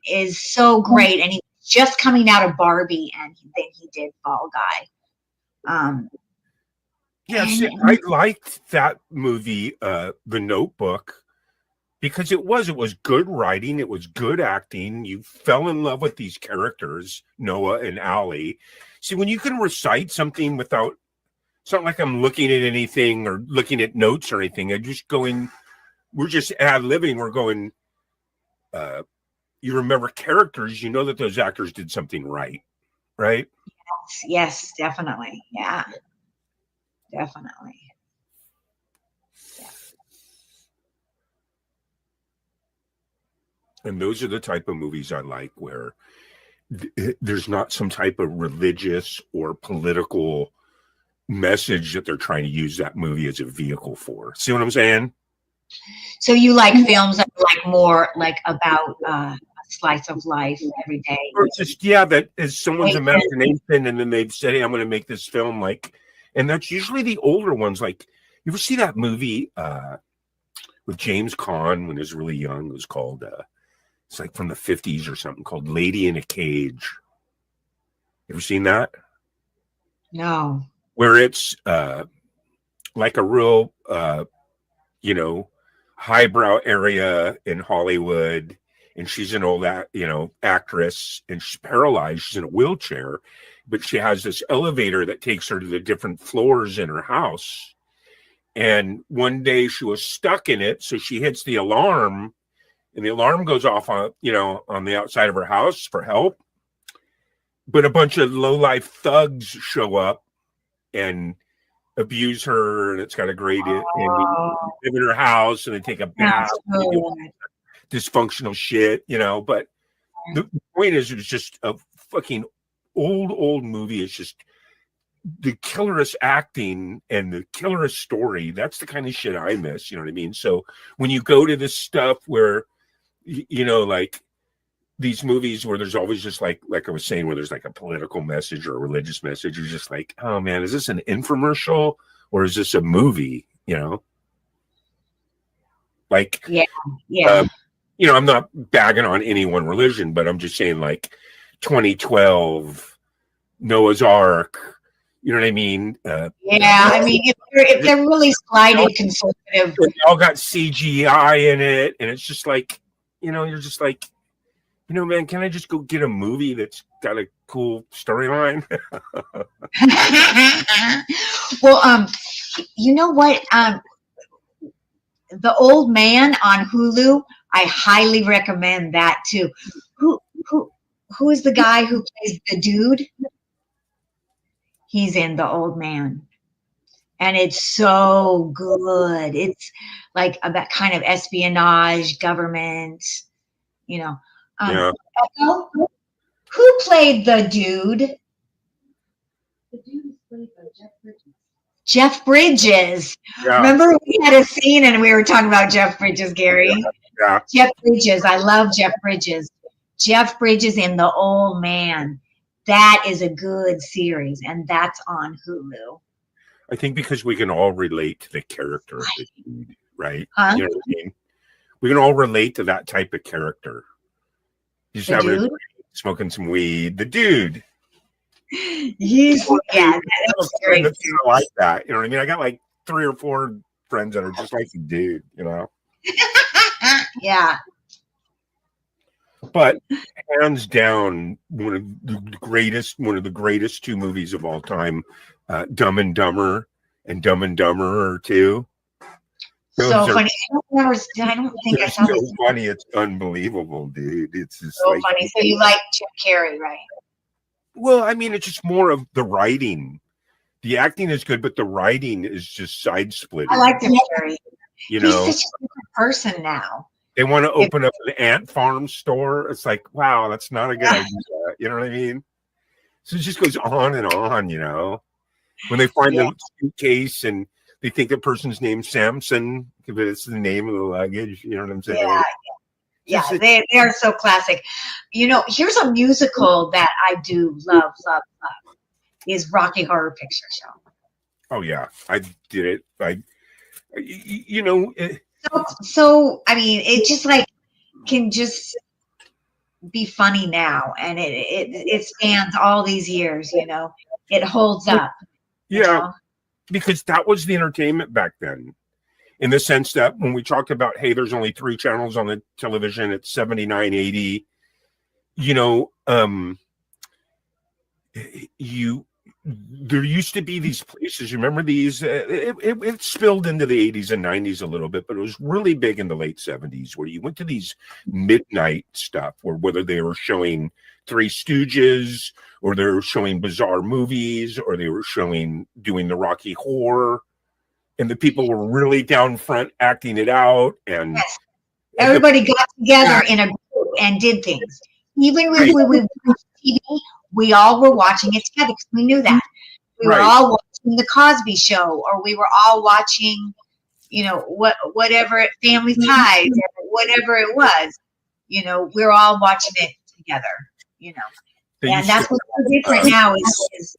is so great, and he's just coming out of Barbie, and then he did Fall Guy. Yes, I liked that movie, The Notebook, because it was good writing, it was good acting. You fell in love with these characters, Noah and Allie. See, when you can recite something without, it's not like I'm looking at anything or looking at notes or anything. I'm just going, we're just ad-libbing. We're going, you remember characters, you know that those actors did something right. right? Yes, definitely. Yeah, definitely. And those are the type of movies I like, where there's not some type of religious or political message that they're trying to use that movie as a vehicle for. See what I'm saying? So you like films that are like more like about a slice of life every day? Or just, yeah, that is someone's imagination, and then they've said, hey, I'm going to make this film, like, and that's usually the older ones. Like, you ever see that movie with James Caan when he was really young? It was called it's like from the 50s or something, called Lady in a Cage. Ever seen that? No. Where it's like a real highbrow area in Hollywood, and she's an old actress, and she's paralyzed. She's in a wheelchair, but she has this elevator that takes her to the different floors in her house. And one day she was stuck in it, so she hits the alarm, and the alarm goes off on the outside of her house for help. But a bunch of lowlife thugs show up and abuse her, and it's got a great and live in her house, and they take a bath, dysfunctional shit, But the point is, it's just a fucking old movie. It's just the killerest acting and the killerest story. That's the kind of shit I miss. You know what I mean? So when you go to this stuff where, like these movies where there's always just like I was saying, where there's like a political message or a religious message, you're just like, oh man, is this an infomercial or is this a movie? Like, I'm not bagging on any one religion, but I'm just saying, like 2012, Noah's Ark. You know what I mean? I mean, if they're really slighted conservative, they all got CGI in it, and it's just like, you're just like, man, can I just go get a movie that's got a cool storyline? Well, you know what? The Old Man on Hulu, I highly recommend that too. Who is the guy who plays the dude? He's in The Old Man, and it's so good. It's like about kind of espionage, government, Yeah. Echo, who played the dude? The dude is played by Jeff Bridges. Jeff Bridges. Yeah. Remember we had a scene and we were talking about Jeff Bridges, Gary? Yeah. Jeff Bridges. I love Jeff Bridges. Jeff Bridges in The Old Man. That is a good series, and that's on Hulu. I think because we can all relate to the character of the dude, right? Huh? You know what I mean? We can all relate to that type of character. He's The having a dude? drink, smoking some weed. The dude. He's that's very That's kind of like that. You know what I mean? I got like 3 or 4 friends that are just like the dude, yeah. But hands down, one of the greatest 2 movies of all time, Dumb and Dumber and Dumb and Dumber 2. So funny. I don't think I It's saw so this. funny. It's unbelievable, dude. It's just So like, funny. So you like Jim Carrey, right? well, I mean, it's just more of the writing. The acting is good, but the writing is just side splitting. I like Jim Carrey. He's He's such a different person now. They want to open up an ant farm store. It's like, wow, that's not a good idea. You know what I mean? So it just goes on and on, When they find the suitcase and they think the person's named Samson, if it's the name of the luggage, you know what I'm saying? Yeah, they are so classic. Here's a musical that I do love, is Rocky Horror Picture Show. Oh, yeah. I did it. So I mean, it just like can just be funny now, and it spans all these years. It holds up. Yeah, because that was the entertainment back then, in the sense that when we talked about, hey, there's only 3 channels on the television, it's 79, 80. there used to be these places. Remember these? It spilled into the 80s and 90s a little bit, but it was really big in the late 70s, where you went to these midnight stuff, where whether they were showing Three Stooges, or they were showing bizarre movies, or they were doing the Rocky Horror, and the people were really down front acting it out, and Yes. Everybody got together in a group and did things. Even when we watched TV, we all were watching it together because we knew that. We were Right. all watching The Cosby Show, or we were all watching, whatever Family Ties, or whatever it was. We were all watching it together. they And used that's to- what's so different now is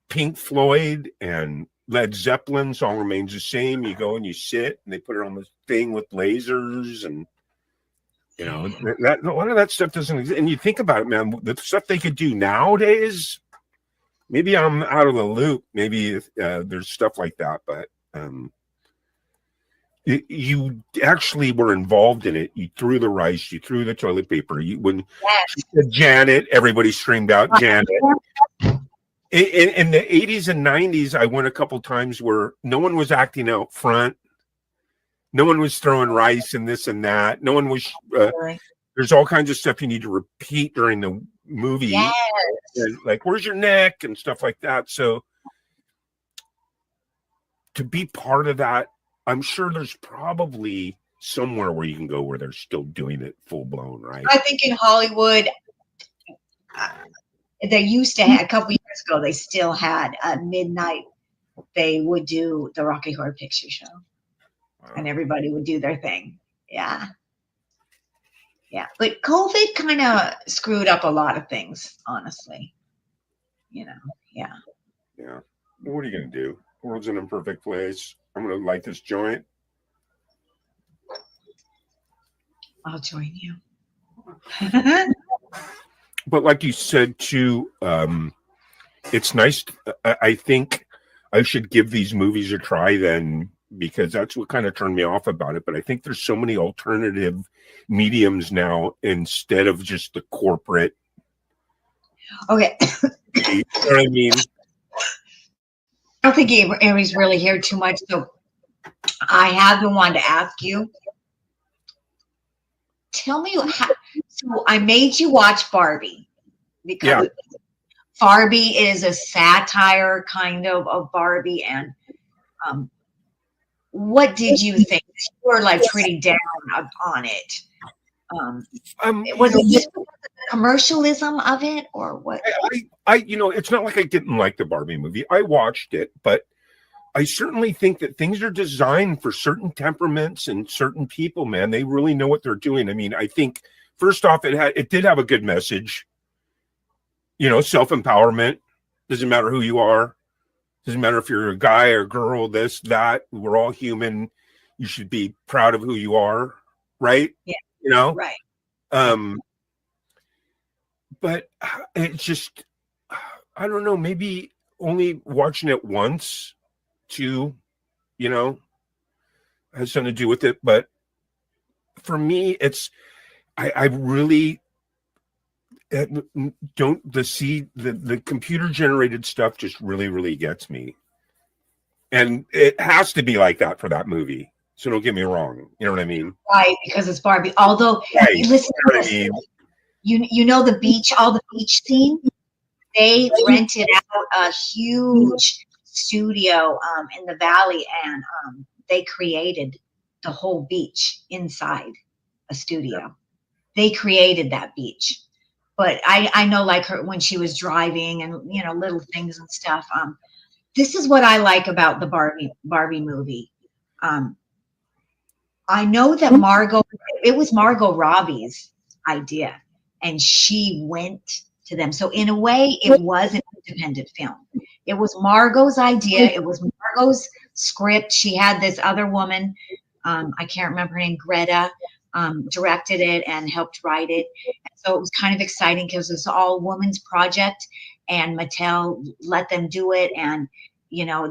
Pink Floyd and Led Zeppelin song remains the same. You go and you sit, and they put it on the thing with lasers, and that a lot of that stuff doesn't exist. And you think about it, man, the stuff they could do nowadays. Maybe I'm out of the loop. Maybe there's stuff like that, but you actually were involved in it. You threw the rice, you threw the toilet paper. When she said Janet, everybody screamed out Janet. In the 80s and 90s, I went a couple times where no one was acting out front. No one was throwing rice and this and that. No one was. There's all kinds of stuff you need to repeat during the movie. Yes. And like, where's your neck and stuff like that. So to be part of that, I'm sure there's probably somewhere where you can go where they're still doing it full blown, right? I think in Hollywood, they used to have, a couple years ago, they still had at midnight, they would do the Rocky Horror Picture Show, and everybody would do their thing. Yeah. But COVID kind of screwed up a lot of things, honestly. Yeah. Yeah. What are you going to do? The world's an imperfect place. I'm going to light this joint. I'll join you. But like you said too, it's nice. I think I should give these movies a try then, because that's what kind of turned me off about it. But I think there's so many alternative mediums now instead of just the corporate. Okay. You know what I mean? I don't think Aries really heard too much, so I have been wanting to ask you. Tell me how. So I made you watch Barbie because Barbie is a satire kind of Barbie, and what did you think? You were like pretty down on it. Was it just the commercialism of it, or what? It's not like I didn't like the Barbie movie. I watched it, but I certainly think that things are designed for certain temperaments and certain people, man. They really know what they're doing. I mean, I think first off, it did have a good message. Self-empowerment. Doesn't matter who you are. Doesn't matter if you're a guy or girl, this, that. We're all human. You should be proud of who you are, right? Yeah. Right. But it's just, I don't know, maybe only watching it once, too, has something to do with it. But for me, I really don't, the computer generated stuff just really, really gets me. And it has to be like that for that movie. So don't get me wrong. You know what I mean? Right, because it's Barbie. Although, Right. listen You know to what I this. mean? You know the beach, all the beach scene. They rented out a huge studio in the valley, and they created the whole beach inside a studio. They created that beach. But I know, like her when she was driving and little things and stuff. This is what I like about the Barbie movie. I know that it was Margot Robbie's idea, and she went to them. So in a way, it was an independent film. It was Margot's idea. It was Margot's script. She had this other woman, I can't remember her name, Greta, directed it and helped write it. So it was kind of exciting because it was all woman's project, and Mattel let them do it. And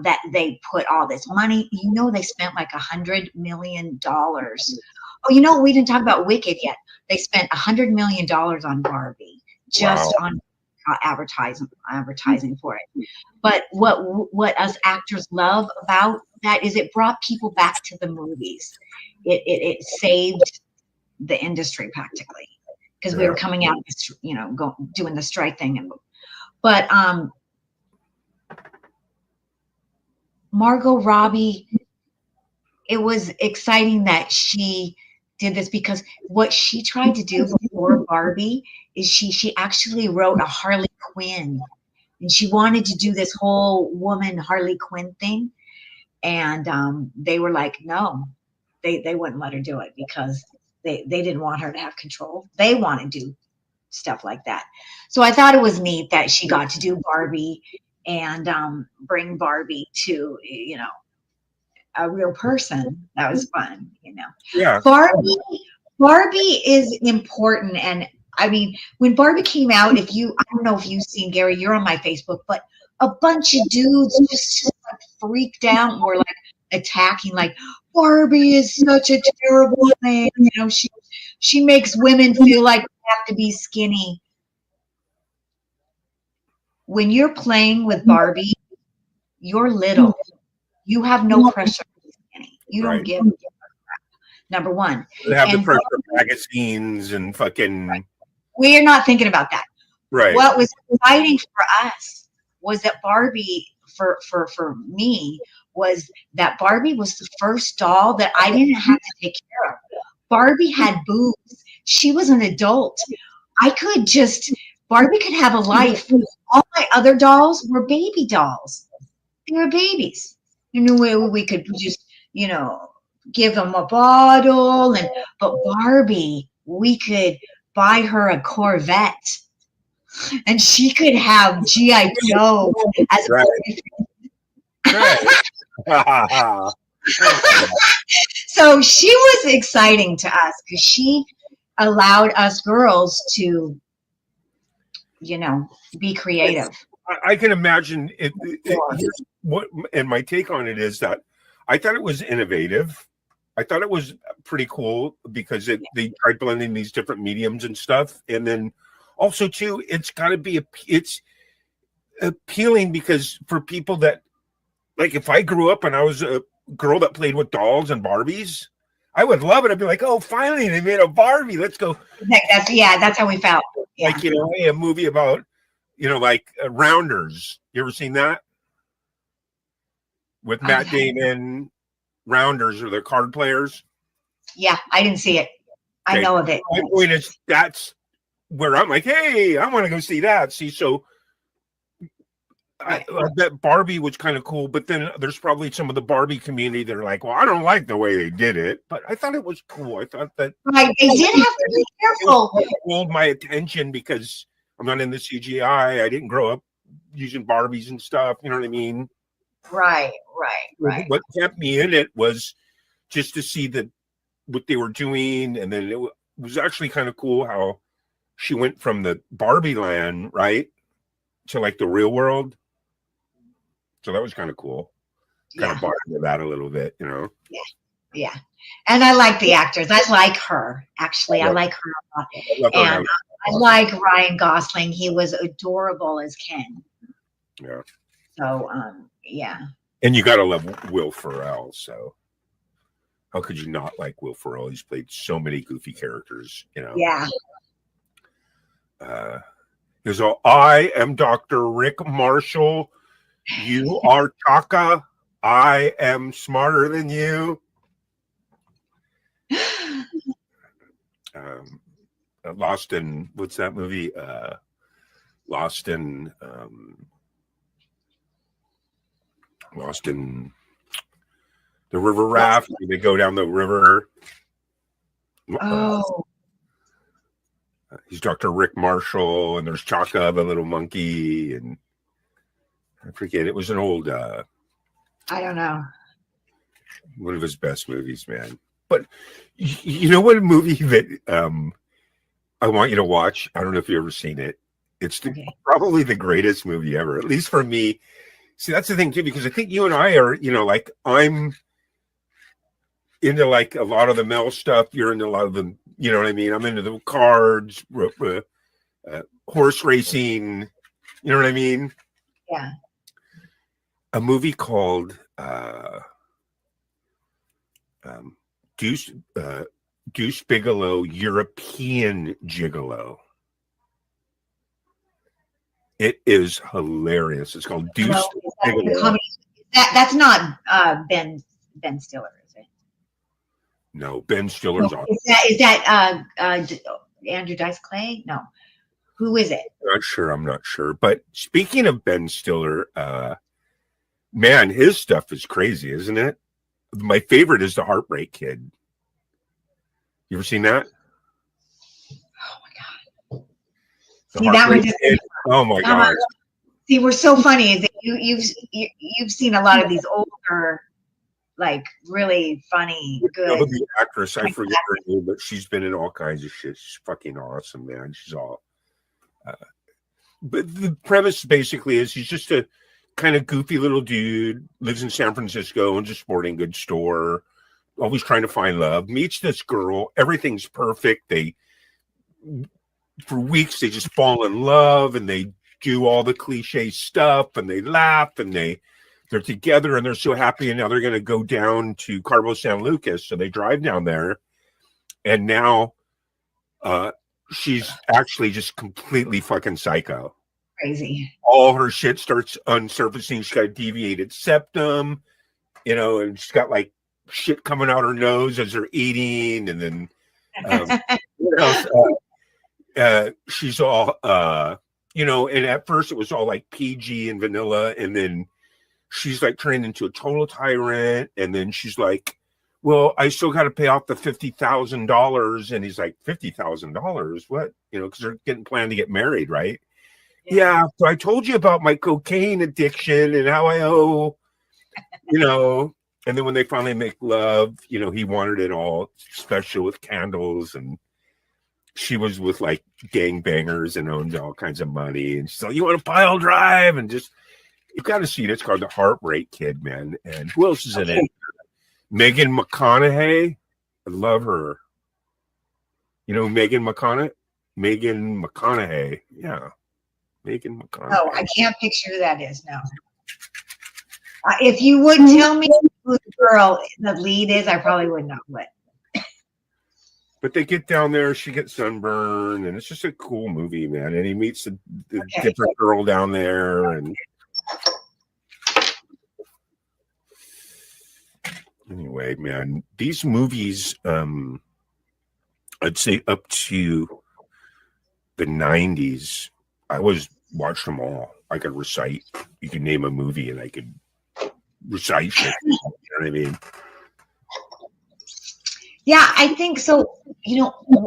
that they put all this money. They spent like $100 million. Oh, we didn't talk about Wicked yet. They spent $100 million on Barbie, just on advertising for it. But what us actors love about that is it brought people back to the movies. It saved the industry practically because we were coming out, doing the strike thing. But Margot Robbie, it was exciting that she did this because what she tried to do before Barbie is she actually wrote a Harley Quinn, and she wanted to do this whole woman Harley Quinn thing, and they were like, no, they wouldn't let her do it because they didn't want her to have control. They want to do stuff like that. So I thought it was neat that she got to do Barbie and bring Barbie to a real person. That was fun, Yeah. Barbie is important. And I mean, when Barbie came out, I don't know if you've seen, Gary, you're on my Facebook, but a bunch of dudes just like freaked out and were like attacking, like, Barbie is such a terrible thing. She makes women feel like they have to be skinny. When you're playing with Barbie, you're little. You have no pressure to be skinny. You don't give a crap. Number one. They have the And pressure of magazines and fucking. we're not thinking about that. Right. What was exciting for us was that Barbie, for me, was that Barbie was the first doll that I didn't have to take care of. Barbie had boobs. She was an adult. Barbie could have a life. All my other dolls were baby dolls. They were babies. We could just, give them a bottle. But Barbie, we could buy her a Corvette. And she could have G.I. Joe as a Right. So she was exciting to us because she allowed us girls to, be creative. I can imagine and my take on it is that I thought it was innovative. I thought it was pretty cool because they tried blending these different mediums and stuff. And then also too, it's appealing because for people that, like, if I grew up and I was a girl that played with dolls and Barbies, I would love it. I'd be like, oh, finally they made a Barbie. Let's go. That's how we felt. Yeah. Like, a movie about, like Rounders. You ever seen that? With Matt Damon, Rounders, or the card players. Yeah, I didn't see it. I know of it. My point is, that's where I'm like, hey, I want to go see that. See, so I bet Barbie was kind of cool, but then there's probably some of the Barbie community that are like, well, I don't like the way they did it, but I thought it was cool. I thought that they did have to be careful. It hold my attention because I'm not in the CGI. I didn't grow up using Barbies and stuff. You know what I mean? Right. What kept me in it was just to see what they were doing, and then it was actually kind of cool how she went from the Barbie land, right, to like the real world. So that was kind of cool. Kind of borrowed into that a little bit, Yeah. And I like the actors. I like her, actually. I like her a lot. And I like Ryan Gosling. He was adorable as Ken. Yeah. So, yeah. And you got to love Will Ferrell. So how could you not like Will Ferrell? He's played so many goofy characters, Yeah. He's all, I am Dr. Rick Marshall. You are Chaka. I am smarter than you. Lost in, what's that movie? Lost in the river raft. They go down the river. Oh. He's Dr. Rick Marshall, and there's Chaka, the little monkey, and I forget. It was an old I don't know. one of his best movies, man. But you know what movie that I want you to watch? I don't know if you've ever seen it. It's probably the greatest movie ever, at least for me. See, that's the thing too, because I think you and I are, like I'm into like a lot of the Mel stuff. You're into a lot of the, you know what I mean? I'm into the cards, horse racing. You know what I mean? Yeah. A movie called Deuce Bigelow, European Gigolo. It is hilarious. It's called Deuce Well, is that the Bigelow. comedy? That's not Ben Stiller, is it? No, Ben Stiller's No, on. is that Andrew Dice Clay? No. Who is it? I'm not sure. But speaking of Ben Stiller, man, his stuff is crazy, isn't it? My favorite is The Heartbreak Kid. You ever seen that? Oh my God. The See, that Heartbreak one just- Kid? Oh my God. See, we're so funny. Is that you've seen a lot of these older, like really funny, You know good. the actress, I forget her name, but she's been in all kinds of shit. She's fucking awesome, man. She's all. But the premise basically is he's just a kind of goofy little dude, lives in San Francisco, owns a sporting goods store, always trying to find love. Meets this girl, everything's perfect. For weeks they just fall in love, and they do all the cliche stuff, and they laugh, and they're together, and they're so happy. And now they're going to go down to Cabo San Lucas, so they drive down there, and now she's actually just completely fucking psycho. Crazy. All her shit starts unsurfacing. She's got a deviated septum, and she's got like shit coming out her nose as they're eating, and then what else? She's all and at first it was all like PG and vanilla, and then she's like turning into a total tyrant, and then she's like, well, I still got to pay off the $50,000. And he's like, $50,000? What? Because they're getting planned to get married, right? Yeah. So I told you about my cocaine addiction and how I owe, and then when they finally make love, he wanted it all special with candles, and she was with like gangbangers and owned all kinds of money. And she's like, you want a pile drive? And just, you've got to see it. It's called The Heartbreak Kid, man. And who else is in it? Megan McConaughey. I love her. Megan McConaughey? Megan McConaughey. Yeah. Megan McConaughey. No, I can't picture who that is. No. If you would tell me who the girl, the lead is, I probably would know what. But they get down there, she gets sunburned, and it's just a cool movie, man. And he meets the different girl down there, and anyway, man, these movies, I'd say up to the 90s, I was watched them all. I could recite. You could name a movie, and I could recite shit. You know what I mean? Yeah, I think so.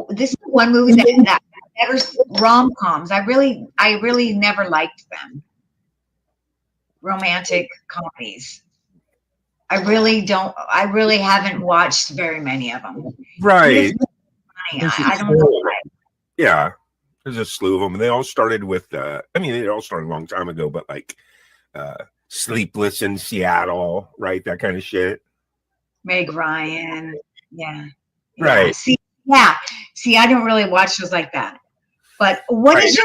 This is one movie that better rom-coms. I really never liked them. Romantic comedies. I really haven't watched very many of them. Right. I don't know why. Yeah. There's a slew of them. And they all started with, it all started a long time ago, but like Sleepless in Seattle, right? That kind of shit. Meg Ryan. Yeah. Right. See, I don't really watch shows like that. But what is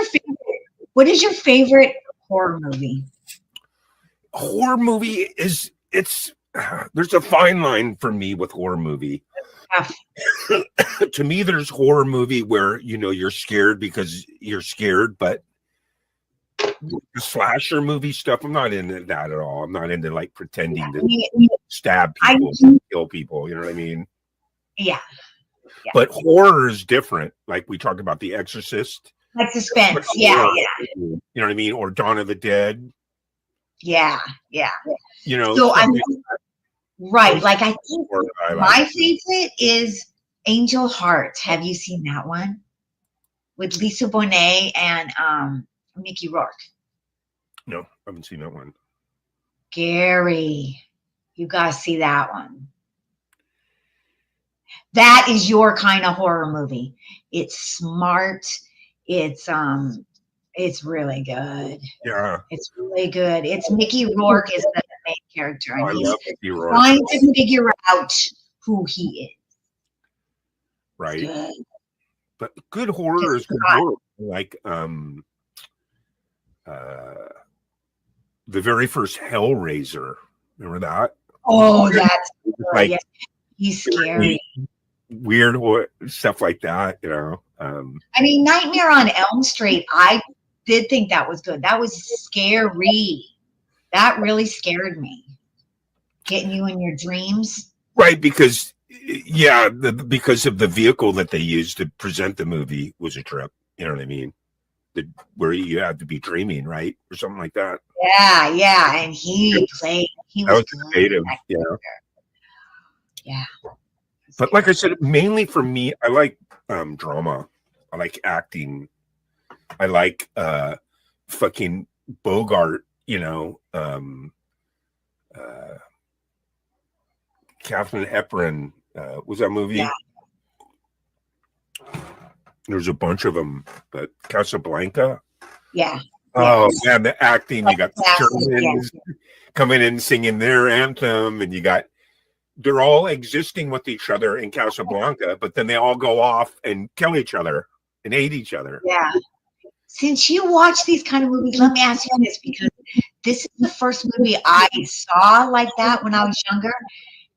your favorite horror movie? Horror movie there's a fine line for me with horror movie. To me, there's horror movie where you're scared because you're scared, but the slasher movie stuff, I'm not into that at all. I'm not into like pretending to stab people, kill people. You know what I mean? Yeah. But horror is different. Like we talked about The Exorcist. Like suspense. Yeah. You know what I mean? Or Dawn of the Dead. Yeah. So right. Like I think my favorite is Angel Heart. Have you seen that one? With Lisa Bonet and Mickey Rourke. No, I haven't seen that one. Gary, you gotta see that one. That is your kind of horror movie. It's smart. It's really good. Yeah. It's really good. It's Mickey Rourke is the main character, and he's Rourke. trying to figure out who he is. Right. Good. But good horror is good horror. Like the very first Hellraiser. Remember that? Oh, that's Like yeah. He's scary. weird stuff like that, you know. I mean, Nightmare on Elm Street, I did think that was good. That was scary. That really scared me. Getting you in your dreams. Right, because because of the vehicle that they used to present the movie was a trip. You know what I mean? Where you had to be dreaming, right, or something like that. Yeah, and he played. He That was was creative, yeah. Yeah. But like I said, mainly for me, I like drama. I like acting. I like fucking Bogart, you know, Katharine Hepburn. Was that movie? Yeah. There's a bunch of them, but Casablanca. Yeah. Oh Yes. man, the acting! You got the Fantastic, Germans coming in singing their anthem, and they're all existing with each other in Casablanca, but then they all go off and kill each other and hate each other. Yeah. Since you watch these kind of movies, let me ask you this, because this is the first movie I saw like that when I was younger.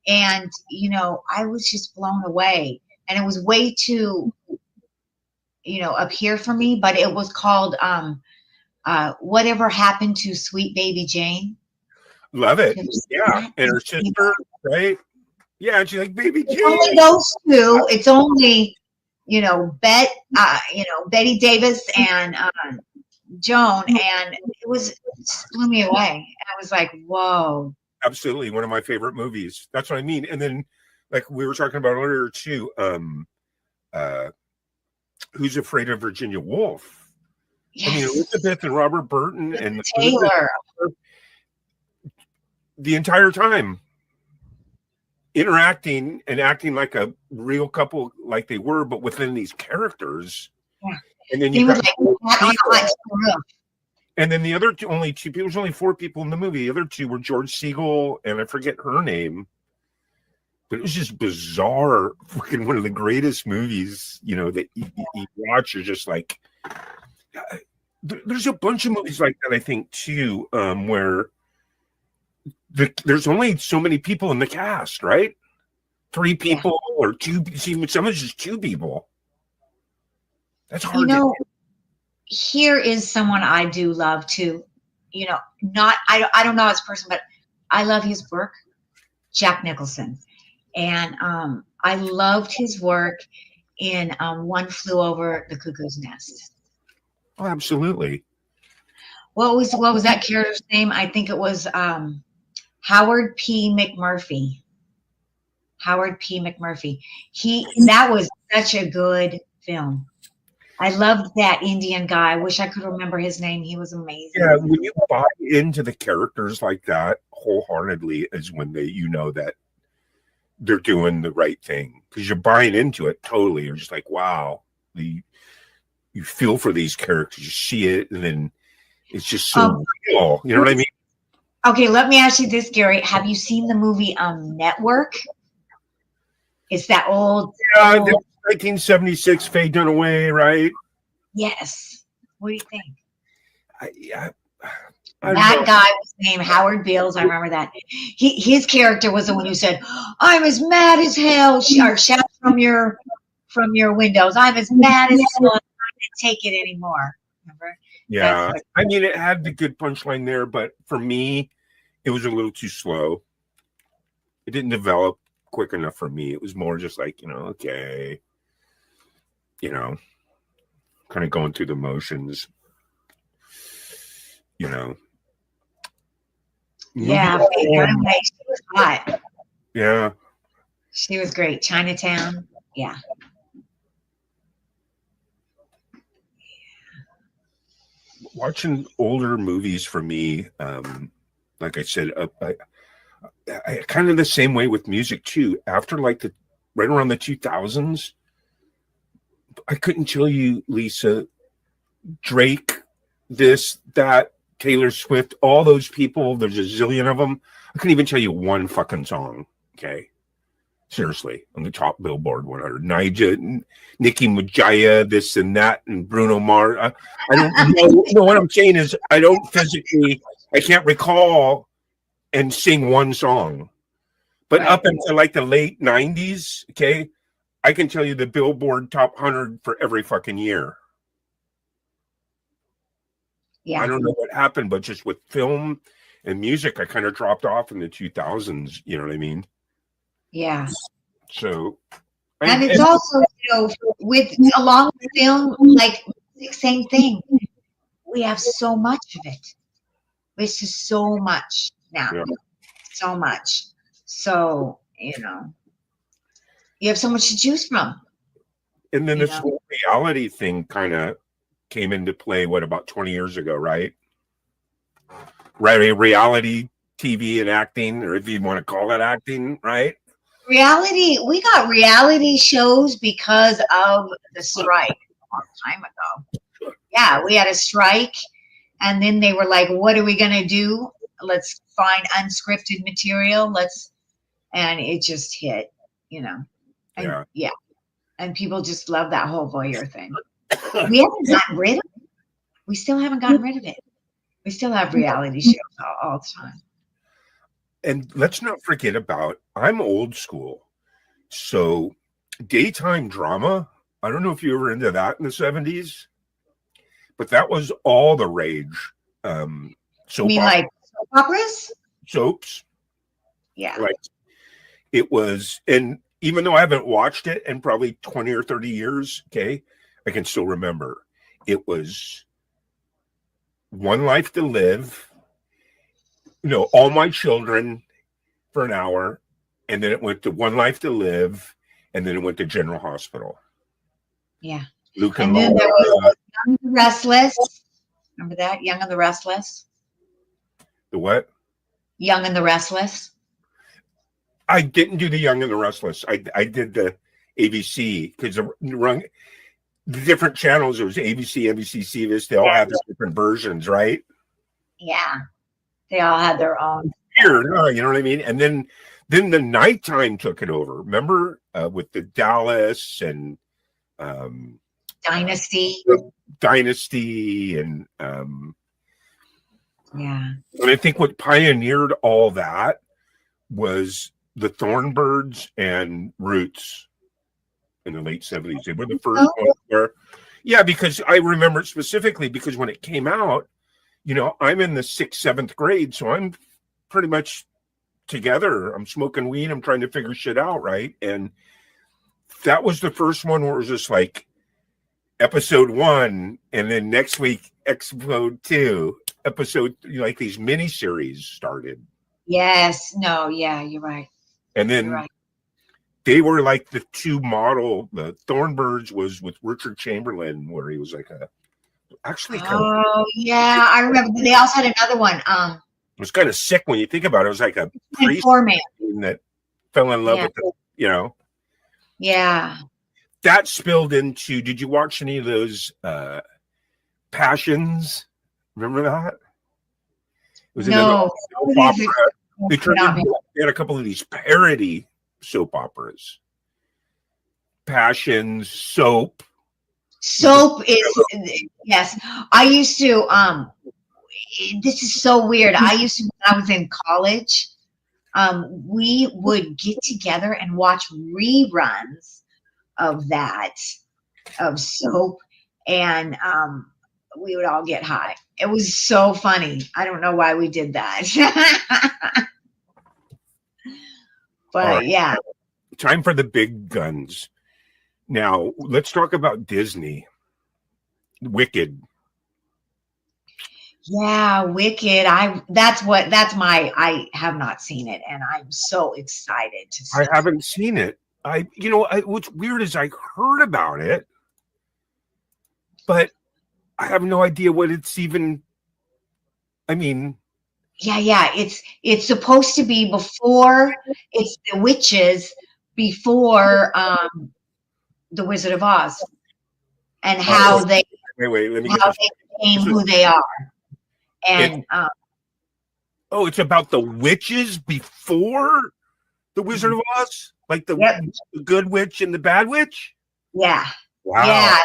And, you know, I was just blown away. And it was way too, you know, up here for me, but it was called Whatever Happened to Sweet Baby Jane. Love it. Have you seen Yeah. that? And her sister, right? Yeah, and she's like, baby It's Jane. only those two. It's only, you know, Betty Davis and Joan, and it just blew me away. I was like, whoa. Absolutely one of my favorite movies. That's what I mean. And then, like we were talking about earlier too, Who's Afraid of Virginia Woolf? Yes. I mean, Elizabeth and Robert Burton and Taylor. the entire time interacting and acting like a real couple, like they were, but within these characters. Yeah. And then They you were got like on a hot roof. and then the other two, only two people, there's only 4 people in the movie. The other 2 were George Siegel and I forget her name. But it was just bizarre. Freaking one of the greatest movies, you know, that you watch. You're just like, there's a bunch of movies like that, I think, too, where there's only so many people in the cast, right? 3 people or 2. See, some is just 2 people. That's hard. You know, here is someone I do love too. You know, I don't know his person, but I love his work. Jack Nicholson. And I loved his work in One Flew Over the Cuckoo's Nest. Oh, absolutely. What was that character's name? I think it was Howard P. McMurphy. Howard P. McMurphy. That was such a good film. I loved that Indian guy. I wish I could remember his name. He was amazing. Yeah, when you buy into the characters like that wholeheartedly is when you know that they're doing the right thing, because you're buying into it totally. You're just like, wow, you feel for these characters, you see it, and then it's just so real. You know what I mean? Okay, let me ask you this, Gary. Have you seen the movie Network? It's that old. Yeah, 1976, Faye Dunaway, right? Yes. What do you think? I don't That know. guy was named Howard Beals. I remember that. His character was the one who said, "I'm as mad as hell." Or shout from your windows, "I'm as mad as hell. I can't take it anymore." Remember? Yeah, That's I mean, it had the good punchline there, but for me, it was a little too slow. It didn't develop quick enough for me. It was more just like, you know, okay, you know, kind of going through the motions, you know. Yeah, Faye Dunaway, she was hot. Yeah. She was great. Chinatown. Yeah. Watching older movies for me, like I said, I kind of the same way with music too. After like right around the 2000s, I couldn't tell you, Lisa, Drake, this, that, Taylor Swift, all those people. There's a zillion of them. I couldn't even tell you one fucking song. Okay, Seriously, on the top Billboard 100. Nija, Nicki Minaj, this and that, and Bruno Mars. I don't know. No, what I'm saying is I can't recall and sing one song. But Right. up until like the late 90s, okay, I can tell you the Billboard top 100 for every fucking year. Yeah. I don't know what happened, but just with film and music, I kind of dropped off in the 2000s. You know what I mean? Yeah. So, And it's also, with along with film, like same thing. We have so much of it. It's just so much now. Yeah. So much. So, you have so much to choose from. and then you this know. whole reality thing kind of came into play, what, about 20 years ago, right? Right, reality TV and acting, or if you want to call it acting, right? We got reality shows because of the strike a long time ago. Yeah, we had a strike, and then they were like, what are we going to do? Let's find unscripted material. And it just hit, And, Yeah. And people just love that whole voyeur thing. We haven't gotten rid of it. We still haven't gotten rid of it. We still have reality shows all the time. And let's not forget about, I'm old school. So daytime drama, I don't know if you were into that in the 70s, but that was all the rage. You mean like soap operas? Soaps. Yeah. Like it was, and even though I haven't watched it in probably 20 or 30 years, okay, I can still remember. It was One Life to Live, All My Children for an hour, and then it went to One Life to Live, and then it went to General Hospital. Yeah. Luke And and then there Laura, was Young and the Restless. Remember that? Young and the Restless? the what? Young and the Restless. I didn't do the Young and the Restless. I did the ABC because the different channels. It was ABC, NBC, CBS. They all had their different versions, right? Yeah. They all had their own. Here, you know what I mean? And then the nighttime took it over. Remember with the Dallas and Dynasty. Dynasty and Yeah. and I think what pioneered all that was the Thornbirds and Roots in the late 70s. They were the first ones where, yeah, because I remember it specifically because when it came out, I'm in the 6th, 7th grade, so I'm pretty much together. I'm smoking weed. I'm trying to figure shit out, right? And that was the first one where it was just like episode 1, and then next week, episode 2, like these mini series started. Yes. No. Yeah. You're right. And then You're right. they were like the two model. The Thornbirds was with Richard Chamberlain, where he was like kind of, Oh yeah, I remember. They also had another one. it was kind of sick when you think about it. It was like a priest Foreman. that fell in love Yeah. with the, Yeah. that spilled into. Did you watch any of those Passions? Remember that? It was No. soap opera. They had a couple of these parody soap operas. Passions, Soap. Soap is yes. I used to this is so weird. I used to when I was in college, we would get together and watch reruns of Soap, and we would all get high. It was so funny. I don't know why we did that. But All right. yeah. Time for the big guns. Now, let's talk about Disney. Wicked. Yeah, Wicked. I have not seen it, and I'm so excited to see I haven't seen it. What's weird is I heard about it, but I have no idea what it's even. I mean, Yeah. It's supposed to be before. It's the witches before the Wizard of Oz, and how they wait. Let me get how this. they became who they are. And Oh, it's about the witches before the Wizard of Oz. Like Yep. the good witch and the bad witch? Yeah. Wow. Yeah.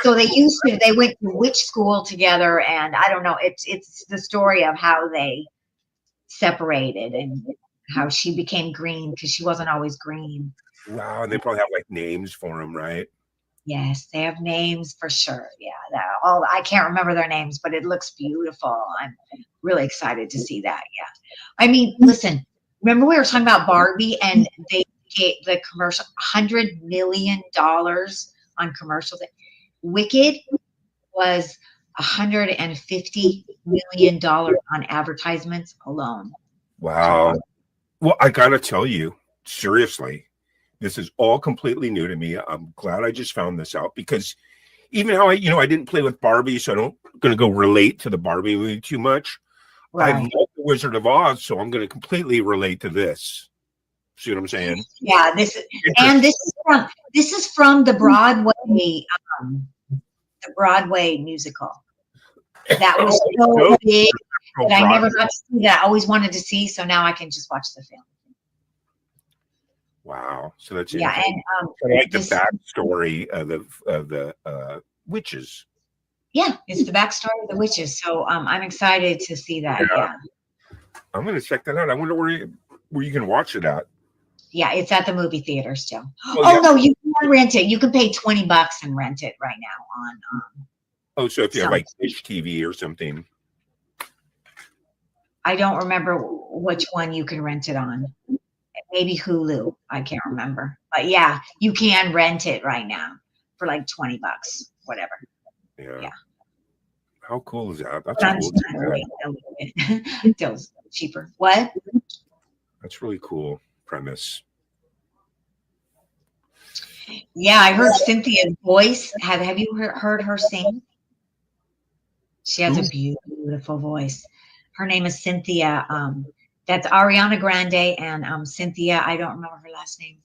So they went to witch school together, and I don't know. It's the story of how they separated and how she became green because she wasn't always green. Wow. And they probably have like names for them, right? Yes, they have names for sure. Yeah, all I can't remember their names, but it looks beautiful. I'm really excited to see that. Yeah, I mean, listen. Remember we were talking about Barbie, and they gave the commercial $100 million on commercials. Wicked was $150 million on advertisements alone. Wow. Well, I gotta tell you, seriously, this is all completely new to me. I'm glad I just found this out because even how I didn't play with Barbie, so I don't gonna go relate to the Barbie movie too much. I Right. love the Wizard of Oz, so I'm gonna completely relate to this. See what I'm saying? Yeah, this is from the Broadway musical. That was so Oh, big oh, that I never Broadway. got to see that. I always wanted to see, so now I can just watch the film. Wow. So that's Yeah, interesting. and I like the this- backstory of the witches. yeah, it's the backstory of the witches. So I'm excited to see that. Yeah. I'm gonna check that out. I wonder where you can watch it at. Yeah, it's at the movie theater still. Oh, Oh yeah. no, you can rent it. You can pay $20 and rent it right now on Oh, so if you have Some- like Dish TV or something. I don't remember which one you can rent it on. Maybe Hulu. I can't remember. But yeah, you can rent it right now for like $20, whatever. Yeah. Yeah. How cool is that? That's But I'm cool. just trying to wait a little bit. Still cheaper. What? That's really cool premise. Yeah, I heard Cynthia's voice. Have you heard her sing? She has a beautiful voice. Her name is Cynthia. That's Ariana Grande and Cynthia. I don't remember her last name.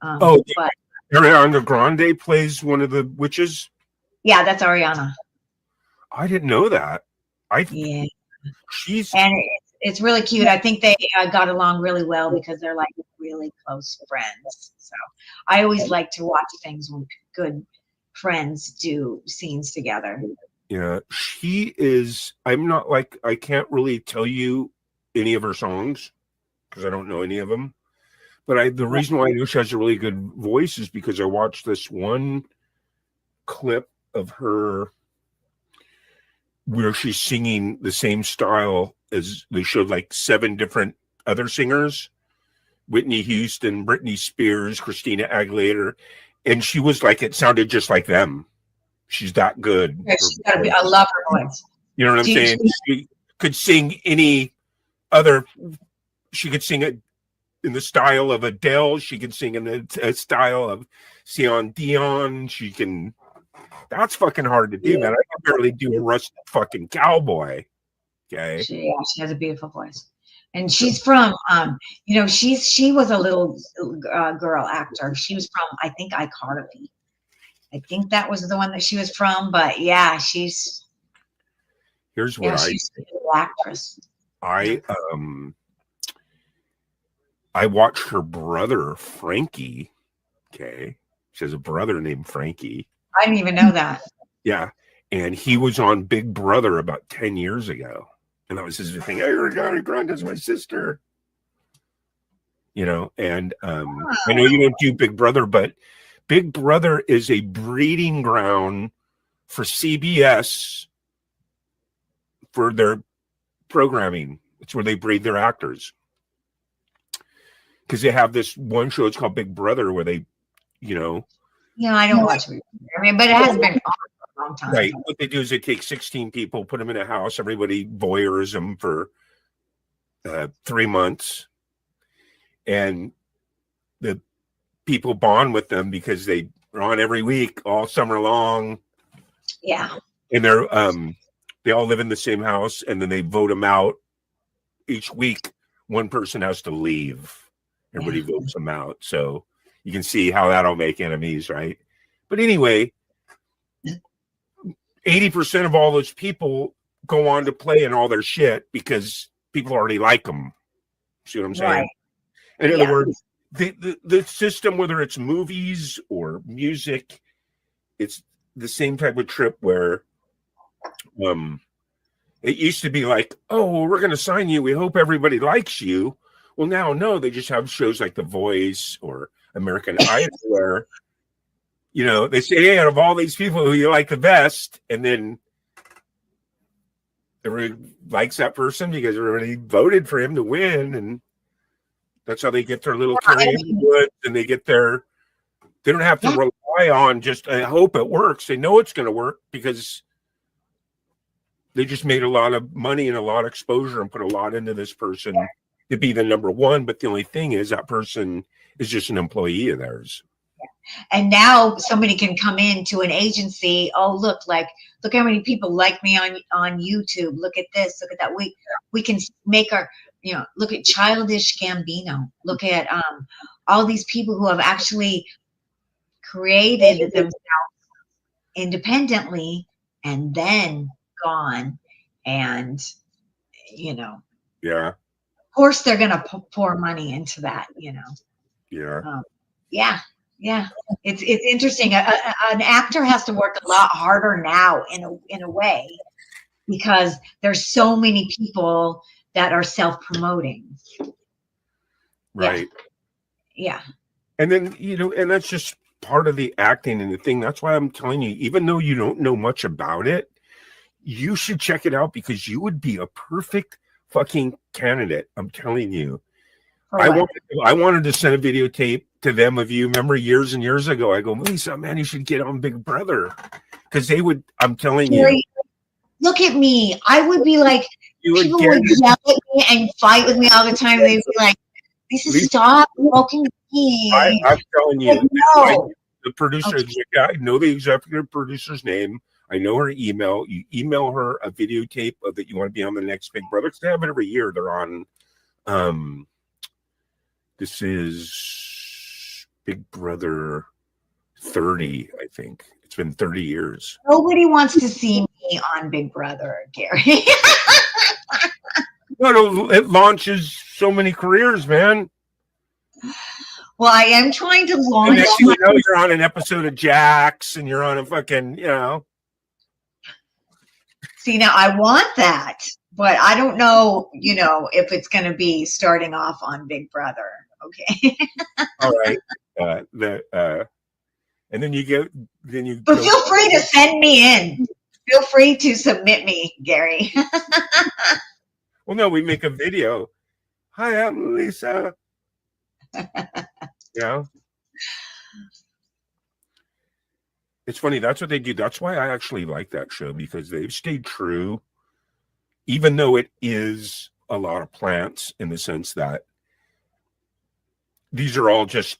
Oh, but Ariana Grande plays one of the witches. yeah, that's Ariana. I didn't know that. Yeah, She's and it's really cute. I think they got along really well because they're like really close friends. So I always like to watch things when good friends do scenes together. yeah, she is. I'm not like I can't really tell you any of her songs because I don't know any of them. But the reason why I know she has a really good voice is because I watched this one clip of her where she's singing the same style as they showed like 7 different other singers: Whitney Houston, Britney Spears, Christina Aguilera, and she was like, it sounded just like them. She's that good. Yeah, she's got I love her voice. You know what I'm She- saying? She could sing any other. She could sing it in the style of Adele. She could sing in the style of Celine Dion. She can. That's fucking hard to do, man. I can barely do a rusted fucking cowboy. Okay. She has a beautiful voice, and she's from she was a little girl actor. She was from I think iCarly. I think that was the one that she was from. But yeah, she's Here's what she's a little actress. I watched her brother Frankie. Okay, she has a brother named Frankie. I didn't even know that. Yeah, and he was on Big Brother about 10 years ago, and that was his thing. Hey, Ariana Grande's my sister. You know, and I know you don't do Big Brother, but Big Brother is a breeding ground for CBS for their programming. It's where they breed their actors. Because they have this one show, it's called Big Brother, where they, I don't watch it. I mean, but it has been on for a long time. right. What they do is they take 16 people, put them in a house, everybody voyeurs them for 3 months. And the people bond with them because they are on every week, all summer long. Yeah. And they all live in the same house, and then they vote them out each week. One person has to leave. Everybody votes them out. So you can see how that'll make enemies, right? But anyway, 80% of all those people go on to play in all their shit because people already like them. See what I'm saying? Right. In other words, the system, whether it's movies or music, it's the same type of trip where it used to be like, oh, well, we're going to sign you. We hope everybody likes you. Well, now, no, they just have shows like The Voice or American Idol where, you know, they say, hey, out of all these people who you like the best, and then everybody likes that person because everybody voted for him to win. And that's how they get their little career in the woods, and they don't have to rely on just, I hope it works. They know it's going to work because they just made a lot of money and a lot of exposure and put a lot into this person to be the number one. But the only thing is that person is just an employee of theirs. And now somebody can come into an agency. Oh, look how many people like me on YouTube. Look at this. Look at that. We can make our, you know, look at Childish Gambino. Look at all these people who have actually created themselves independently and then gone and, you know. Yeah. Of course, they're going to pour money into that, you know. Yeah. Yeah. It's interesting. An actor has to work a lot harder now in a way because there's so many people that are self-promoting. Right. Yeah. And then, you know, and that's just part of the acting and the thing. That's why I'm telling you, even though you don't know much about it, you should check it out because you would be a perfect fucking candidate. I'm telling you. I wanted to send a videotape to them of you. Remember years and years ago, I go, Lisa, man, you should get on Big Brother. Because they would, I'm telling you. Look at me. I would be like, people would yell at me and fight with me all the time. They'd be like, Lisa, stop smoking weed. I'm telling you, no. The producer, I know the executive producer's name. I know her email. You email her a videotape of that you want to be on the next Big Brother. Because they have it every year. They're on, this is Big Brother 30, I think. It's been 30 years. Nobody wants to see me on Big Brother, Gary. No, it launches so many careers, man. Well, I am trying to launch. And next thing you know, you're on an episode of Jax, and you're on a fucking, you know. See, now I want that, but I don't know, you know, if it's going to be starting off on Big Brother. Okay. All right. And then you But feel free to send me in. Feel free to submit me, Gary. Well, no, we make a video. Hi, I'm Lisa. Yeah. It's funny. That's what they do. That's why I actually like that show because they've stayed true, even though it is a lot of plants in the sense that these are all just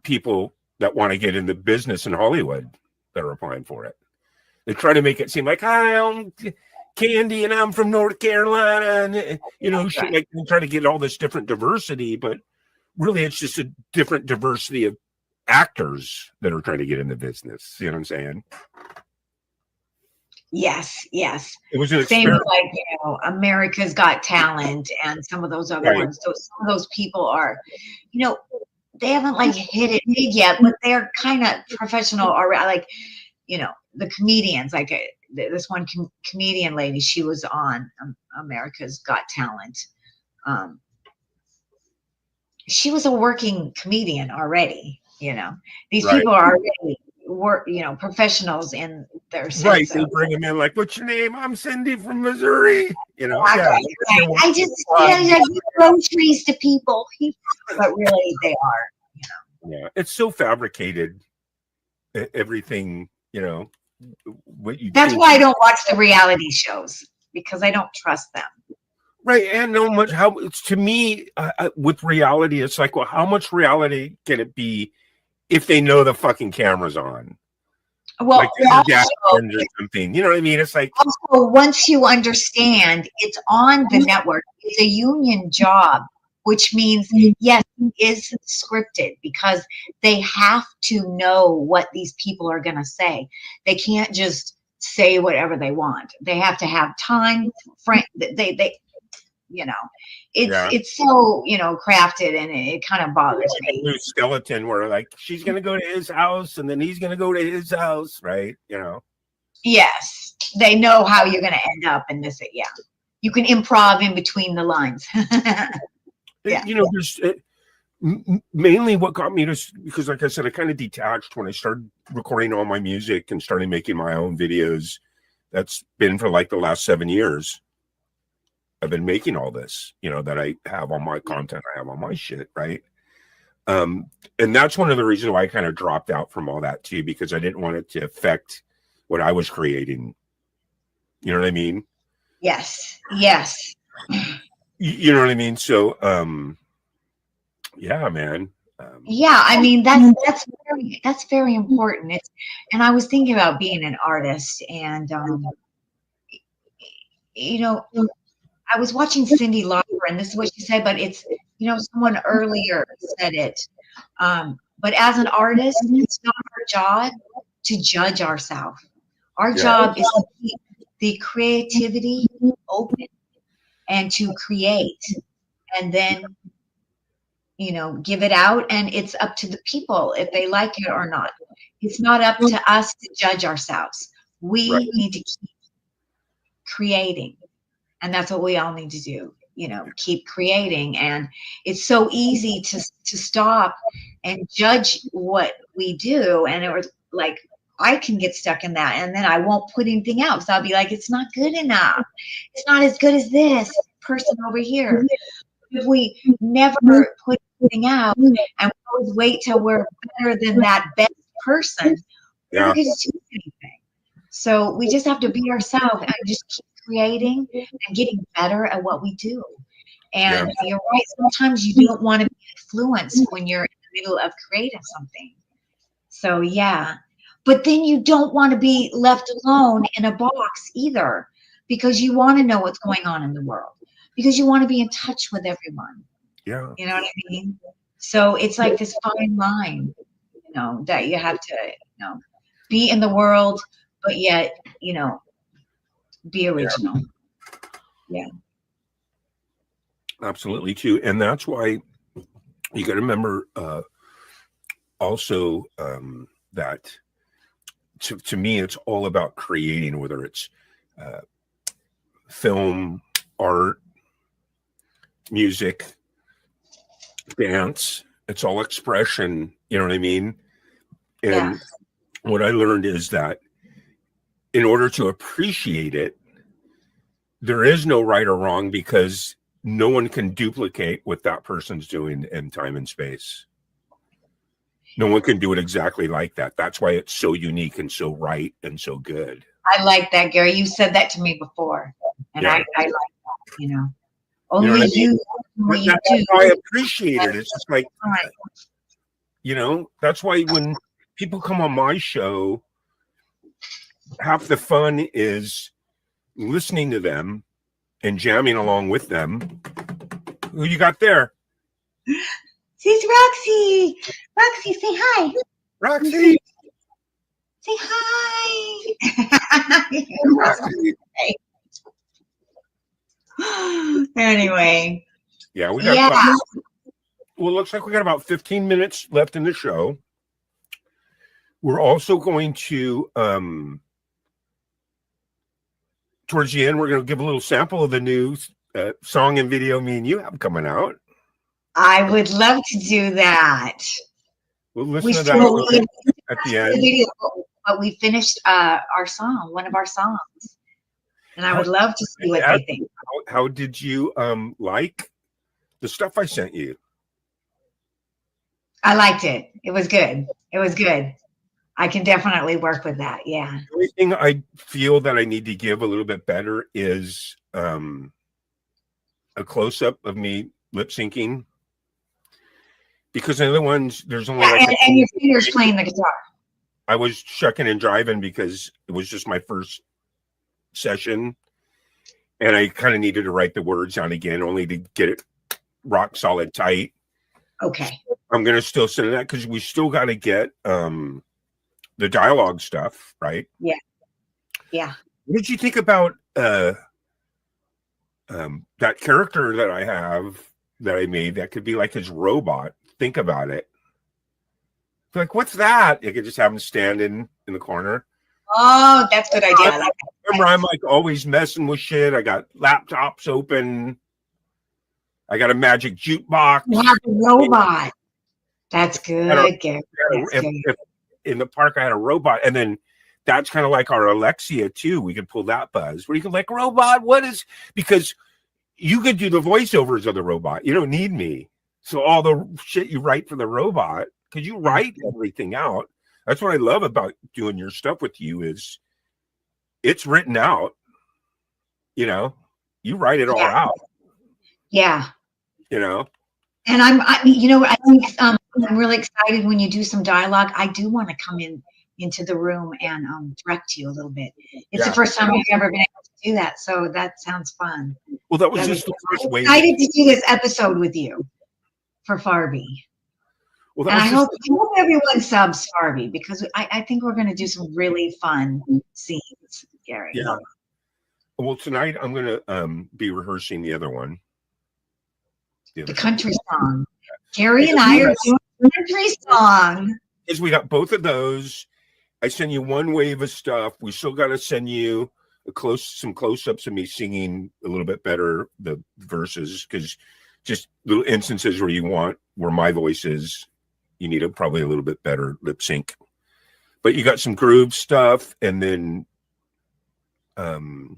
people that want to get into business in Hollywood that are applying for it. They try to make it seem like, hi, I'm Candy and I'm from North Carolina. And, you know, shit, like they try to get all this different diversity, but really it's just a different diversity of actors that are trying to get into business. You know what I'm saying? Yes. It was an same experiment. like, you know, America's Got Talent and some of those other ones. So some of those people are, you know, they haven't like hit it big yet, but they're kind of professional already. Like, you know, the comedians, like this one comedian lady, she was on America's Got Talent. She was a working comedian already, you know. These people are already professionals in their sense. Right, they bring them in like, what's your name? I'm Cindy from Missouri. You know, I just I give groceries to people, but really they are, you know. Yeah, it's so fabricated. Everything, you know, what you. That's why I don't watch the reality shows because I don't trust them. Right, and no much how it's to me with reality. It's like, well, how much reality can it be if they know the fucking camera's on? Well, like or something, you know what I mean? It's like also once you understand it's on the network, it's a union job, which means yes, it is scripted because they have to know what these people are going to say. They can't just say whatever they want. They have to have time. Yeah. it's so, crafted, and it kind of bothers A me. new skeleton where like she's gonna go to his house and then he's gonna go to his house, right? Yes, they know how you're going to end up in this. Yeah, you can improv in between the lines. Yeah. There's mainly what got me to, because like I said, I kind of detached when I started recording all my music and started making my own videos. That's been for like the last 7 years. I've been making all this, that I have on my content, I have on my shit, right? And that's one of the reasons why I kind of dropped out from all that too, because I didn't want it to affect what I was creating. You know what I mean? Yes. You know what I mean? So, yeah, man. Yeah, I mean that's very important. And I was thinking about being an artist, and I was watching Cyndi Lauper, and this is what she said, but it's someone earlier said it. But as an artist, it's not our job to judge ourselves. Our job is to keep the creativity open and to create, and then give it out, and it's up to the people if they like it or not. It's not up to us to judge ourselves. We need to keep creating, and that's what we all need to do. Keep creating. And it's so easy to stop and judge what we do, and it was like I can get stuck in that, and then I won't put anything out. So I'll be like, it's not good enough. It's not as good as this person over here. If we never put anything out and we always wait till we're better than that best person, we're not going to do anything. So we just have to be ourselves and just keep creating and getting better at what we do. And you're right. Sometimes you don't want to be influenced when you're in the middle of creating something. So yeah, but then you don't want to be left alone in a box either, because you want to know what's going on in the world, because you want to be in touch with everyone. Yeah. You know what I mean? So it's like this fine line, that you have to, be in the world, but yet, be original. Yeah. Absolutely too. And that's why you got to remember also that to me, it's all about creating, whether it's film, art, music, dance. It's all expression. You know what I mean? And what I learned is that in order to appreciate it, there is no right or wrong, because no one can duplicate what that person's doing in time and space. No one can do it exactly like that. That's why it's so unique and so right and so good. I like that, Gary. You said that to me before, and I like that. Only what I mean? what you That's do. why I appreciate it. It's just like, that's why when people come on my show, half the fun is listening to them and jamming along with them. Who you got there? It's Roxy. Roxy, say hi. Roxy. Say hi. Roxy. Anyway. Yeah, we got well, it looks like we got about 15 minutes left in the show. We're also going to towards the end, we're going to give a little sample of the new song and video me and you have coming out. I would love to do that. We'll listen to that at the end. Video, but we finished our song, one of our songs. And I would love to see what they think. How did you like the stuff I sent you? I liked it. It was good. It was good. I can definitely work with that. Yeah. The only thing I feel that I need to give a little bit better is a close-up of me lip syncing, because in the other ones there's only and your fingers playing the guitar. I was shucking and driving because it was just my first session, and I kind of needed to write the words down again, only to get it rock solid tight. Okay. I'm gonna still send that because we still got to get the dialogue stuff, right? Yeah. Yeah. What did you think about that character that I have that I made that could be like his robot. Think about it. Like, what's that? You could just have him standing in the corner. Oh, that's a good idea. I like that. Remember, I'm like always messing with shit. I got laptops open. I got a magic jukebox. You have a robot. That's good, Gary. That's good. If in the park, I had a robot, and then that's kind of like our Alexia too. We could pull that buzz where you can like, robot, what is, because you could do the voiceovers of the robot. You don't need me. So all the shit you write for the robot, because you write everything out. That's what I love about doing your stuff with you is it's written out. You know, you write it all out. Yeah. You know, and I think I'm really excited when you do some dialogue. I do want to come into the room and direct you a little bit. It's the first time I've ever been able to do that, so that sounds fun. Well, that was just the first way. Excited to do this episode with you for Farby. Well, and I hope everyone subs Farby because I think we're going to do some really fun scenes, Gary. Yeah. Well, tonight I'm going to be rehearsing the other one. The country song. Gary and I are doing a country song. Because we got both of those. I send you one wave of stuff. We still got to send you some close-ups of me singing a little bit better the verses, because just little instances where my voice is, you need probably a little bit better lip sync. But you got some groove stuff, and then I'll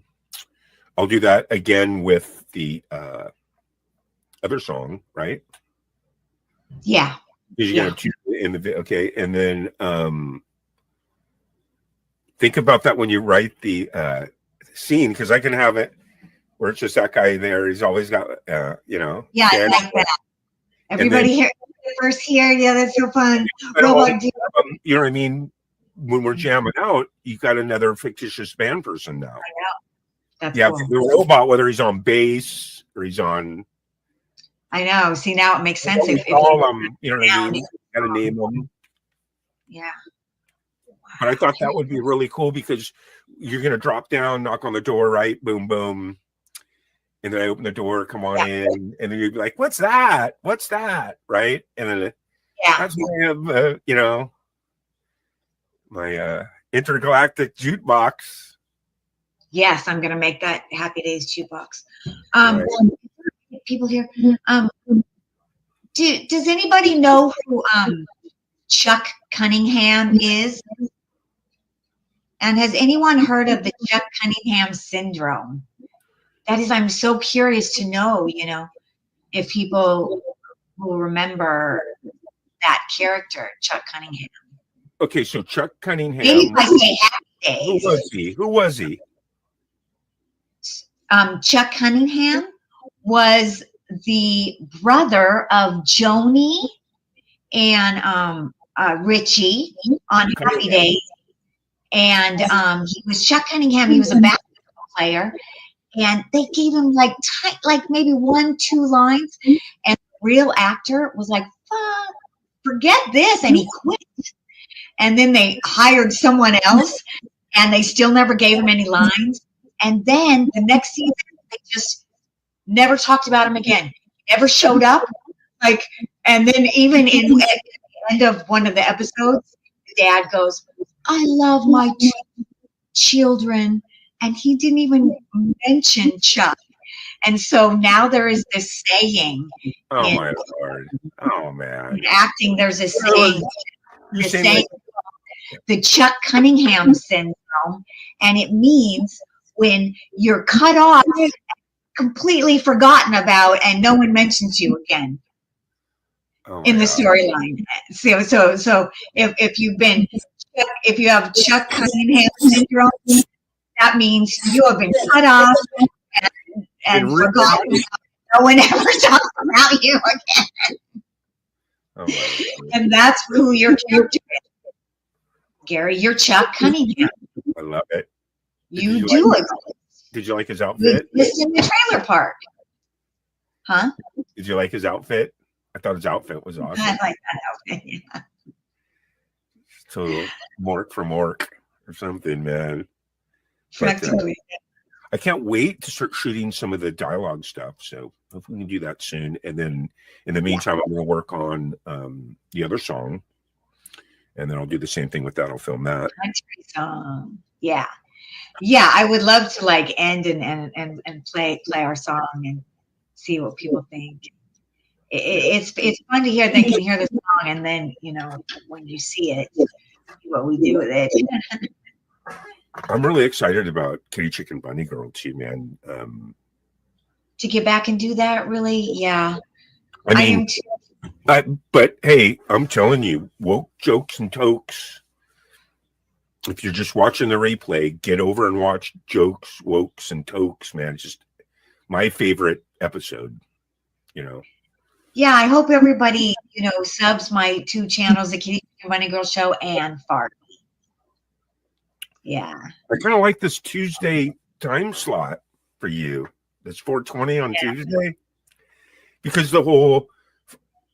do that again with the other song, right? Yeah. Because you're gonna in the okay, and then think about that when you write the scene, because I can have it where it's just that guy there. He's always got Yeah, I like that. Everybody here first here. Yeah, that's so fun. You know what I mean? When we're jamming out, you got another fictitious band person now. I know. That's cool. The robot, whether he's on bass or he's on. I know. See, now it makes sense. If all them, you know what I mean? You gotta name them. Yeah. But I thought that would be really cool because you're gonna drop down, knock on the door, right? Boom, boom. And then I open the door, come on in, and then you'd be like, "What's that? What's that?" Right? And then that's why I have, my intergalactic jukebox. Yes, I'm gonna make that Happy Days jukebox. People here. Does anybody know who Chuck Cunningham is? And has anyone heard of the Chuck Cunningham syndrome? That is, I'm so curious to know, if people will remember that character, Chuck Cunningham. Okay, so Chuck Cunningham. Maybe if I say Happy Days. Who was he? Chuck Cunningham was the brother of Joni and Richie on Happy Days. And he was Chuck Cunningham. He was a basketball player. And they gave him like maybe 1-2 lines. And the real actor was like, fuck, forget this. And he quit. And then they hired someone else. And they still never gave him any lines. And then the next season, they just never talked about him again. Never showed up. And then even at the end of one of the episodes, the dad goes, I love my 2 children. And he didn't even mention Chuck. And so now there is this saying. Oh, my Lord. Oh, man. In acting, there's a saying. The Chuck Cunningham syndrome. And it means when you're cut off, completely forgotten about, and no one mentions you again in the storyline. So if you have Chuck Cunningham syndrome, that means you have been cut off and forgotten. No one ever talks about you again. Oh, my and that's who your character is. Gary, you're Chuck Cunningham. I love it. You do it. Did you like his outfit? Just in the trailer park. Huh? Did you like his outfit? I thought his outfit was awesome. I like that outfit, yeah. So Mork from Mork or something, man. But, I can't wait to start shooting some of the dialogue stuff. So if we can do that soon. And then in the meantime, I'm going to work on the other song. And then I'll do the same thing with that. I'll film that. Country song. Yeah. Yeah. I would love to like end and play our song and see what people think. It's fun to hear. They can hear the song, and then when you see it, what we do with it. I'm really excited about Kitty Chicken Bunny Girl too, man. To get back and do that, really, yeah. I mean, am too. but hey, I'm telling you, woke jokes and tokes. If you're just watching the replay, get over and watch Jokes, Wokes, and Tokes, man. It's just my favorite episode, Yeah, I hope everybody, subs my 2 channels, the Kitty Chicken Bunny Girl Show and Fart. Yeah. I kind of like this Tuesday time slot for you. That's 4:20 on Tuesday, because the whole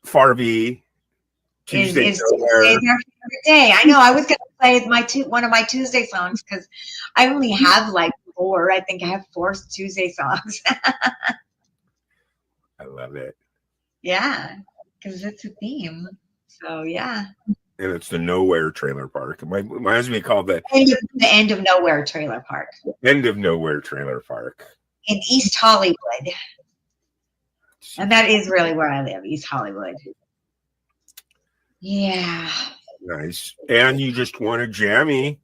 Farby Tuesday Is our favorite day. I know. I was going to play one of my Tuesday songs because I only have like 4. I think I have 4 Tuesday songs. I love it. Yeah, because it's a theme. So yeah. And it's the Nowhere Trailer Park. My husband called the end of Nowhere Trailer Park. End of Nowhere Trailer Park In East Hollywood. And that is really where I live, East Hollywood. Yeah. Nice. And you just won a Jammy.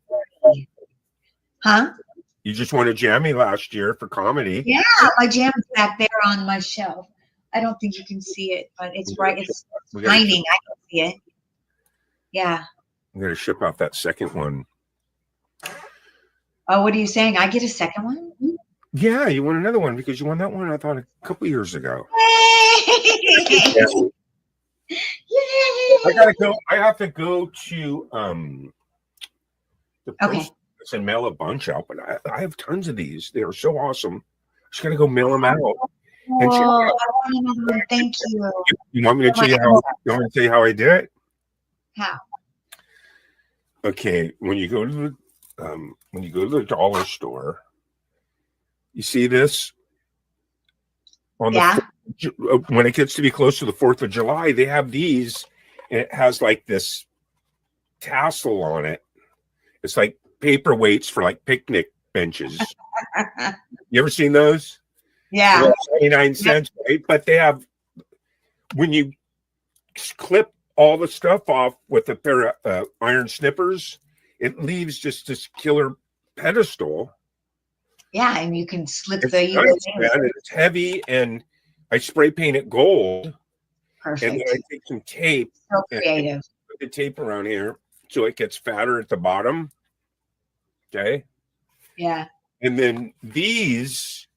Huh? You just won a Jammy last year for comedy. Yeah, my jam is back there on my shelf. I don't think you can see it, but it's right. It's shining. I can see it. Yeah. I'm going to ship out that second one. Oh, what are you saying? I get a second one? Yeah, you won another one because you won that one, I thought, a couple years ago. Yay! I gotta go. I have to go to the post office and mail a bunch out, but I have tons of these. They are so awesome. Just gotta go mail them out. And I want another one. Thank you. You want me to tell you how? You want me to tell you how I did it? How? Okay, when you go to the dollar store, you see this on when it gets to be close to the 4th of July, they have these, and it has like this tassel on it. It's like paperweights for like picnic benches. You ever seen those? Yeah. 99 cents, right? But they have, when you clip all the stuff off with a pair of iron snippers, it leaves just this killer pedestal. Yeah, and you can slip It's the nice, man, and it's heavy, and I spray paint it gold. Perfect. And then I take some tape. So creative. Put the tape around here so it gets fatter at the bottom. Okay. Yeah. And then these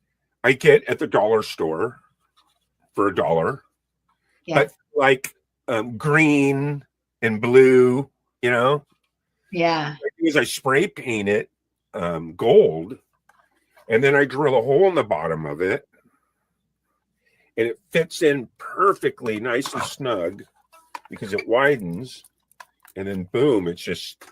I get at the dollar store for $1. Yeah. But like green and blue, Yeah. Because I spray paint it gold, and then I drill a hole in the bottom of it, and it fits in perfectly, nice and snug, because it widens, and then boom, it's just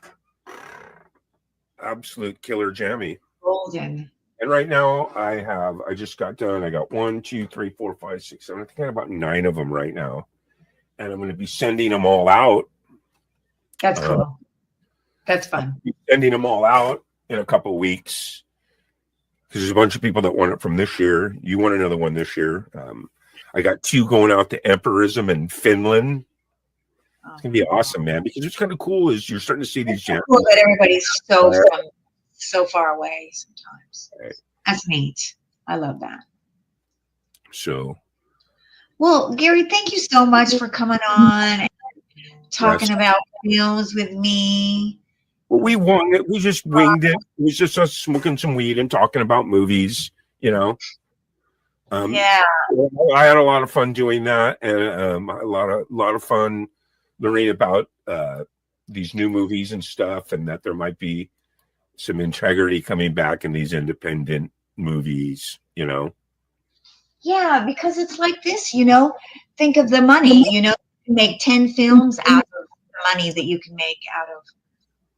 absolute killer jammy. Golden. And right now I just got done. I got 1, 2, 3, 4, 5, 6, 7. I think I got about 9 of them right now. And I'm going to be sending them all out. That's cool. That's fun. Sending them all out in a couple of weeks. Because there's a bunch of people that want it from this year. You want another one this year. I got 2 going out to Empirism in Finland. It's going to be awesome, man. Because what's kind of cool is you're starting to see these jams. Cool that everybody's so far away sometimes. Right. That's neat. I love that. So, well, Gary, thank you so much for coming on and talking about films with me. well, we won it. We just winged it. It was just us smoking some weed and talking about movies, Yeah. I had a lot of fun doing that, and a lot of fun learning about these new movies and stuff, and that there might be some integrity coming back in these independent movies, Yeah, because it's like this, think of the money, you make 10 films out of the money that you can make out of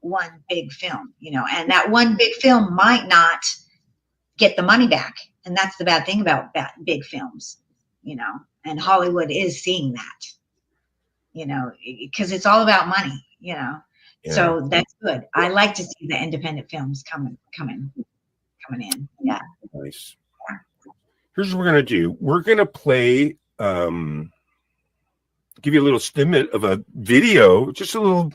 one big film, and that one big film might not get the money back. And that's the bad thing about big films, you know, and Hollywood is seeing that, you know, because it's all about money, you know. Yeah. So that's good. I like to see the independent films coming in. Yeah. Nice. Here's what we're gonna do. We're gonna play, give you a little snippet of a video, just a little,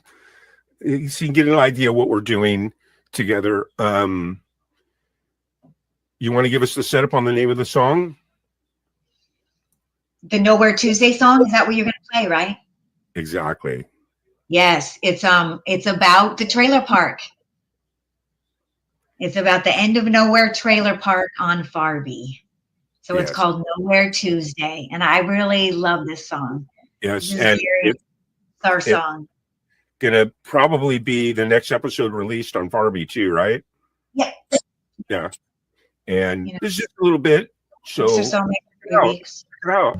so you can get an idea of what we're doing together. You want to give us the setup on the name of the song? The Nowhere Tuesday song, is that what you're gonna play, right? Exactly. Yes, it's about the trailer park. It's about the end of Nowhere Trailer Park on Farby. So it's Yes. called Nowhere Tuesday. And I really love this song. Yes, This is and it's our song. gonna probably be the next episode released on Farby too, right? Yeah. Yeah. And You know. this is just a little bit. So It's just only 3 Oh. weeks. check it out.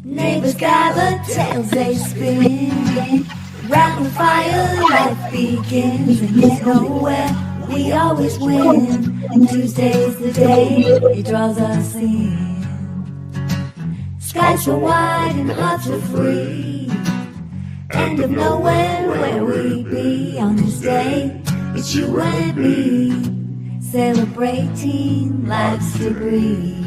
Neighbors gather, tales they spin. Round the fire, life begins. And it's nowhere, we always win. And Tuesday's the day it draws us in. Skies so wide and hearts are free. End of nowhere, where we be on this day. It's you and me, celebrating life's degree.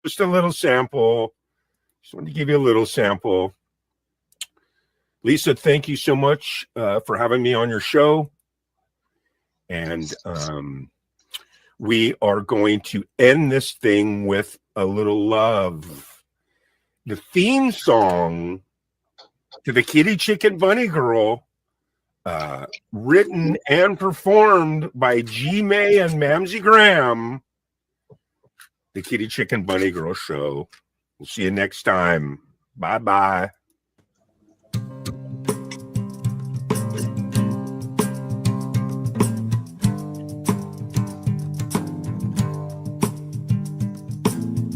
Just a little sample. Just wanted to give you a little sample. Lisa, thank you so much for having me on your show. And we are going to end this thing with a little love. The theme song to the Kitty Chicken Bunny Girl, written and performed by G. May and Mamsie Graham. The Kitty Chicken Bunny Girl Show. We'll see you next time. Bye-bye.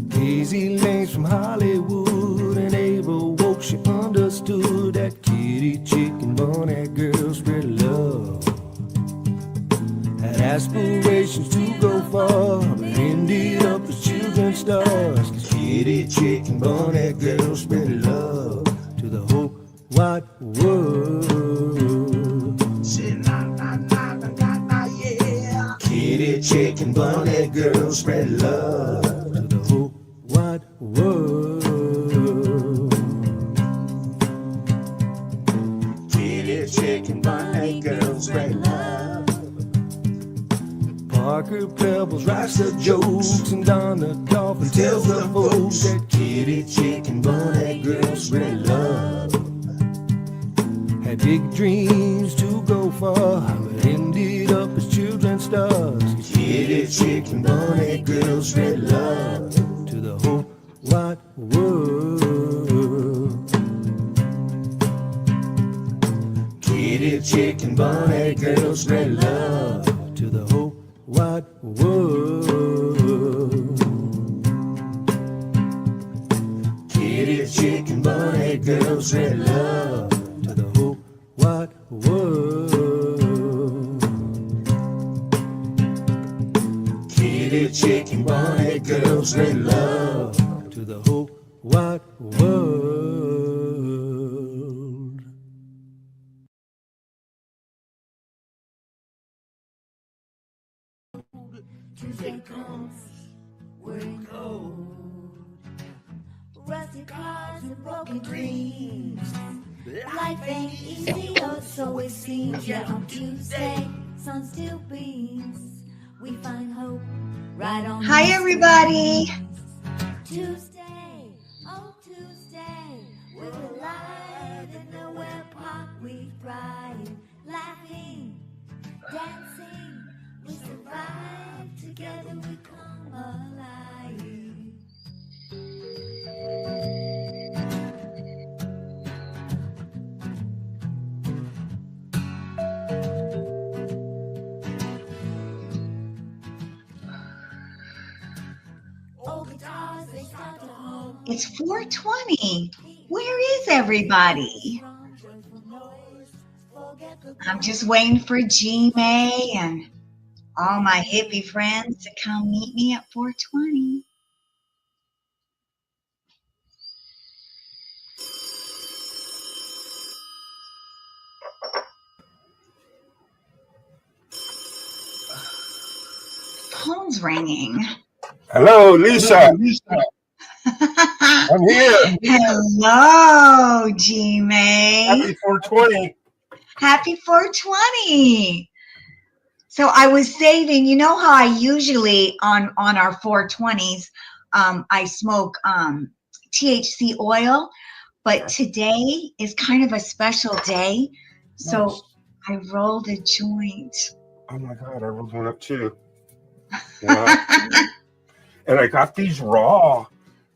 Daisy Lane's from Hollywood, and Ava woke, she understood that kitty chicken bunny girl spread love. Had aspirations to go far, but ended up as children's stars. This kitty chicken bunny girl spread love to the whole wide world. Say na na na na na na, yeah. Kitty chicken bunny girl spread love to the whole wide world. Kitty chicken bunny girl spread love. Parker Pebbles writes the jokes, and Donna Dolphin tells the folks that kitty chicken bunny girl spread love. Had big dreams to go far, but ended up as children's stars. Kitty chicken bunny girl spread love to the whole wide world. Kitty chicken bunny girl spread love to the whole wide world. Kitty chicken bunny girl spread love to the whole wide world. Kitty chicken bunny girl spread love to the whole wide world. Tuesday comes, we're in cold. Rusty cars and broken dreams. Life ain't easy, or so it seems. Yet on Tuesday, sun still beams. We find hope right on. Hi, these everybody. streets. Tuesday, oh Tuesday, we're alive in Nowhere Park. We thrive, laughing, dancing. We survive together. We come alive. It's 4:20. Where is everybody? I'm just waiting for G May and all my hippie friends to come meet me at 4:20. Phone's ringing. Hello, Lisa. I'm here. Hello, G May. Happy 420. Happy 420. So I was saving, you know how I usually on our 420s, I smoke THC oil, but today is kind of a special day. So Nice. I rolled a joint. Oh my God, I rolled one up too. Yeah. And I got these raw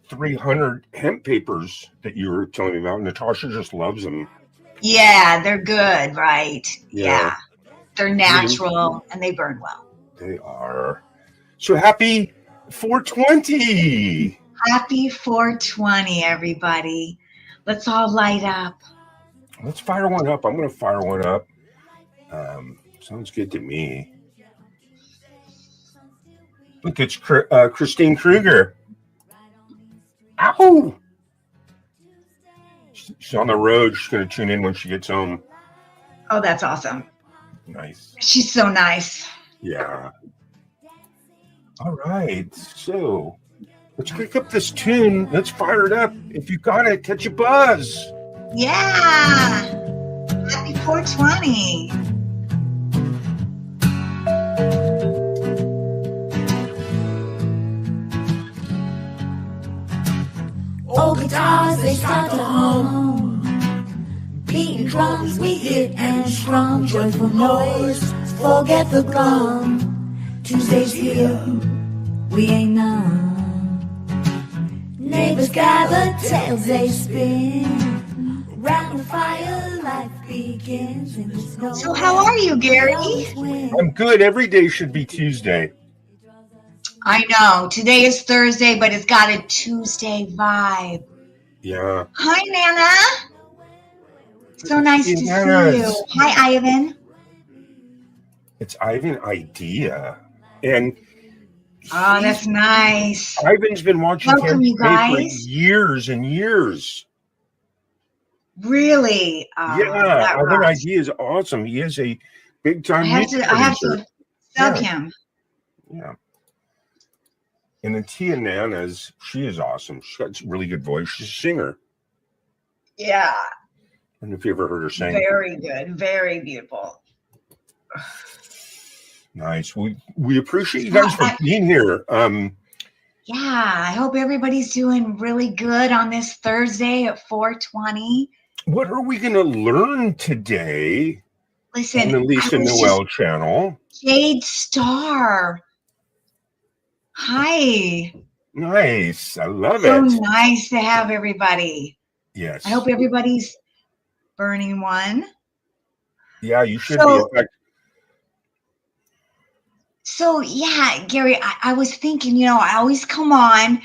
300 hemp papers that you were telling me about. Natasha just loves them. Yeah, they're good, right? Yeah. Yeah. They're natural and they burn well. They are. So happy 420. Happy 420, everybody. Let's all light up. Let's fire one up. I'm going to fire one up. Sounds good to me. Look, it's Christine Kruger. Ow! She's on the road. She's going to tune in when she gets home. Oh, that's awesome. Nice. She's so nice. Yeah. All right. So let's pick up this tune. Let's fire it up. If you got it, catch a buzz. Yeah. Happy 420. Old guitars, they start to hum. Beating drums, we hit and strum. Joyful noise, forget the glum. Tuesday's here, we ain't numb. Neighbors gather, tales they spin. Round the fire, life begins. And there's no So how are you, Gary? I'm good. Every day should be Tuesday. I know. Today is Thursday, but it's got a Tuesday vibe. Yeah. Hi, Nana. So nice to see Yes. you. Hi, Ivan. It's Ivan Idea. And Oh, that's nice. Ivan's been watching Welcome, Campy you Bay for guys. years and years. Really? Yeah, that Ivan rocks. Idea is awesome. He is a big time I have music to producer. sub Yeah. him. Yeah. And then Tia Nana's, she is awesome. She's got a really good voice. She's a singer. Yeah. I don't know if you ever heard her sing. Very good. Very beautiful. Nice. We appreciate you guys for being here. Yeah, I hope everybody's doing really good on this Thursday at 420. What are we going to learn today Listen, on the Lisa I was Noel channel? Jade Star. Hi. Nice. I love So it. nice to have everybody. Yes. I hope everybody's burning one. Yeah, you should So- be. In fact, So yeah, Gary, I was thinking, you know, I always come on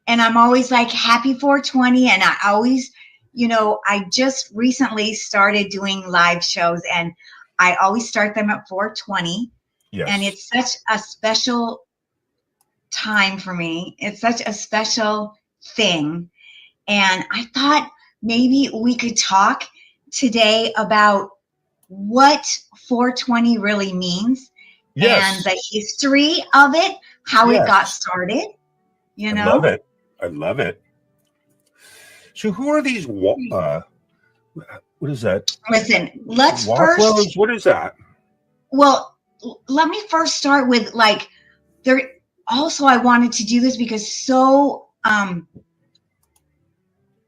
and I'm always like happy 420. And I always, you know, I just recently started doing live shows and I always start them at 420. yes. And it's such a special time for me. It's such a special thing. And I thought maybe we could talk today about what 420 really means. Yes. And the history of it, how Yes. it got started, you know? I love it. I love it. So who are these? What is that? Listen, let's Waffles? first, What is that? well, let me first start with like, there, also I wanted to do this because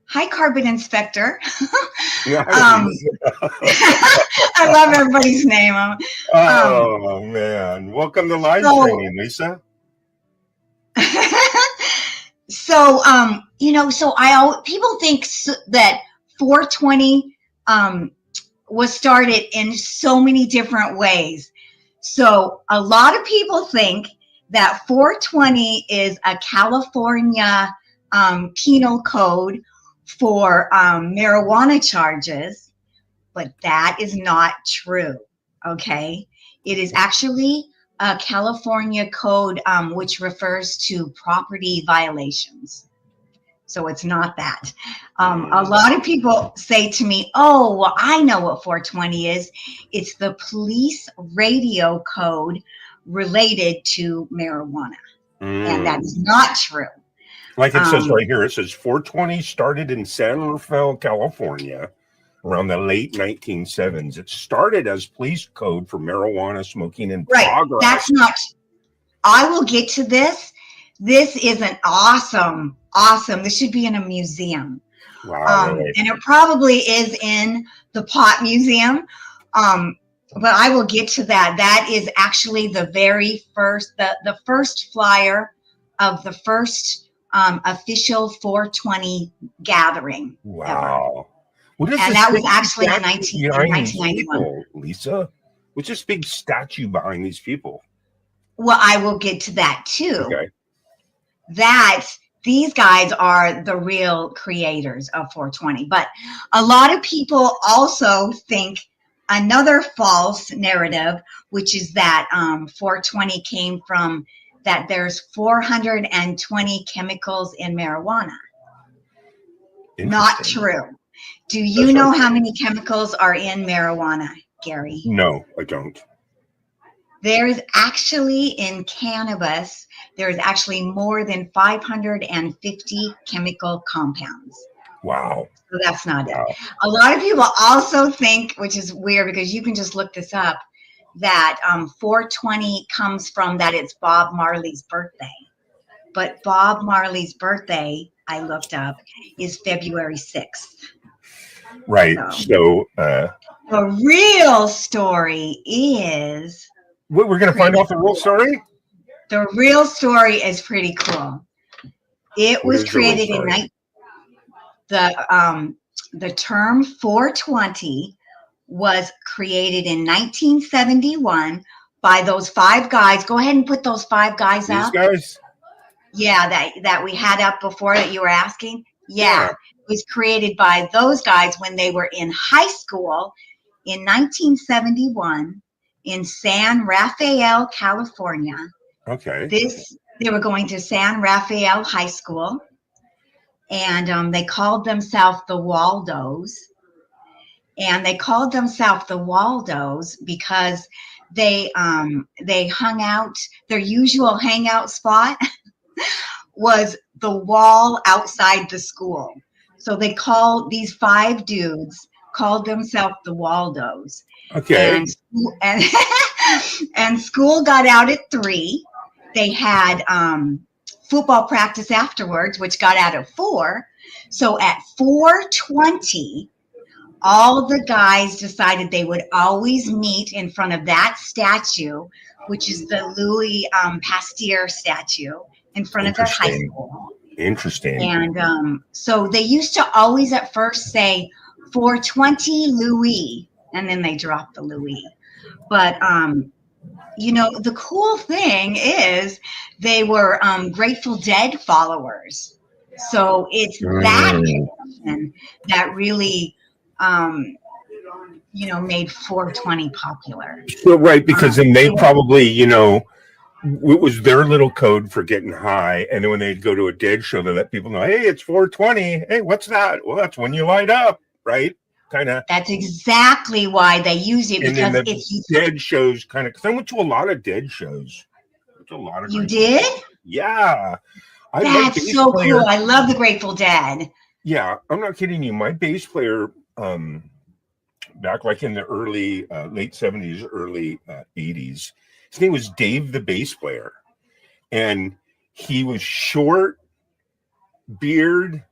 hi, Carbon Inspector. Yeah. I love everybody's name. Oh man! Welcome to live so- training, Lisa. So, you know, so people think that 420 was started in so many different ways. So a lot of people think that 420 is a California penal code for marijuana charges, but that is not true. Okay, it is actually a California code which refers to property violations. So it's not that. A lot of people say to me, oh, well, I know what 420 is. It's the police radio code related to marijuana. And that is not true. Like it says right here, it says 420 started in San Rafael, California around the late 1970s. It started as police code for marijuana smoking in progress. That's not, I will get to this. This is an awesome. This should be in a museum. Wow. Really? And it probably is in the Pot Museum. But I will get to that. That is actually the very first, the first flyer of the first official 420 gathering. Wow. What is and this that was big actually in statue 1991. people, Lisa? What's this big statue behind these people? Well, I will get to that too. Okay. These guys are the real creators of 420. But a lot of people also think another false narrative, which is that 420 came from that there's 420 chemicals in marijuana. Not true. Do you know how many chemicals are in marijuana, Gary? No, I don't. There's actually in cannabis, there's actually more than 550 chemical compounds. Wow. So that's not it. A lot of people also think, which is weird because you can just look this up, that 420 comes from that it's Bob Marley's birthday. But Bob Marley's birthday, I looked up, is February 6th. Right. So the real story is... We're going to find out the real story? The real story is pretty cool. It was created in the term 420 was created in 1971 by those 5 guys. Go ahead and put those 5 guys up. These guys? Yeah, that we had up before that you were asking. Yeah, it was created by those guys when they were in high school in 1971 in San Rafael, California. Okay. They were going to San Rafael High School, and they called themselves the Waldos. And they called themselves the Waldos because they hung out. Their usual hangout spot was the wall outside the school. So they called these 5 dudes called themselves the Waldos. Okay. And school got out at 3. They had football practice afterwards, which got out at 4. So at 4:20, all the guys decided they would always meet in front of that statue, which is the Louis Pasteur statue, in front of their high school. Interesting. And so they used to always at first say 420 Louis, and then they dropped the Louis. But you know, the cool thing is they were Grateful Dead followers. So it's that connection that really, you know, made 420 popular. So, right, because then they probably, you know, it was their little code for getting high. And then when they'd go to a Dead show, they let people know, hey, it's 420. Hey, what's that? Well, that's when you light up, right? Kind of. That's exactly why they use it, because it's Dead shows kind of, because I went to a lot of Dead shows. You did? Yeah. That's so cool. I love the Grateful Dead. Yeah, I'm not kidding you. My bass player, back like in the early, late 70s, early 80s, his name was Dave the bass player. And he was short, beard,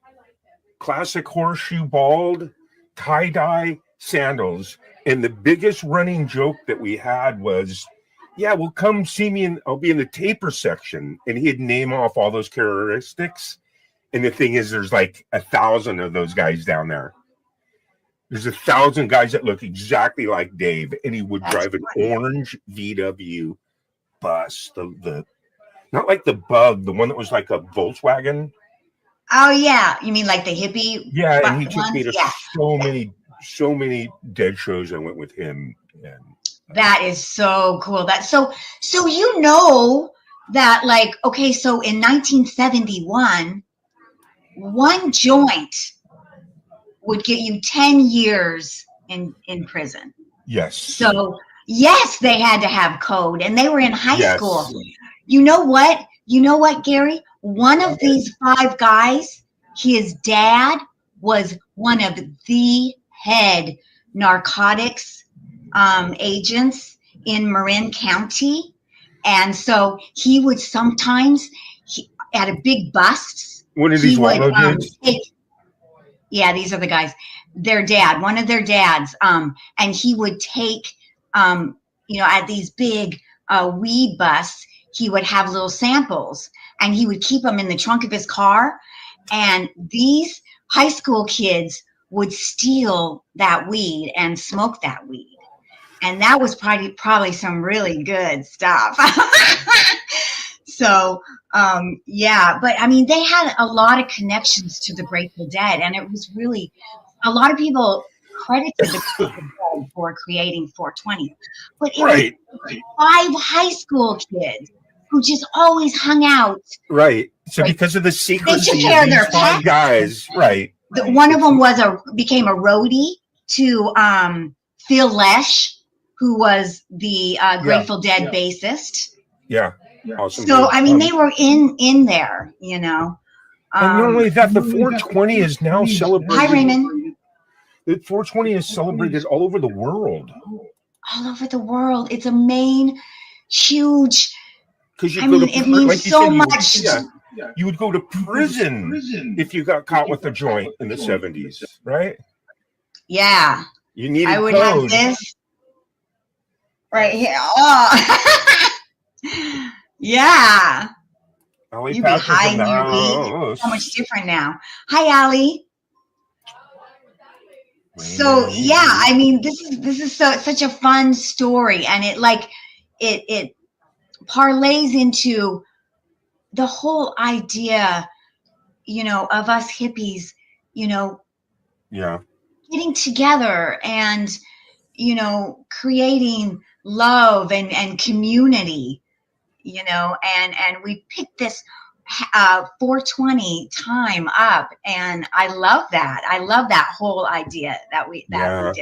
classic horseshoe bald, tie-dye sandals. And the biggest running joke that we had was, yeah, well, come see me and I'll be in the taper section. And he'd name off all those characteristics. And the thing is, there's like 1,000 of those guys down there. There's 1,000 guys that look exactly like Dave. And he would drive an orange VW bus. The not like the Bug, the one that was like a Volkswagen. Oh yeah, you mean like the hippie? Yeah, and he took ones? me to Yeah, so many Dead shows. I went with him, and that is so cool. So you know that like okay, so in 1971, one joint would get you 10 years in prison. yes, So yes, they had to have code, and they were in high yes, school. You know what? You know what, Gary? One of these 5 guys, his dad was one of the head narcotics agents in Marin County. And so he would sometimes, at a big busts, One of he these would Waldo dudes. yeah, these are the guys. Their dad, one of their dads, and he would take, at these big weed busts, he would have little samples, and he would keep them in the trunk of his car. And these high school kids would steal that weed and smoke that weed, and that was probably some really good stuff. So yeah, but I mean, they had a lot of connections to the Grateful Dead, and it was really a lot of people credited the Grateful Dead for creating 420, but it Right, was 5 high school kids who just always hung out. right. So Right. because of the secrecy care of of these their 5 guys, right? One of them became a roadie to Phil Lesh, who was the Grateful Dead bassist. Yeah, awesome. So dude. I mean, they were in there, you know. And not only that, the 420 is now celebrated. Hi, Raymond. The 420 is celebrated all over the world. All over the world, it's a main, huge. Because you I go mean, to, it means like you so said, much. you would go to prison if you got caught with a joint in the 70s, right? Yeah, You needed I would code. have this right here. Oh, yeah. Allie You be Patrick high in in the your weed. house. So much different now. Hi, Allie. So yeah, I mean, this is such a fun story, and it parlays into the whole idea, of us hippies, Yeah, getting together and, creating love and community, and we picked this 420 time up, and I love that whole idea that we did that,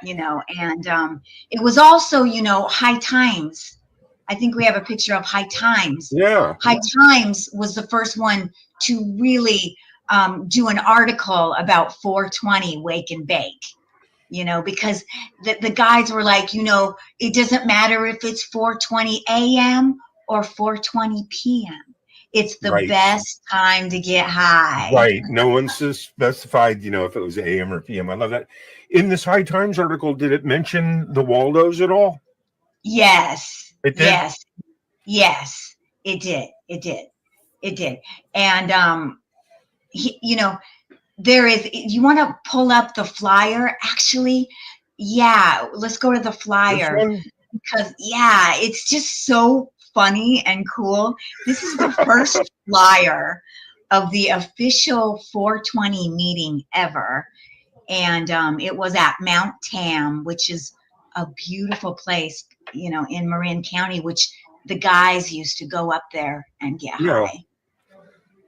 and it was also, High Times. I think we have a picture of High Times. yeah. High Times was the first one to really do an article about 420 Wake and Bake, because the guys were like, it doesn't matter if it's 420 a.m. or 420 p.m. It's the Right. best time to get high. Right. No one specified, if it was AM or PM. I love that. In this High Times article, did it mention the Waldos at all? Yes. It did? Yes, it did. It did. And, there is, you want to pull up the flyer? Actually, yeah, let's go to the flyer. This one? Because, yeah, it's just so funny and cool. This is the first flyer of the official 420 meeting ever. And it was at Mount Tam, which is a beautiful place, in Marin County, which the guys used to go up there and get Yeah. high.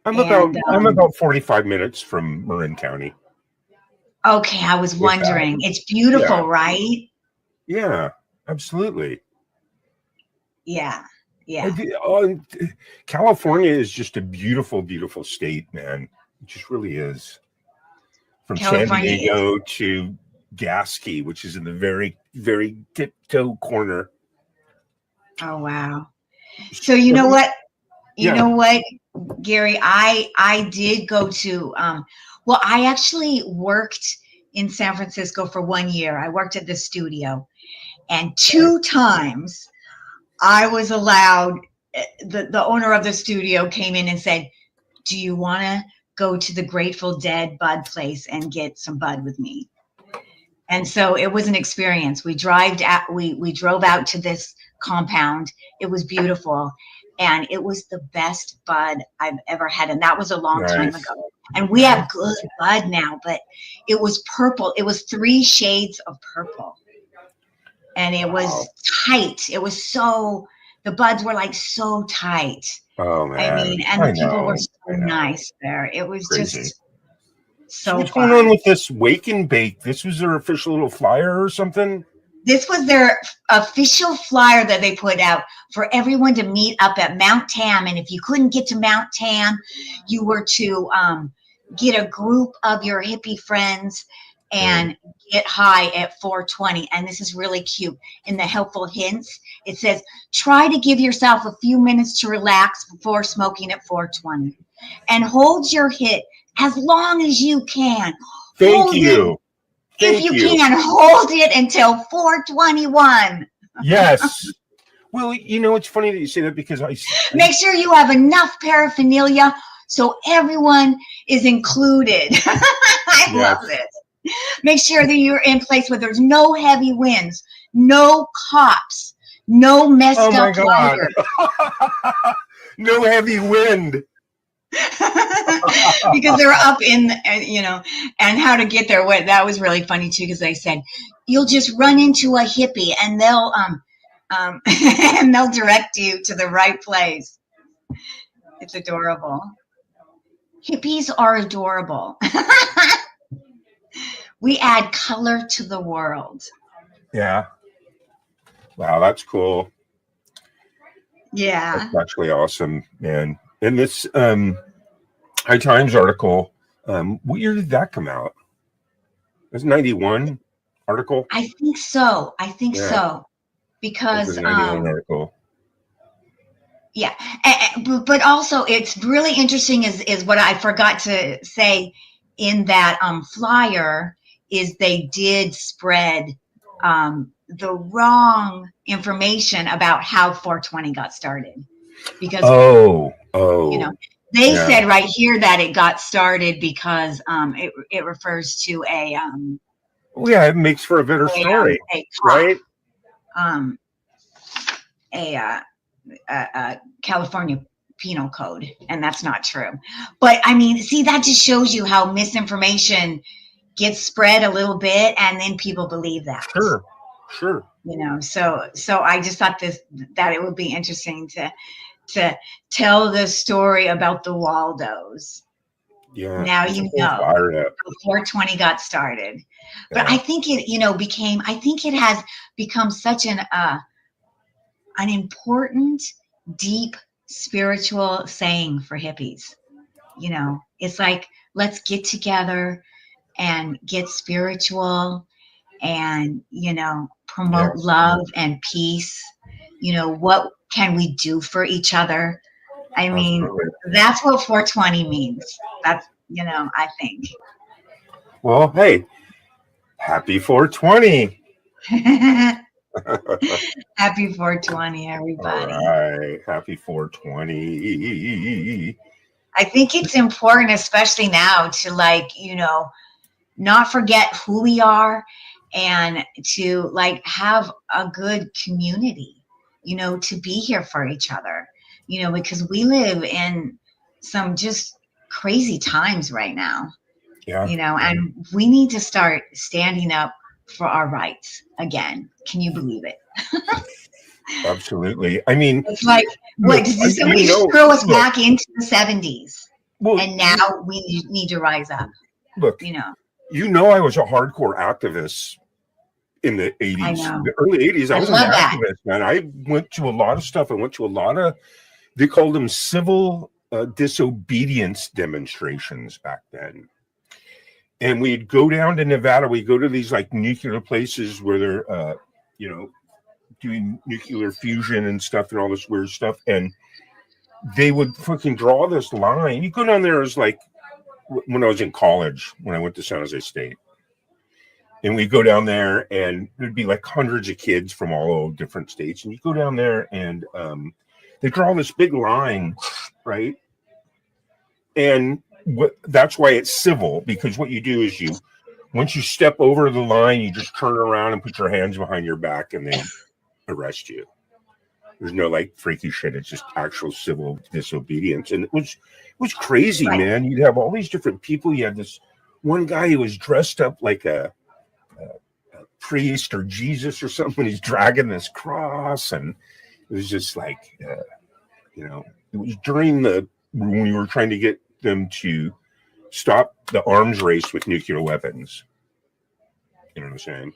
I'm about 45 minutes from Marin County. Okay, I was wondering. It's beautiful, Yeah. right? Yeah, absolutely. Yeah. California is just a beautiful, beautiful state, man. It just really is. From California San Diego to Gasky, which is in the very, very tiptoe corner. Oh, wow. So you know what? You Yeah. know what, Gary? I did go to, I actually worked in San Francisco for 1 year. I worked at the studio, and 2 times I was allowed, the owner of the studio came in and said, do you want to go to the Grateful Dead bud place and get some bud with me? And so it was an experience. We drove out to this compound. It was beautiful. and it was the best bud I've ever had. And that was a long time Nice. ago. And we have good bud now, but it was purple. It was 3 shades of purple. And it was tight. It was so, the buds were like so tight. Oh man. I mean, and the people were so I know. nice there. It was Crazy. just So so what's fun. going on with this Wake and Bake? This was their official little flyer or something? This was their official flyer that they put out for everyone to meet up at Mount Tam. And if you couldn't get to Mount Tam, you were to get a group of your hippie friends and get high at 420. And this is really cute. In the helpful hints, it says, try to give yourself a few minutes to relax before smoking at 420. And hold your hit as long as you can. Thank Hold you. It, Thank if you can, hold it until 421. Yes. Well, you know, it's funny that you say that because Make sure you have enough paraphernalia so everyone is included. I Yes. love it. Make sure that you're in place where there's no heavy winds, no cops, no messed Oh my up God. riders. No heavy wind. Because they're up in, you know, and how to get there. That was really funny too, because they said you'll just run into a hippie and they'll and they'll direct you to the right place. It's adorable. Hippies are adorable. We add color to the world. Yeah. Wow, that's cool. Yeah. That's actually awesome, man. And this High Times article, what year did that come out? It was 91 article. I think so. Yeah. So. It Because was a 91 article. yeah, but also it's really interesting is what I forgot to say in that flyer is they did spread the wrong information about how 420 got started, because you know, they yeah. said right here that it got started because it refers to a Well, yeah, it makes for a better story, a cop, right? a California penal code, and that's not true. But I mean, see, that just shows you how misinformation gets spread a little bit, and then people believe that. Sure. You know, so I just thought that it would be interesting to tell the story about the Waldos. Yeah. Now you know how Fired up. 420 got started. But Yeah. I think it, you know, I think it has become such an important, deep spiritual saying for hippies. You know, it's like, let's get together and get spiritual and, you know, promote love and peace. You know, what can we do for each other? I mean, Absolutely. that's what 420 means. That's, you know, I think. Well, hey, happy 420. Happy 420, everybody. All right. Happy 420. I think it's important, especially now, to, like, you know, not forget who we are and to, like, have a good community, you know, to be here for each other, you know, because we live in some just crazy times right now, Yeah. you know, and we need to start standing up for our rights again. Can you believe it? Absolutely. I mean, It's like, what, did somebody throw us back into the 70s? Well, And now we need to rise up, look, you know. I was a hardcore activist in the 80s. I know. The early 80s, I was an love that. activist, man. I went to a lot of stuff. I went to a lot of, they called them civil disobedience demonstrations back then. And we'd go down to Nevada. We'd go to these like nuclear places where they're, you know, doing nuclear fusion and stuff and all this weird stuff. And they would fucking draw this line. You go down there as like, when I was in college, when I went to San Jose State. And we go down there and there'd be like hundreds of kids from all different states. And you go down there and they draw this big line, right? And that's why it's civil, because what you do is once you step over the line, you just turn around and put your hands behind your back and they arrest you. There's no like freaky shit. It's just actual civil disobedience. And it was crazy, Right. man. You'd have all these different people. You had this one guy who was dressed up like a priest or Jesus or something. He's dragging this cross, and it was just like, it was during when we were trying to get them to stop the arms race with nuclear weapons. You know what I'm saying?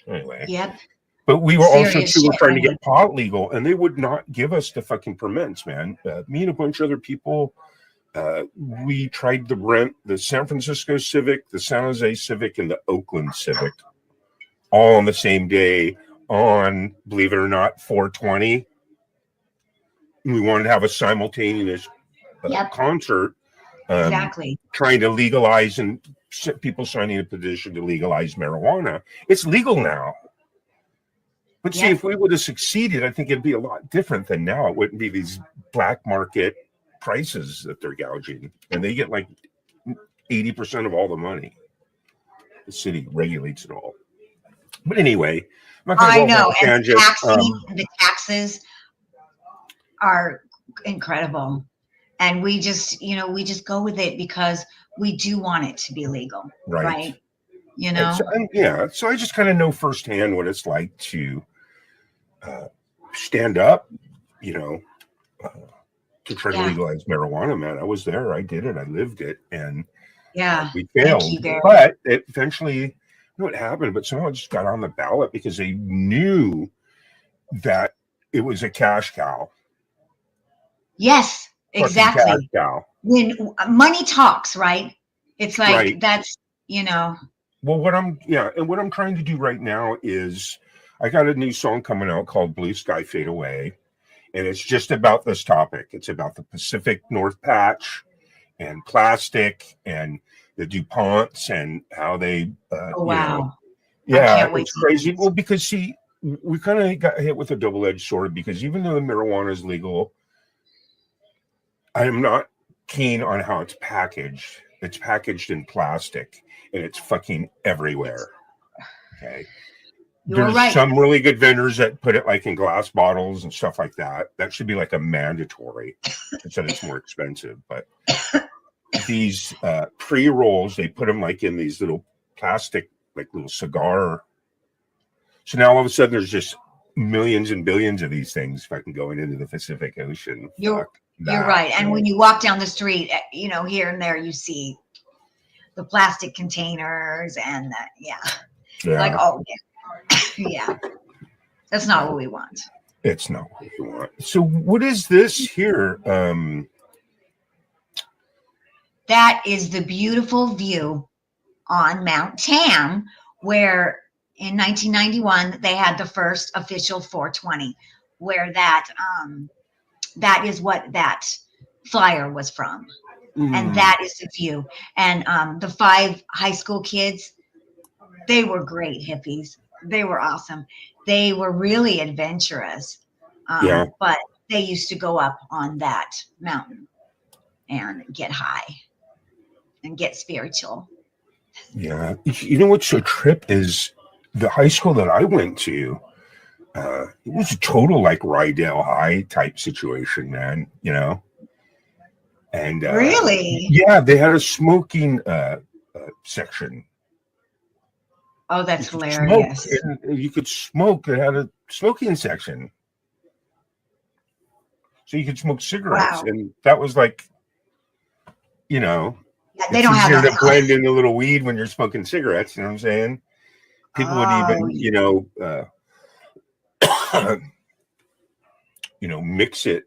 Anyway. Yep. But we were also Serious too, shit, trying to right? get pot legal, and they would not give us the fucking permits, man. Me and a bunch of other people, we tried to rent the San Francisco Civic, the San Jose Civic, and the Oakland Civic, all on the same day on, believe it or not, 420. We wanted to have a simultaneous Yep. concert, Exactly. trying to legalize and people signing a petition to legalize marijuana. It's legal now. But see, Yeah. if we would have succeeded, I think it'd be a lot different than now. It wouldn't be these black market prices that they're gouging, and they get like 80% of all the money. The city regulates it all. But anyway, I'm not gonna I go off know. on a And tangent. the taxes are incredible. And we just go with it because we do want it to be legal. Right. Right. You And know? so I just kind of know firsthand what it's like to stand up, to try to Yeah. legalize marijuana, man. I was there, I did it, I lived it, and Yeah. we Thank failed. you, Gary. But it eventually, I don't know what happened, but somehow it just got on the ballot because they knew that it was a cash cow. Yes, Fucking exactly. Cash cow. When money talks, right? It's like Right. that's, Well, what I'm trying to do right now is I got a new song coming out called Blue Sky Fade Away, and it's just about this topic. It's about the Pacific North Patch and plastic and the DuPonts and how they oh wow. yeah, can't wait it's to hear crazy. this. Well, because see, we kind of got hit with a double-edged sword because even though the marijuana is legal, I am not keen on how it's packaged. It's packaged in plastic and it's fucking everywhere. Okay. You're There's right. some really good vendors that put it like in glass bottles and stuff like that. That should be like a mandatory instead it's more expensive. But these pre-rolls, they put them like in these little plastic, like little cigar. So now all of a sudden there's just millions and billions of these things fucking going into the Pacific Ocean. You're Fuck that. right. And when you walk down the street, here and there, you see the plastic containers and Yeah. like, oh yeah, yeah. That's not what we want. It's not what you want. So what is this here? That is the beautiful view on Mount Tam, where in 1991 they had the first official 420, where that is what that flyer was from. And that is the view. And the 5 high school kids, they were great hippies. They were awesome. They were really adventurous. Yeah. But they used to go up on that mountain and get high and get spiritual. Yeah. You know what's a trip is the high school that I went to, it was a total like Rydell High type situation, man, And Really? Yeah, they had a smoking section. Oh, that's You could hilarious. smoke, and you could smoke. It had a smoking section. So you could smoke cigarettes. Wow. And that was like, They it's don't have easier that. to blend in a little weed when you're smoking cigarettes. You know what I'm saying? People would even, mix it.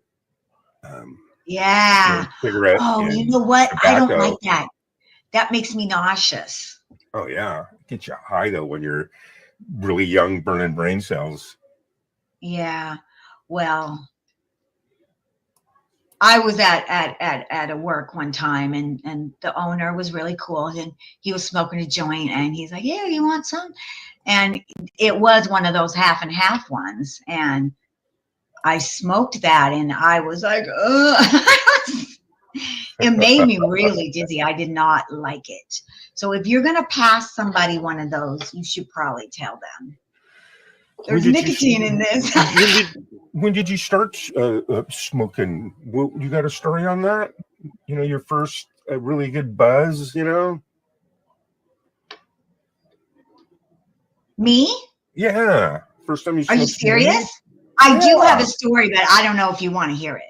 Yeah. Cigarette. Oh, and you know what? I don't tobacco. like that. That makes me nauseous. Oh yeah, get you high though when you're really young, burning brain cells. Yeah. Well, I was at a work one time and the owner was really cool and he was smoking a joint and he's like, yeah, you want some? And it was one of those half and half ones. And I smoked that and I was like, ugh. It made me really dizzy. I did not like it. So if you're going to pass somebody one of those, you should probably tell them. There's When did you- nicotine in this. When did you start smoking? You got a story on that? You know, your first really good buzz, you know? Me? Yeah. First time you Are you smoked some weed? serious? I do Yeah. have a story, but I don't know if you want to hear it.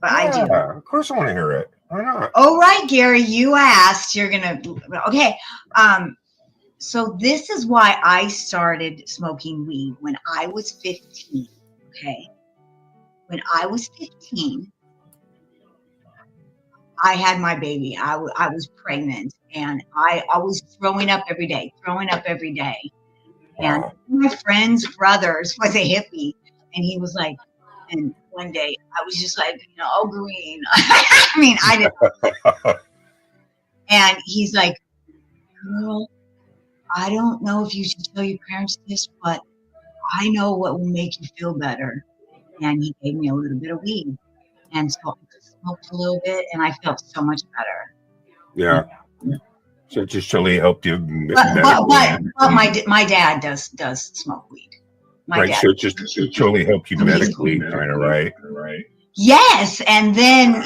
But I do. Yeah, of course I want to hear it. Why not? Oh, right, Gary, you asked. You're gonna. Okay. So this is why I started smoking weed when I was 15. Okay. When I was 15, I had my baby. I was pregnant, and I was throwing up every day. And Wow. my friend's brothers was a hippie, and he was like, and one day I was just like, you know, oh, green. I mean, I didn't. And he's like, girl, I don't know if you should tell your parents this, but I know what will make you feel better. And he gave me a little bit of weed. And so I just smoked a little bit, and I felt so much better. Yeah. So it just totally helped you. But my dad does smoke weed. My Right. dad. So it totally helped you medically, kind of, right? Yes, and then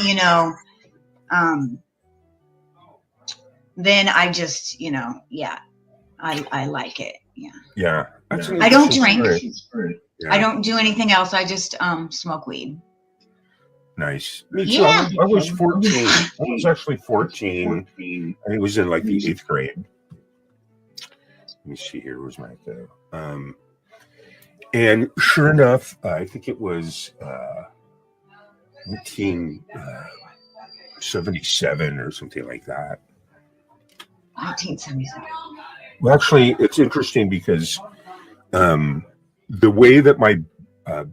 then I just I like it. Yeah. Yeah. That's an I don't interesting drink. story. Yeah. I don't do anything else. I just smoke weed. Nice. Me too. Yeah. I was 14. I was actually 14. And it was in like the 8th grade. Let me see here. Where's my go? And sure enough, I think it was 1977 or something like that. 1977. Well, actually, it's interesting because the way that my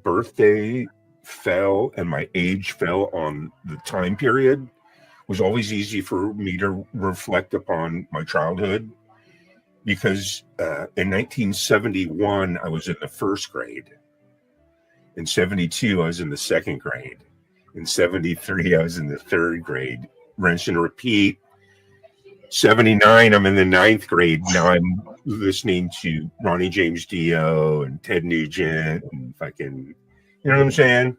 birthday fell and my age fell on the time period was always easy for me to reflect upon my childhood, because in 1971 I was in the 1st grade, in 72 I was in the 2nd grade, in 73 I was in the 3rd grade, rinse and repeat. 79 I'm in the 9th grade. Now I'm listening to Ronnie James Dio and Ted Nugent and fucking, you know what I'm saying?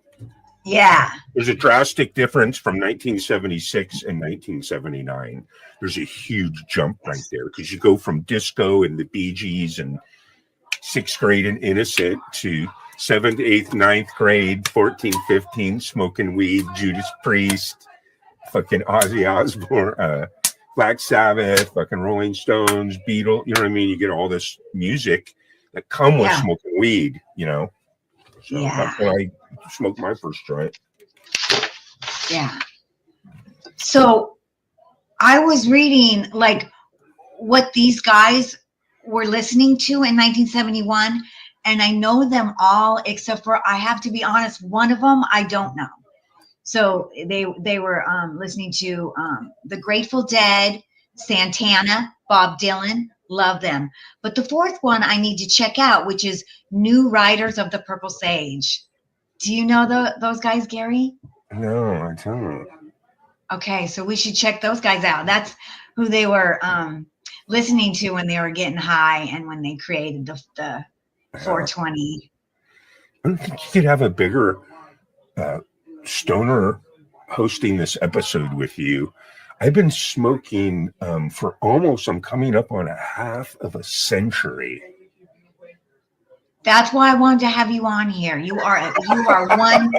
Yeah. There's a drastic difference from 1976 and 1979. There's a huge jump right there, because you go from disco and the Bee Gees and 6th grade and Innocent to 7th, 8th, 9th grade, 14, 15, smoking weed, Judas Priest, fucking Ozzy Osbourne, Black Sabbath, fucking Rolling Stones, Beatles, you know what I mean? You get all this music that come with smoking weed, you know? So that's when I smoked my first joint. Yeah. So I was reading like what these guys were listening to in 1971, and I know them all except for, I have to be honest, one of them I don't know. So they were listening to the Grateful Dead, Santana, Bob Dylan, love them. But the 4th one I need to check out, which is New Riders of the Purple Sage. Do you know those guys, Gary? No, I don't. Okay, so we should check those guys out. That's who they were listening to when they were getting high and when they created the 420. I don't think you could have a bigger stoner hosting this episode with you. I've been smoking for almost, I'm coming up on a half of a century. That's why I wanted to have you on here. You are one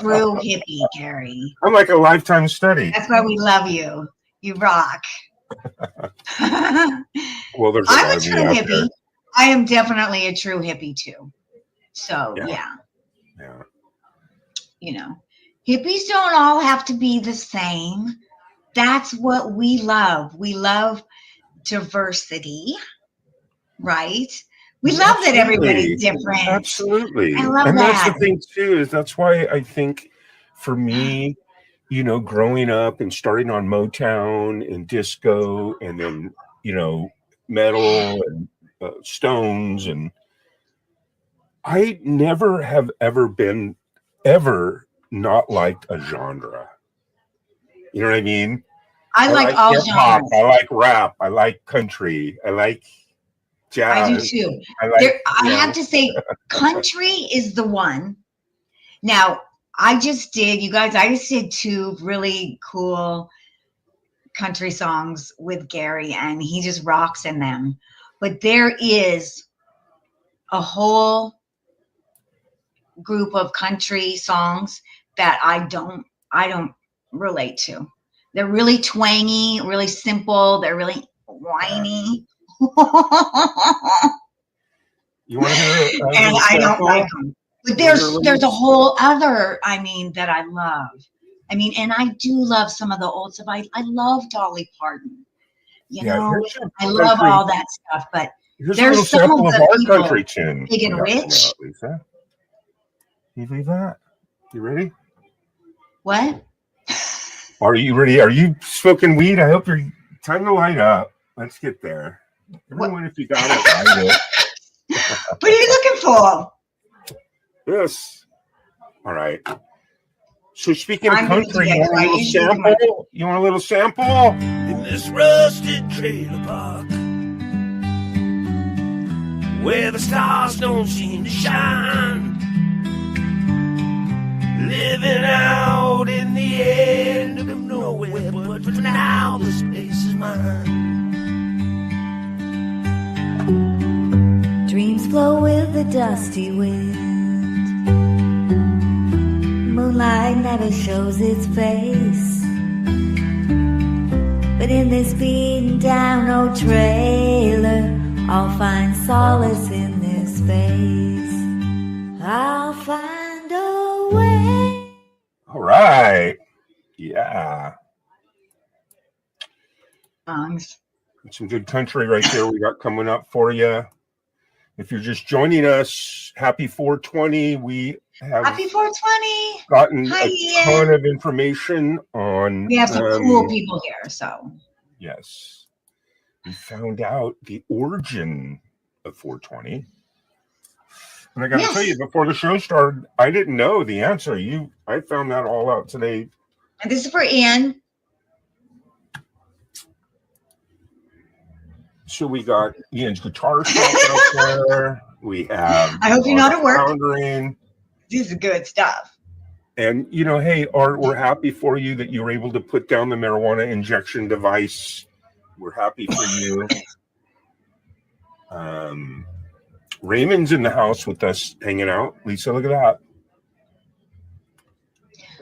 true hippie, Gary. I'm like a lifetime study. That's why we love you. You rock. Well, there's I'm a true out hippie. there. I am definitely a true hippie too. So Yeah. hippies don't all have to be the same. That's what we love. We love diversity, right? We love that everybody's different. Absolutely. I love and that's that. the thing too, is that's why I think for me, growing up and starting on Motown and disco and then, metal and Stones, and I never have ever not liked a genre. You know what I mean? I like all hip-hop, genres. I like rap. I like country. I like jazz. I do too. I like. I have to say, country is the one. Now, I just did 2 really cool country songs with Gary, and he just rocks in them. But there is a whole group of country songs that I don't relate to. They're really twangy, really simple. They're really whiny. You want to hear? And I don't like them. But there's a whole other, that I love. And I do love some of the old stuff. I love Dolly Parton. You know, I love all that stuff. But here's there's a little some sample of of the our people country tune. big and rich. Lisa, can you believe that? You ready? What? Are you ready? Are you smoking weed? I hope you're. Time to light up. Let's get there. Everyone, if you got it, light it. What are you looking for? This. All right. So speaking of I'm gonna country, do you that, want a right? little sample? You want a little sample? In this rusted trailer park where the stars don't seem to shine, living out in the end of nowhere, but for now this place is mine. Dreams flow with the dusty wind. Moonlight never shows its face. But in this beaten down old trailer, I'll find solace in this space. I'll find a way. All right. Yeah. Songs. Some good country right there we got coming up for you. If you're just joining us, happy 420. We have Happy 420. gotten Hi, a Ian. ton of information on. We have some cool people here, so. Yes. We found out the origin of 420. And I got to tell you, before the show started, I didn't know the answer. I found that all out today. And this is for Ian. So we got Ian's guitar shop out there. We have. I hope you're not at work. Foundering. This is good stuff. And, hey, Art, we're happy for you that you were able to put down the marijuana injection device. We're happy for you. Raymond's in the house with us hanging out. Lisa, look at that.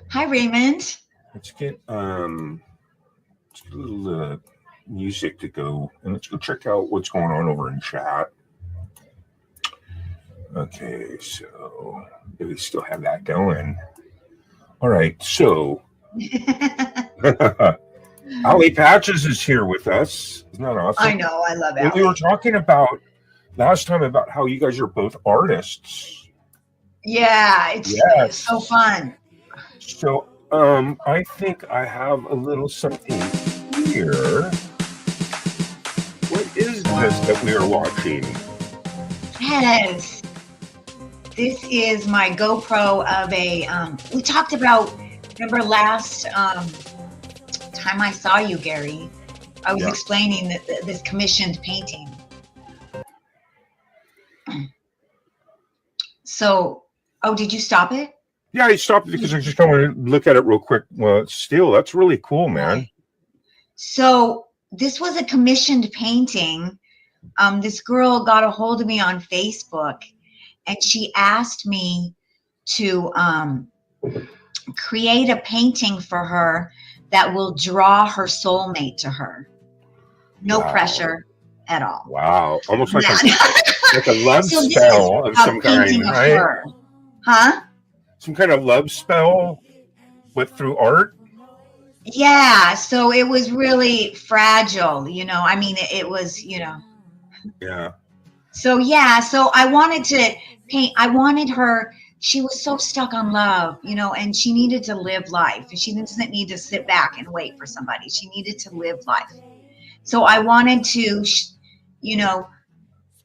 Hi, Raymond. Let's get a little music to go, and let's go check out what's going on over in chat. Okay, so we still have that going. All right, so Allie Patches is here with us. Isn't that awesome? I know, I love And we it. were talking about last time about how you guys are both artists. Yeah, it's so fun. So I think I have a little something here. What is this that we are watching? Yes. This is my GoPro of a, we talked about, remember last time I saw you, Gary, I was explaining that this commissioned painting. So, did you stop it? Yeah, I stopped because I just want to look at it real quick. Well, still, that's really cool, man. So this was a commissioned painting. This girl got a hold of me on Facebook, and she asked me to create a painting for her that will draw her soulmate to her. No pressure at all. Wow, almost like Yeah. like a love So this spell is of a some painting kind, of right? her. Huh? Some kind of love spell, but through art. Yeah. So it was really fragile, I mean, it was, Yeah. So so I wanted to paint. I wanted her. She was so stuck on love, and she needed to live life. And she doesn't need to sit back and wait for somebody. She needed to live life. So I wanted to,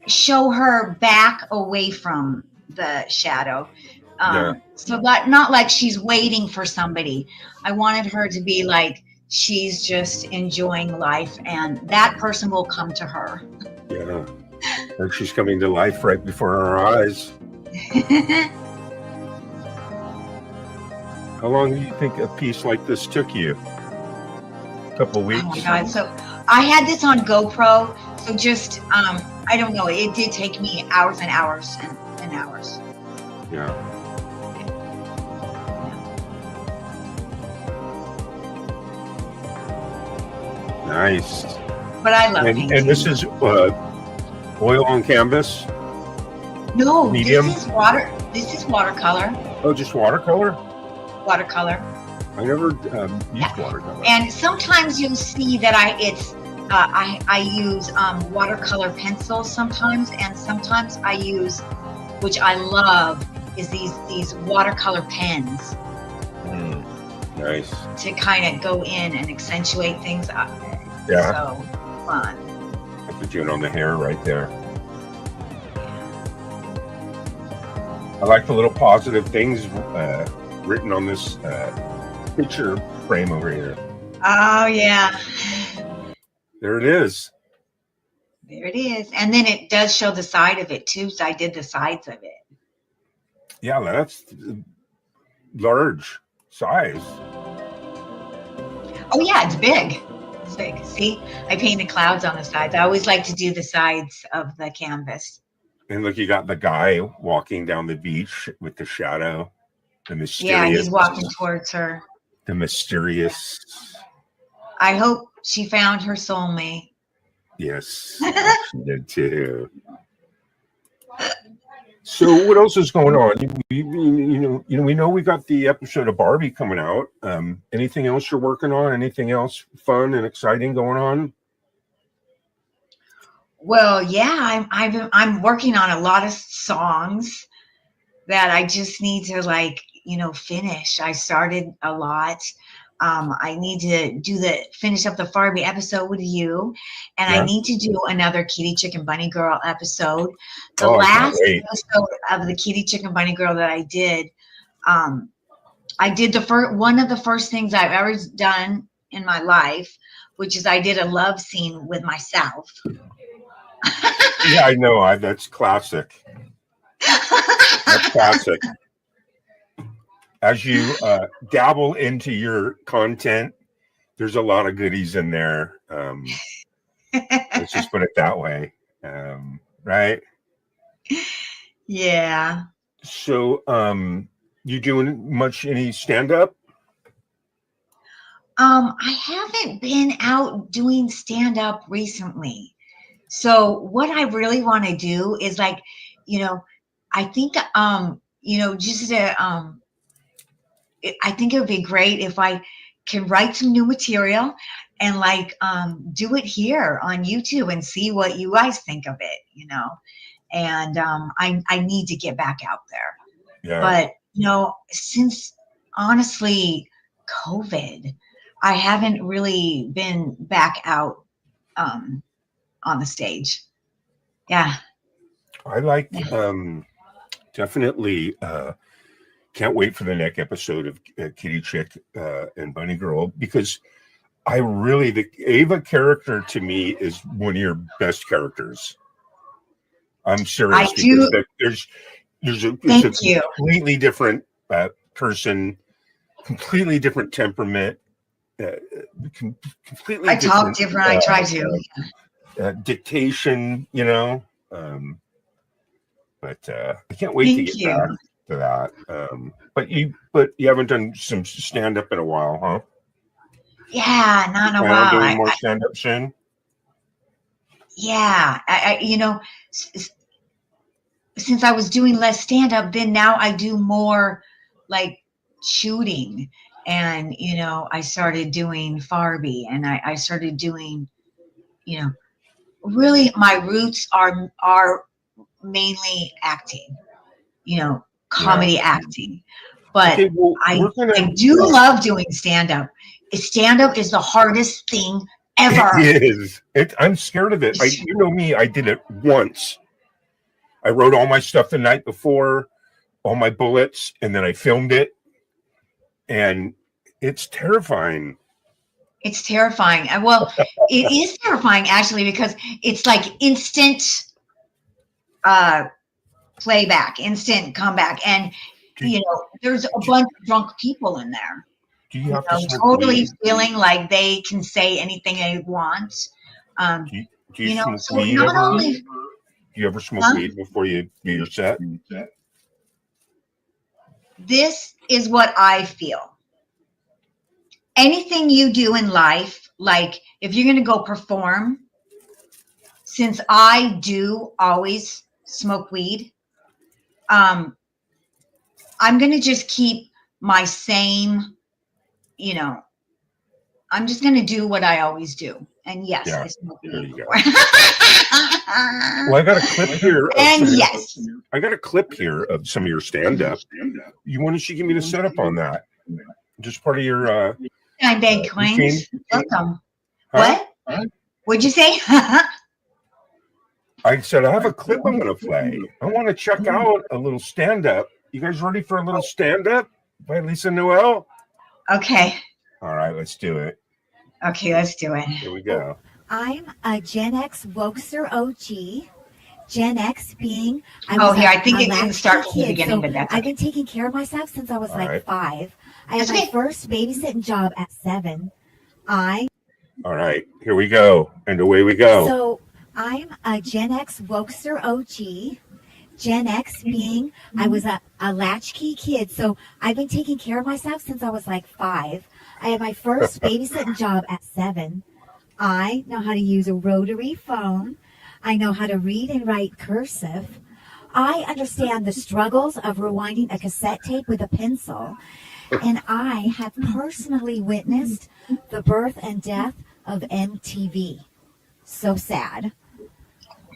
show her back away from the shadow. So that not like she's waiting for somebody. I wanted her to be like she's just enjoying life, and that person will come to her. Yeah. And she's coming to life right before our eyes. How long do you think a piece like this took you? A couple weeks? Oh my God. So I had this on GoPro. So just, I don't know. It did take me hours and hours and hours. Yeah. Nice. But I love painting. And this is oil on canvas? No, medium? This is water. This is watercolor. Oh, just watercolor? Watercolor. I never used watercolor. And sometimes you'll see that I use watercolor pencils sometimes, and sometimes I use, which I love, is these watercolor pens Nice. to kind of go in and accentuate things. Yeah. So fun. I put you in on the hair right there. I like the little positive things written on this picture frame over here. Oh yeah. There it is. There it is. And then it does show the side of it too. So I did the sides of it. Yeah, that's large size. Oh yeah, it's big. It's big. See, I painted clouds on the sides. I always like to do the sides of the canvas. And look, you got the guy walking down the beach with the shadow. The mysterious. Yeah, he's walking towards her. The mysterious. I hope she found her soulmate. Yes, she did too. So what else is going on? We know we got the episode of Barbie coming out. Anything else you're working on? Anything else fun and exciting going on? Well, yeah, I'm working on a lot of songs that I just need to finish. I started a lot. I need to finish up the Barbie episode with you, and I need to do another Kitty Chicken Bunny Girl episode. The last episode of the Kitty Chicken Bunny Girl that I did one of the first things I've ever done in my life, which is I did a love scene with myself. Yeah, I know. That's classic. That's classic. As you dabble into your content, there's a lot of goodies in there. Let's just put it that way. Right? Yeah. So, you doing any stand-up? I haven't been out doing stand-up recently. So what I really want to do is I think, I think it would be great if I can write some new material and do it here on YouTube and see what you guys think of it, and I need to get back out there. Yeah. But, since honestly COVID, I haven't really been back out on the stage. Yeah. I like definitely can't wait for the next episode of Kitty Chick and Bunny Girl, because the Ava character to me is one of your best characters. I'm serious. There's a completely different person, completely different temperament, completely. I talk different. I try to. Dictation, but I can't wait to get back to that. But you haven't done some stand up in a while, huh? Yeah, not in a while. Doing more stand up soon. Yeah, since I was doing less stand up, then now I do more shooting, and I started doing Barbie, and I started doing, really my roots are mainly acting, comedy acting. But Okay, well, I do love doing stand-up. Stand-up is the hardest thing ever. It is. I'm scared of it. You know me, I did it once. I wrote all my stuff the night before, all my bullets, and then I filmed it. And it's terrifying. It's terrifying. Well, it is terrifying actually, because it's instant playback, instant comeback, and there's a bunch of drunk people in there. Do you have to smoke Totally weed? feeling like they can say anything they want. Do you smoke So weed not ever? only Do you ever smoke Huh? weed before you do your set? this is what I feel. Anything you do in life, like if you're going to go perform, since I do always smoke weed, I'm going to just keep my same, I'm just going to do what I always do. And yes, Yeah, I smoke there weed you go. before. Well, I got a clip here. And yes, I got a clip here of some of your stand-up. Why don't you give me the setup on that? Just part of your I beg routine? coins. Welcome. Huh? What? What'd you say? I said I have a clip I'm going to play. I want to check out a little stand-up. You guys ready for a little stand-up by Lisa Noel? Okay. All right, let's do it. Okay, let's do it. Here we go. I'm a Gen X Wokester OG. Gen X being Oh, here, I think a it didn't start from the latchkey kid, beginning, so but that's I've okay. been taking care of myself since I was All like right. 5. I had That's my okay. first babysitting job at 7. All right, here we go. And away we go. So I'm a Gen X Wokester OG. Gen X being I was a latchkey kid, so I've been taking care of myself since I was like 5. I had my first babysitting job at 7. I know how to use a rotary phone. I know how to read and write cursive. I understand the struggles of rewinding a cassette tape with a pencil. And I have personally witnessed the birth and death of MTV. So sad.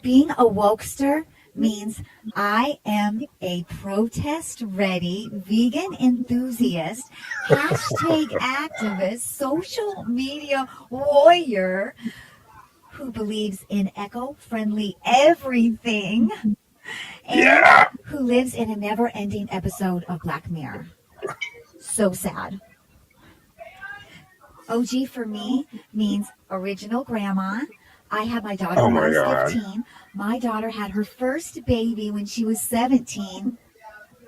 Being a wokester means I am a protest-ready vegan enthusiast, hashtag activist, social media warrior who believes in eco-friendly everything and who lives in a never-ending episode of Black Mirror. So sad. OG for me means original grandma. I had my daughter Oh when I my was God. 15. My daughter had her first baby when she was 17.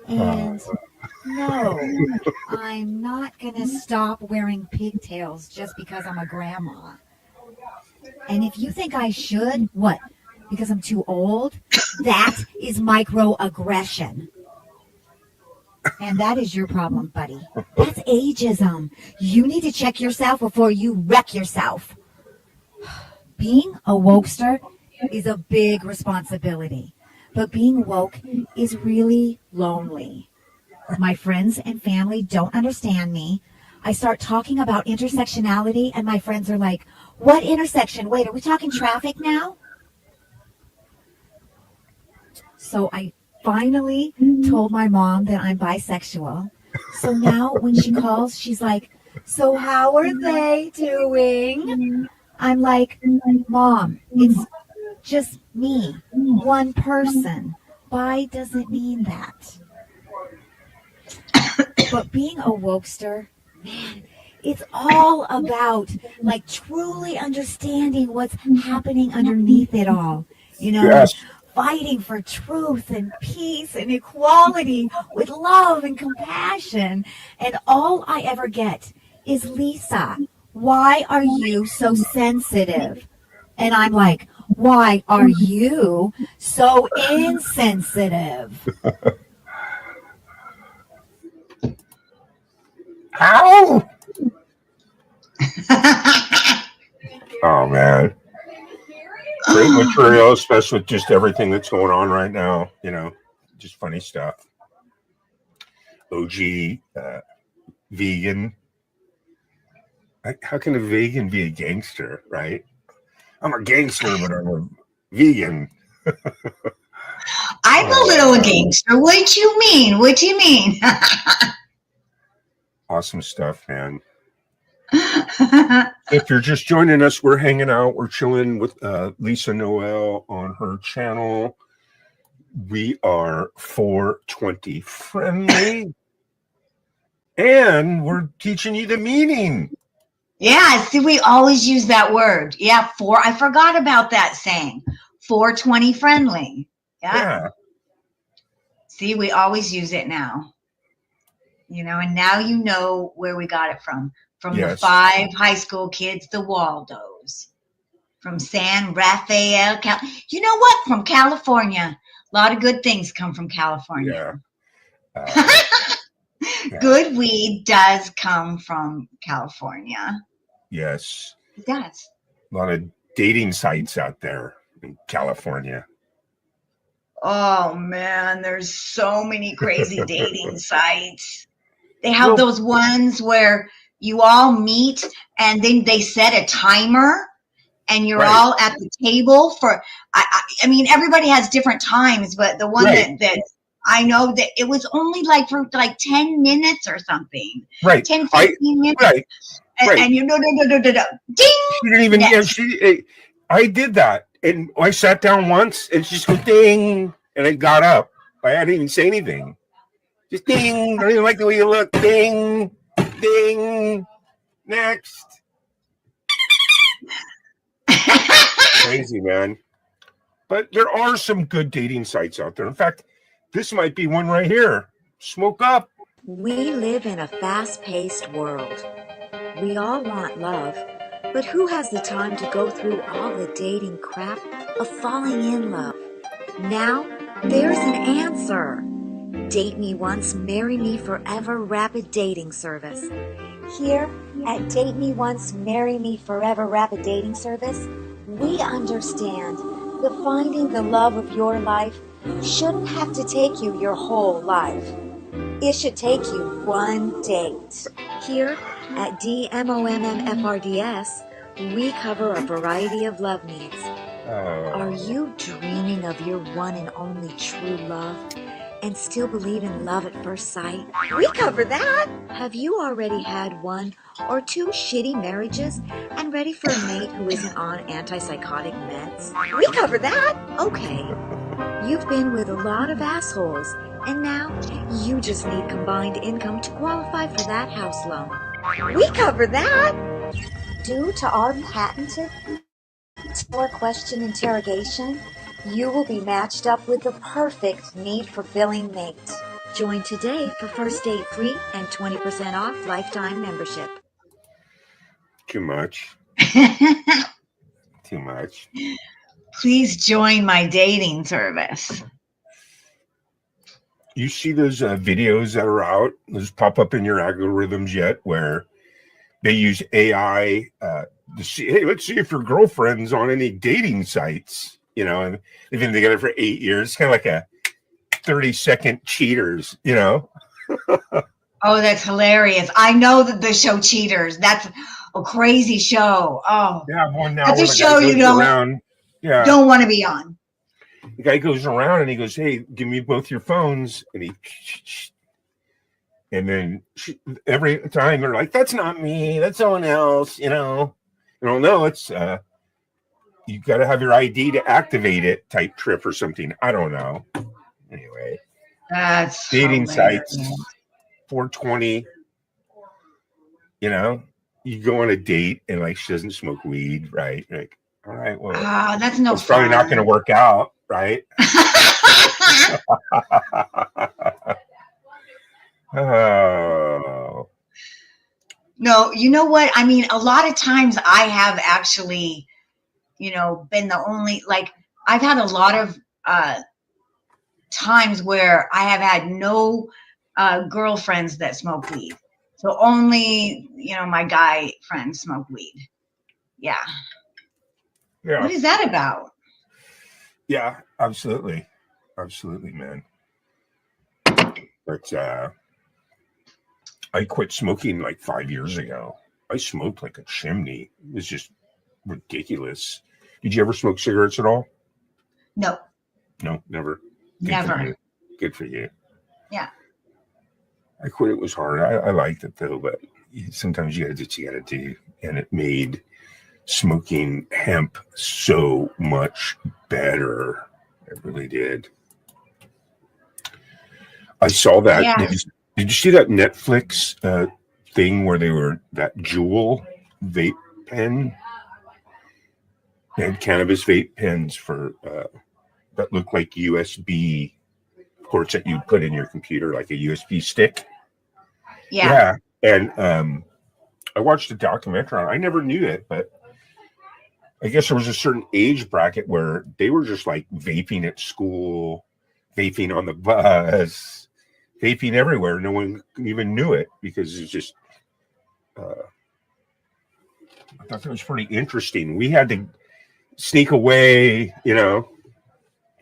And no, I'm not going to stop wearing pigtails just because I'm a grandma. And if you think I should, what? Because I'm too old? That is microaggression. And that is your problem, buddy. That's ageism. You need to check yourself before you wreck yourself. Being a wokester is a big responsibility, but being woke is really lonely. My friends and family don't understand me. I start talking about intersectionality, and my friends are like, what intersection? Wait, are we talking traffic now? So I finally told my mom that I'm bisexual. So now when she calls, she's like, so how are they doing? I'm like, Mom, it's just me, one person. Bi doesn't mean that. But being a wokester, man, it's all about like truly understanding what's happening underneath it all. You know, Yes. fighting for truth and peace and equality with love and compassion. And all I ever get is, Lisa, why are you so sensitive? And I'm like, why are you so insensitive? Ow! Oh man. Great material, especially with just everything that's going on right now, just funny stuff. OG vegan. How can a vegan be a gangster, right? I'm a gangster, but I'm a vegan. I'm a little gangster. What do you mean? What do you mean? Awesome stuff, man. If you're just joining us, we're hanging out. We're chilling with Lisa Noel on her channel. We are 420 friendly. And we're teaching you the meaning. Yeah, see, we always use that word. Yeah, I forgot about that saying. 420 friendly. Yeah. See, we always use it now. And now you know where we got it from. From the Yes. 5 high school kids, the Waldos. From San Rafael, you know what? From California. A lot of good things come from California. Yeah. Yeah. Good weed does come from California. Yes. It does. A lot of dating sites out there in California. Oh man, there's so many crazy dating sites. They have Well- those ones where you all meet and then they set a timer and you're Right. all at the table for I mean everybody has different times, but the one Right. that I know that it was only like for like 10 minutes or something. Right. 10, 15 minutes. Right. And, right. and you know, ding. She didn't even. Next. I did that, and I sat down once, and she just go ding, and I got up. I didn't even say anything. Just ding. I don't even like the way you look. Ding, ding. Next. Crazy, man. But there are some good dating sites out there. In fact, this might be one right here. Smoke Up. We live in a fast-paced world. We all want love, but who has the time to go through all the dating crap of falling in love? Now, there's an answer. Date Me Once, Marry Me Forever Rapid Dating Service. Here at Date Me Once, Marry Me Forever Rapid Dating Service, we understand that finding the love of your life shouldn't have to take you your whole life. It should take you one date. Here at DMOMMFRDS, we cover a variety of love needs. Are you dreaming of your one and only true love and still believe in love at first sight? We cover that. Have you already had 1 or 2 shitty marriages and ready for a mate who isn't on antipsychotic meds? We cover that. Okay. You've been with a lot of assholes, and now you just need combined income to qualify for that house loan. We cover that. Due to our patented 4-question interrogation, you will be matched up with the perfect need-fulfilling mate. Join today for first date free and 20% off lifetime membership. Too much. Too much. Please join my dating service. You see those videos that are out, those pop up in your algorithms yet, where they use AI to see, hey, let's see if your girlfriend's on any dating sites, and they've been together for 8 years. It's kind of like a 30-second cheaters, Oh, that's hilarious. I know that the show Cheaters. That's a crazy show. Oh, Yeah, one now. That's a where the guy show you goes don't- around. Yeah, don't want to be on. the guy goes around and he goes, "Hey, give me both your phones," and then every time they're like, "That's not me. That's someone else." No, it's you got to have your ID to activate it, type trip or something. I don't know. Anyway, That's dating hilarious. sites, 420. You go on a date and like she doesn't smoke weed, right? Like, all right, well, Oh, that's no it's probably not going to work out, right? Oh, No, you know what? I mean, a lot of times I have actually, been the only, like, I've had a lot of times where I have had no girlfriends that smoke weed. So only, my guy friends smoke weed. Yeah. yeah. What is that about? Yeah, absolutely. Absolutely, man. But I quit smoking like 5 years ago. I smoked like a chimney. It was just ridiculous. Did you ever smoke cigarettes at all? No, No, never. Good for never. you. Good for you. Yeah. I quit. It was hard. I liked it though, but sometimes you got to do what you got to do. And it made smoking hemp so much better. It really did. I saw that. Yeah. Did you see that Netflix thing where they were that Juul vape pen? They had cannabis vape pens for that looked like USB ports that you'd put in your computer, like a USB stick. Yeah. And I watched a documentary on it. I never knew it, but I guess there was a certain age bracket where they were just like vaping at school, vaping on the bus, vaping everywhere. No one even knew it because it's just, I thought that was pretty interesting. We had to sneak away, you know,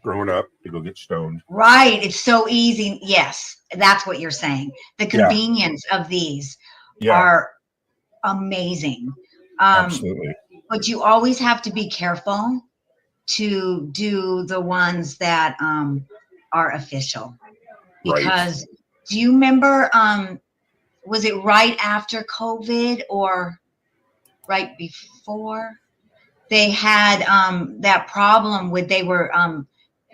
growing up to go get stoned. Right. It's so easy. Yes, that's what you're saying. The Yeah. convenience of these are amazing. Absolutely. But you always have to be careful to do the ones that are official. Right. Because do you remember, was it right after COVID or right before? They had that problem with they were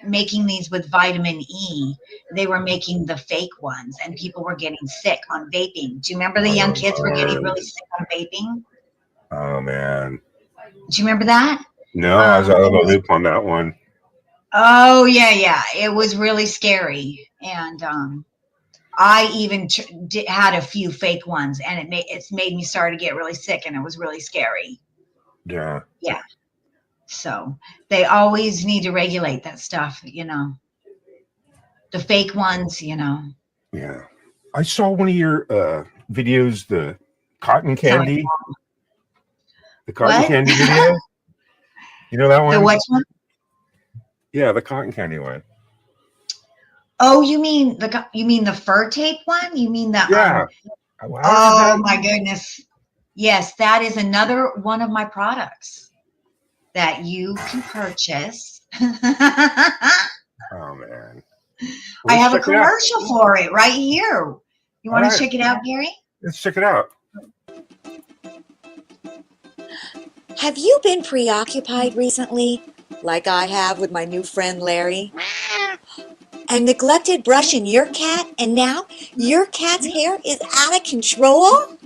making these with vitamin E. They were making the fake ones and people were getting sick on vaping. Do you remember the young kids were getting really sick on vaping? Oh, man. Do you remember that? No, I was out of the loop on that one. Oh, yeah. It was really scary. And I even had a few fake ones and it's made me start to get really sick and it was really scary. Yeah. Yeah. So they always need to regulate that stuff, you know. The fake ones, you know. Yeah. I saw one of your videos, the cotton candy. The cotton What? candy video. You know that one? The what one? Yeah, the cotton candy one. Oh, you mean the fur tape one? You mean the Yeah. oh my goodness. Yes, that is another one of my products that you can purchase. Oh, man. I have a Let's check it out. commercial for it right here. You want All to right. check it out, Gary? Let's check it out. Have you been preoccupied recently, like I have with my new friend Larry? And neglected brushing your cat, and now your cat's hair is out of control?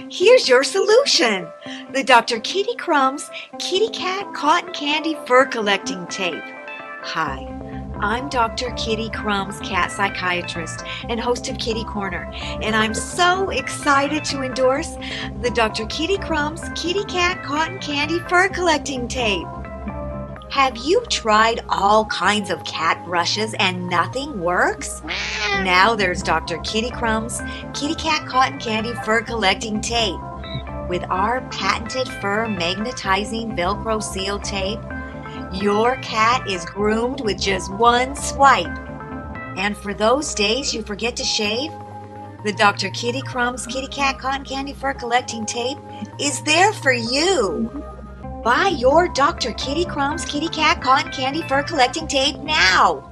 Here's your solution. The Dr. Kitty Crumbs Kitty Cat Cotton Candy Fur Collecting Tape. Hi, I'm Dr. Kitty Crumbs, cat psychiatrist and host of Kitty Corner, and I'm so excited to endorse the Dr. Kitty Crumbs Kitty Cat Cotton Candy Fur Collecting Tape. Have you tried all kinds of cat brushes and nothing works? Now there's Dr. Kitty Crumbs Kitty Cat Cotton Candy Fur Collecting Tape. With our patented fur magnetizing Velcro seal tape, your cat is groomed with just one swipe. And for those days you forget to shave, the Dr. Kitty Crumbs Kitty Cat Cotton Candy Fur Collecting Tape is there for you. Buy your Dr. Kitty Crumbs Kitty Cat Cotton Candy Fur Collecting Tape now.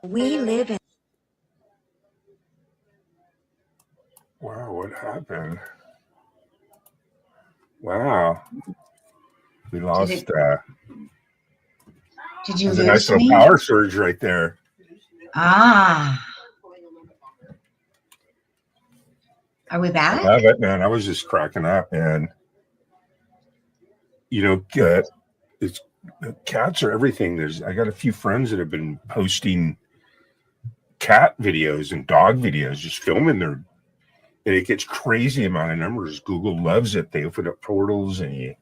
We live in Wow, what happened? Wow. We lost Did you there's a lose nice little me? power surge right there. Ah. Are we I back? love it, man. I was just cracking up, and you know, it's cats are everything. I got a few friends that have been posting cat videos and dog videos, just filming and it gets crazy amount of numbers. Google loves it. They open up portals and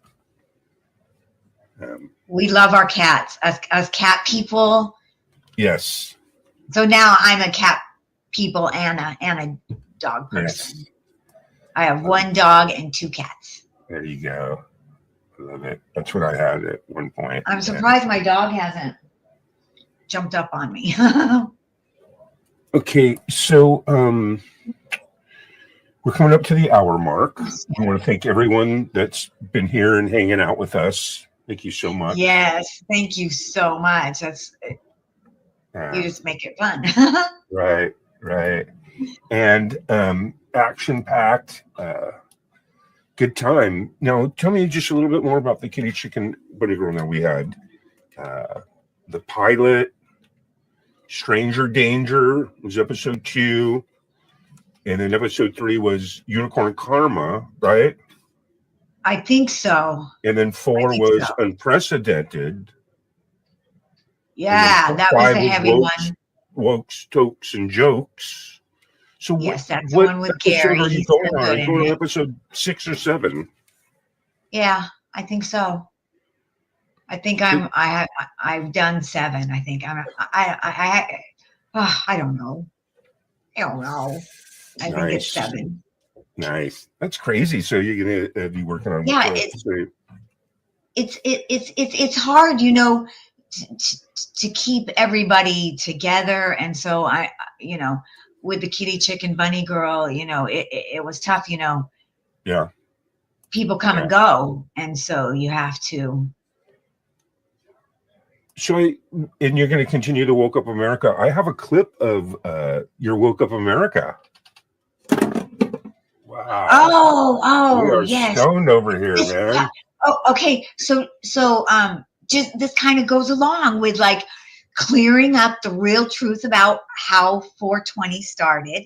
We love our cats as cat people. yes. So now I'm a cat people and a dog person. Yes. I have one dog and two cats. There you go. I love it. That's what I had at one point. I'm surprised my dog hasn't jumped up on me. Okay, so we're coming up to the hour mark. I want to thank everyone that's been here and hanging out with us. Thank you so much. Yes, thank you so much. That's you just make it fun. Right. And action-packed, good time. Now, tell me just a little bit more about the kitty chicken buddy girl that we had. the pilot. Stranger Danger was episode 2. And then episode 3 was Unicorn Karma, right? I think so. And then 4 think was so. Unprecedented. Yeah, And then that was 5 a heavy Wokes, one. Wokes, Tokes, and Jokes. So Yes, that's the what one with episode Gary. are you He's going so on? Are good you in going to it. episode 6 or 7? Yeah, I think so. I think I've done 7. I think I don't know. I don't know. I think it's Nice. 7. Nice. That's crazy. So you're gonna be working on Yeah, 12 it's too. it's hard, you know, to keep everybody together. And so I, you know, with the Kitty Chicken Bunny Girl, you know, it was tough, you know. Yeah. People come and go, and so you have to. So, and you're going to continue to Woke Up America. I have a clip of your Woke Up America. Wow. We are Yes. stoned over here, This- man. yeah. Oh, okay. So just this kind of goes along with like clearing up the real truth about how 420 started.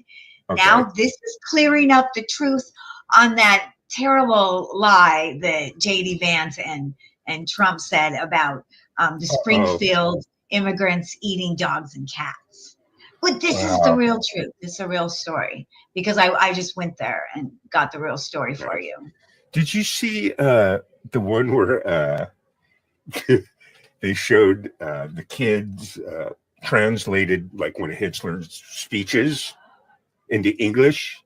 Okay. Now this is clearing up the truth on that terrible lie that JD Vance and Trump said about the Springfield immigrants eating dogs and cats. But this is the real truth. This is a real story because I just went there and got the real story for you. Did you see the one where they showed the kids translated like one of Hitler's speeches into English?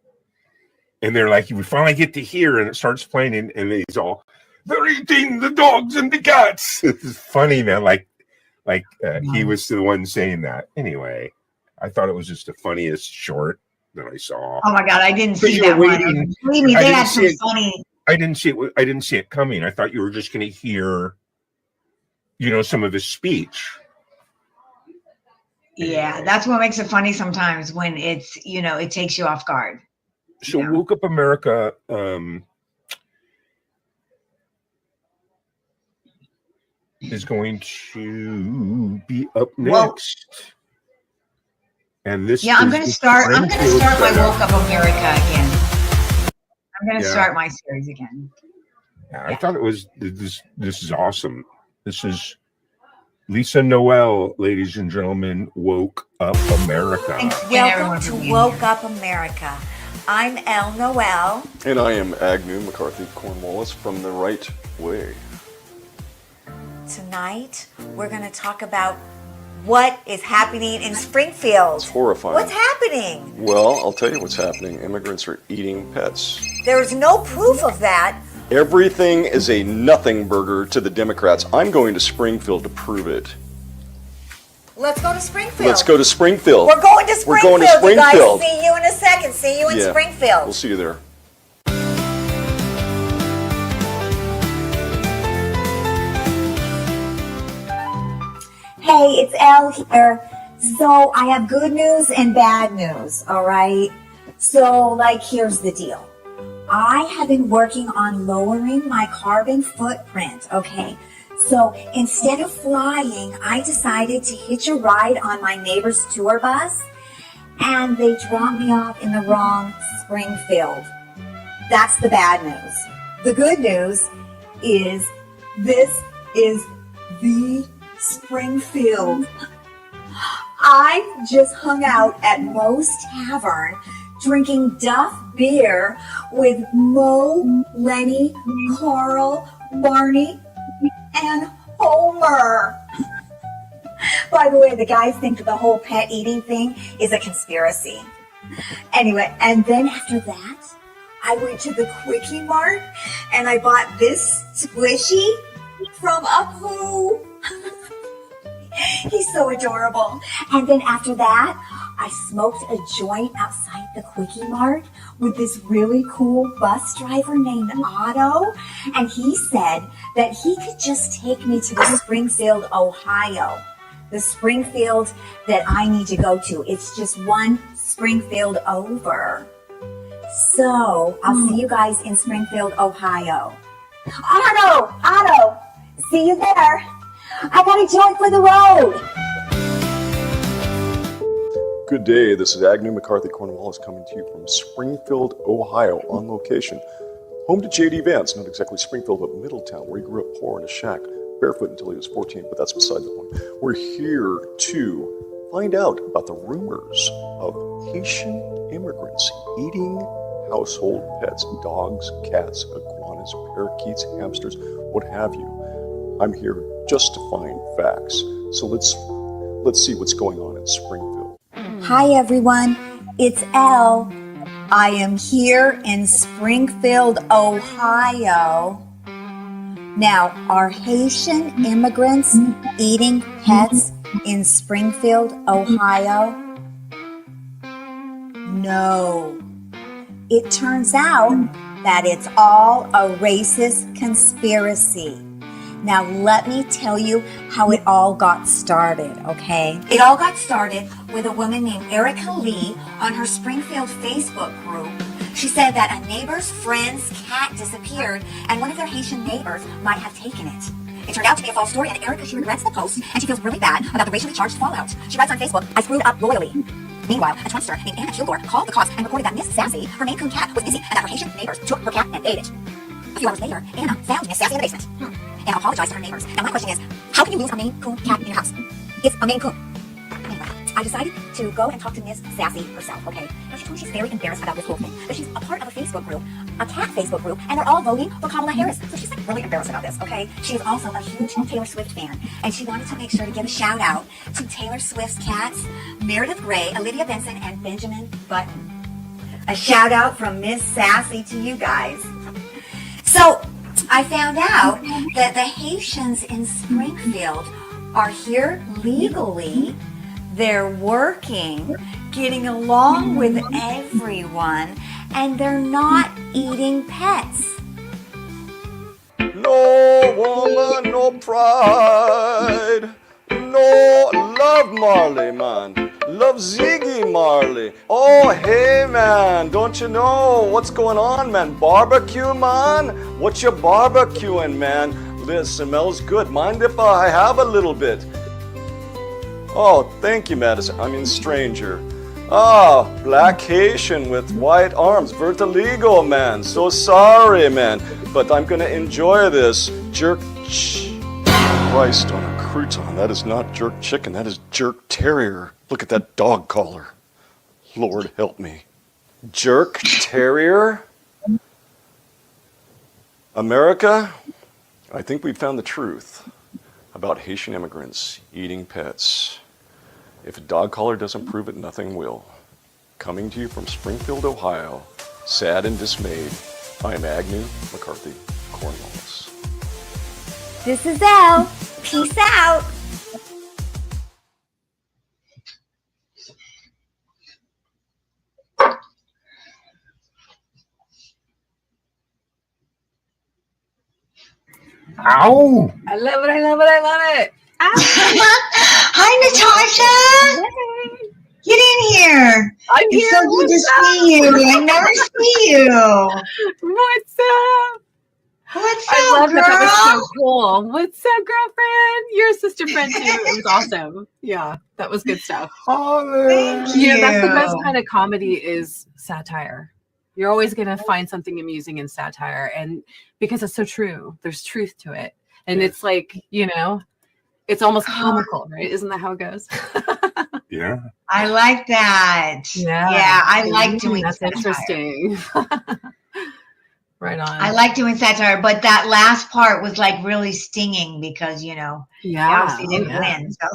And they're like, we finally get to hear, and it starts playing, and he's all, they're eating the dogs and the cats. It's funny, man. Like he was the one saying that. Anyway, I thought it was just the funniest short that I saw. Oh my God, I didn't So see you were that one. waiting- Believe me, I they didn't had see some it. funny. I didn't see it coming. I thought you were just going to hear, you know, some of his speech. Yeah, that's what makes it funny sometimes when it's, you know, it takes you off guard. So Yeah. Woke Up America is going to be up Well- next. And this Yeah, I'm is gonna the start my Springfield setup. Woke Up America again. I'm gonna Yeah. start my series again. Yeah, I thought it was this is awesome. This is Lisa Noel, ladies and gentlemen, Woke Up America. Thanks again, Welcome everyone, for to being Woke here. Up America. I'm Elle Noel. And I am Agnew McCarthy Cornwallis from The Right Way. Tonight, we're going to talk about what is happening in Springfield. It's horrifying. What's happening? Well, I'll tell you what's happening. Immigrants are eating pets. There's no proof of that. Everything is a nothing burger to the Democrats. I'm going to Springfield to prove it. Let's go to Springfield. Let's go to Springfield. We're going to We're Springfield, going to you guys. Springfield. See you in a second. See you in Yeah. Springfield. We'll see you there. Hey, it's Elle here. So I have good news and bad news, all right? So, like, here's the deal. I have been working on lowering my carbon footprint, okay? So instead of flying, I decided to hitch a ride on my neighbor's tour bus, and they dropped me off in the wrong Springfield. That's the bad news. The good news is this is the Springfield. I just hung out at Moe's Tavern drinking Duff beer with Moe, Lenny, Carl, Barney, and Homer. By the way, the guys think the whole pet eating thing is a conspiracy. Anyway, and then after that, I went to the Quickie Mart and I bought this squishy from Apu. He's so adorable. And then after that, I smoked a joint outside the Quickie Mart with this really cool bus driver named Otto. And he said that he could just take me to the Springfield, Ohio. The Springfield that I need to go to. It's just one Springfield over. So I'll see you guys in Springfield, Ohio. Otto! See you there. I got a joint for the road. Good day, this is Agnew McCarthy Cornwallis coming to you from Springfield, Ohio, on location. Home to J.D. Vance, not exactly Springfield, but Middletown, where he grew up poor in a shack, barefoot until he was 14, but that's beside the point. We're here to find out about the rumors of Haitian immigrants eating household pets, dogs, cats, iguanas, parakeets, hamsters, what have you. I'm here just to find facts. So let's see what's going on in Springfield. Hi, everyone. It's Elle. I am here in Springfield, Ohio. Now, are Haitian immigrants eating pets in Springfield, Ohio? No. It turns out that it's all a racist conspiracy. Now, let me tell you how it all got started, okay? It all got started with a woman named Erica Lee on her Springfield Facebook group. She said that a neighbor's friend's cat disappeared and one of their Haitian neighbors might have taken it. It turned out to be a false story, and Erica, she regrets the post, and she feels really bad about the racially charged fallout. She writes on Facebook, "I screwed up royally." Meanwhile, a Trumpster named Anna Kilgore called the cops and reported that Miss Sassy, her Maine Coon cat, was missing and that her Haitian neighbors took her cat and ate it. A few hours later, Anna found Miss Sassy in the basement and apologized to her neighbors. Now my question is, how can you lose a Maine Coon cat in your house? It's a Maine Coon. Anyway, I decided to go and talk to Miss Sassy herself, okay? Now she told me she's very embarrassed about this whole thing, that she's a part of a Facebook group, a cat Facebook group, and they're all voting for Kamala Harris. So she's like really embarrassed about this, okay? She is also a huge Taylor Swift fan, and she wanted to make sure to give a shout out to Taylor Swift's cats, Meredith Grey, Olivia Benson, and Benjamin Button. A shout out from Miss Sassy to you guys. So I found out that the Haitians in Springfield are here legally. They're working, getting along with everyone, and they're not eating pets. No woman, no pride. No love Marley, man. Love Ziggy Marley. Oh, hey, man. Don't you know what's going on, man? Barbecue, man? What you barbecuing, man? This smells good. Mind if I have a little bit? Oh, thank you, Madison. I mean, stranger. Ah, black Haitian with white arms. Vertiligo, man. So sorry, man. But I'm gonna enjoy this. Jerk Christ on a crouton. That is not jerk chicken. That is jerk terrier. Look at that dog collar. Lord help me. Jerk terrier? America, I think we've found the truth about Haitian immigrants eating pets. If a dog collar doesn't prove it, nothing will. Coming to you from Springfield, Ohio, sad and dismayed, I'm Agnew McCarthy Cornwallis. This is Elle. Peace out. Ow! I love it. I love it. I love it. Hi, Natasha. Get in here. I'm It's here. so good to see you. I never see you. What's up? What's I up, love girl? that. That was so cool. What's up, girlfriend? You're a sister friend too. It was awesome. Yeah, that was good stuff. Thank You know, that's the best you. kind of comedy is satire. You're always going to find something amusing in satire, and because it's so true, there's truth to it, and it's like, you know, it's almost comical, right? Isn't that how it goes? Yeah. I like that. Yeah. I like doing That's satire. interesting. Right on. I like doing satire, but that last part was like really stinging because, you know, they yeah. obviously didn't win. So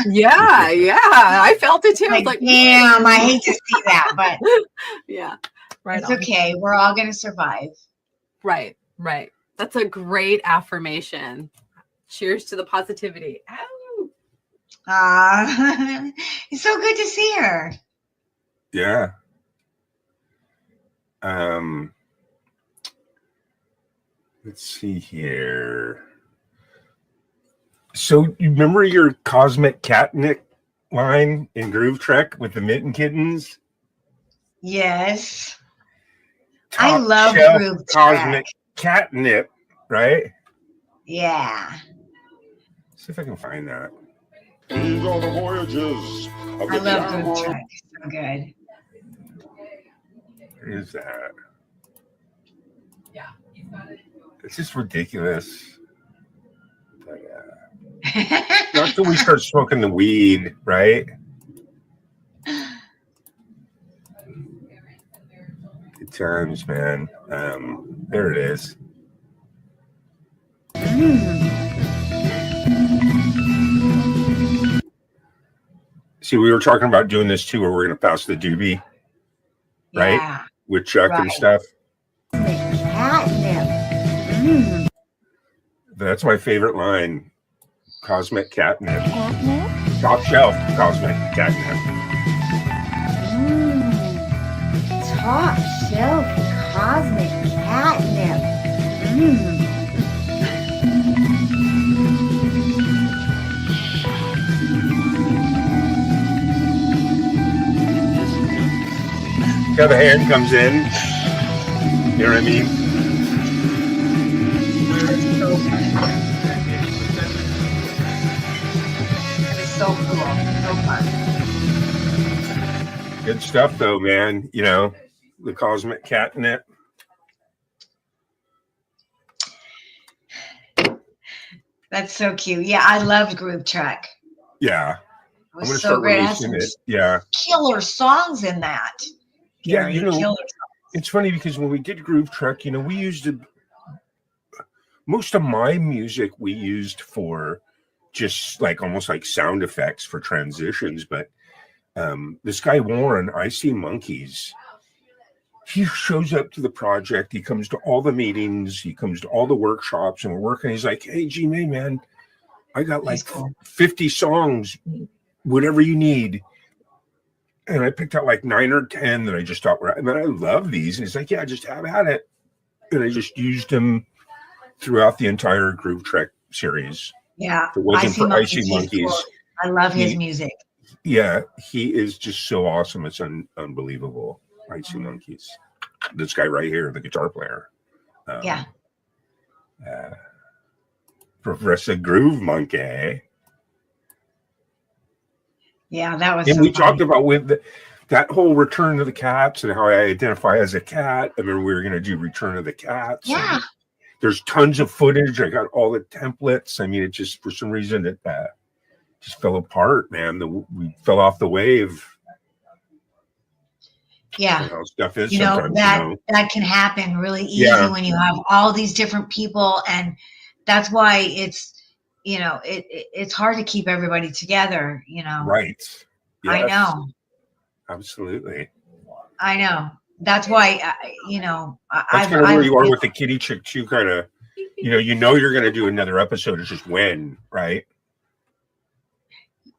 Yeah. I felt it too. I was like, like, damn, I hate to see that, but yeah. Right it's on. okay. We're all gonna survive. Right. That's a great affirmation. Cheers to the positivity. Ow. It's so good to see her. Yeah. Let's see here. So you remember your Cosmic Catnip line in Groove Trek with the mitten kittens? Yes. I Top love shelf Groove Cosmic Trek. Catnip, right? Yeah. See if I can find that. These are the voyages of I the love Group Challenger. Trek. So good. Where is that? Yeah. It's just ridiculous. But, not till we start smoking the weed, right? Good times, man. There it is. See, we were talking about doing this too, where we're going to pass the doobie, right? Yeah. With Chuck and Right. stuff. Catnip. That's my favorite line. Cosmic catnip. Catnip? Top shelf cosmic catnip. Top shelf cosmic catnip. See how the hand comes in? You know what I mean? That is so cool. So fun. Good stuff, though, man. You know, the cosmic catnip. That's so cute. Yeah, I loved Group Trek. Yeah. It I'm going was to so start great. It had releasing some it. Yeah. killer songs in that. Yeah, Gary, you know, killer it's funny because when we did Groove Trek, you know, we used most of my music we used for just like almost like sound effects for transitions. But this guy Warren, I See Monkeys, he shows up to the project. He comes to all the meetings. He comes to all the workshops, and we're working. He's like, "Hey, G May, man, I got like He's cool. 50 songs, whatever you need." And I picked out like 9 or 10 that I just thought were, and then I love these. And he's like, "Yeah, just have at it." And I just used them throughout the entire Groove Trek series. Yeah. If it wasn't for I See he's Monkeys, cool. I love his He- music. yeah, he is just so awesome. It's unbelievable. I See Monkeys. This guy right here, the guitar player. Yeah. Professor Groove Monkey. Yeah, that was And so we talked funny. about that whole Return of the Cats and how I identify as a cat. I remember we were going to do Return of the Cats. Yeah. And there's tons of footage. I got all the templates. I mean, it just, for some reason, it just fell apart, man. We fell off the wave. Yeah. That's how stuff is You know, sometimes, that can happen really easy Yeah. when you have all these different people, and that's why it's, you know, it's hard to keep everybody together, you know. Right. I Yes, know. Absolutely. I know. That's why, you know, That's kind of where you are with the kitty chick too, kind of, you know you're going to do another episode. It's just when, right?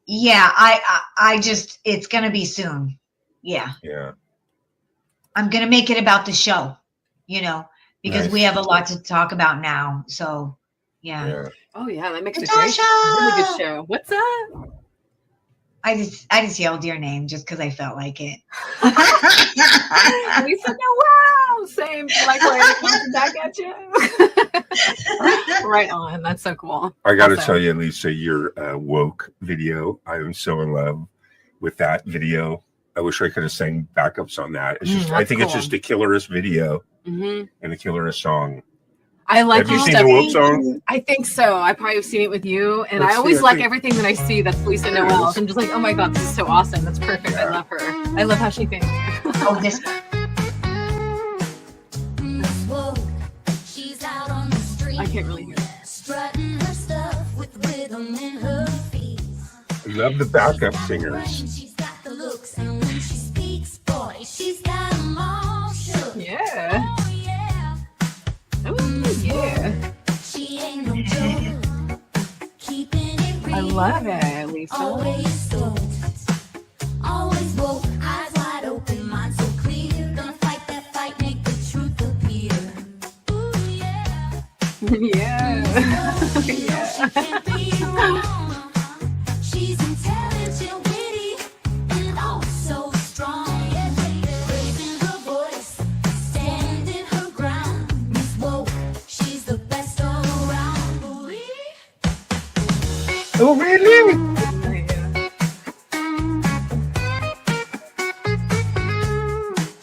Yeah, I just, it's going to be soon. Yeah. Yeah. I'm going to make it about the show, you know, because Nice. we have a lot to talk about now. So, yeah. Yeah. Oh yeah, that makes it a great, really good show. What's that? I just yelled your name just because I felt like it. Lisa Noel, same like way it comes back at you. Right on. That's so cool. I got to Awesome. tell you, Lisa, your woke video. I am so in love with that video. I wish I could have sang backups on that. It's just, I that's think it's cool. just a killerest video hmm and a killerest song. I like Have you your seen stuff. the woke song? I think so. I probably have seen it with you, and Let's I see, always I like think- everything that I see that's Lisa There it Noel. is. So I'm just like, oh my god, this is so awesome. That's perfect. Yeah. I love her. I love how she thinks. Oh, this one. I can't really hear it. I love the backup singers. Yeah. Ooh, yeah. I love it, Lisa. Always woke, eyes wide open, mind so clear. Gonna fight that fight, make the truth appear. Ooh, yeah. Yeah. She can't be wrong. She's intelligent, witty, and oh so strong. Raising her voice, standing her ground. Miss Woke, she's the best all around. Ooh, Oh, really?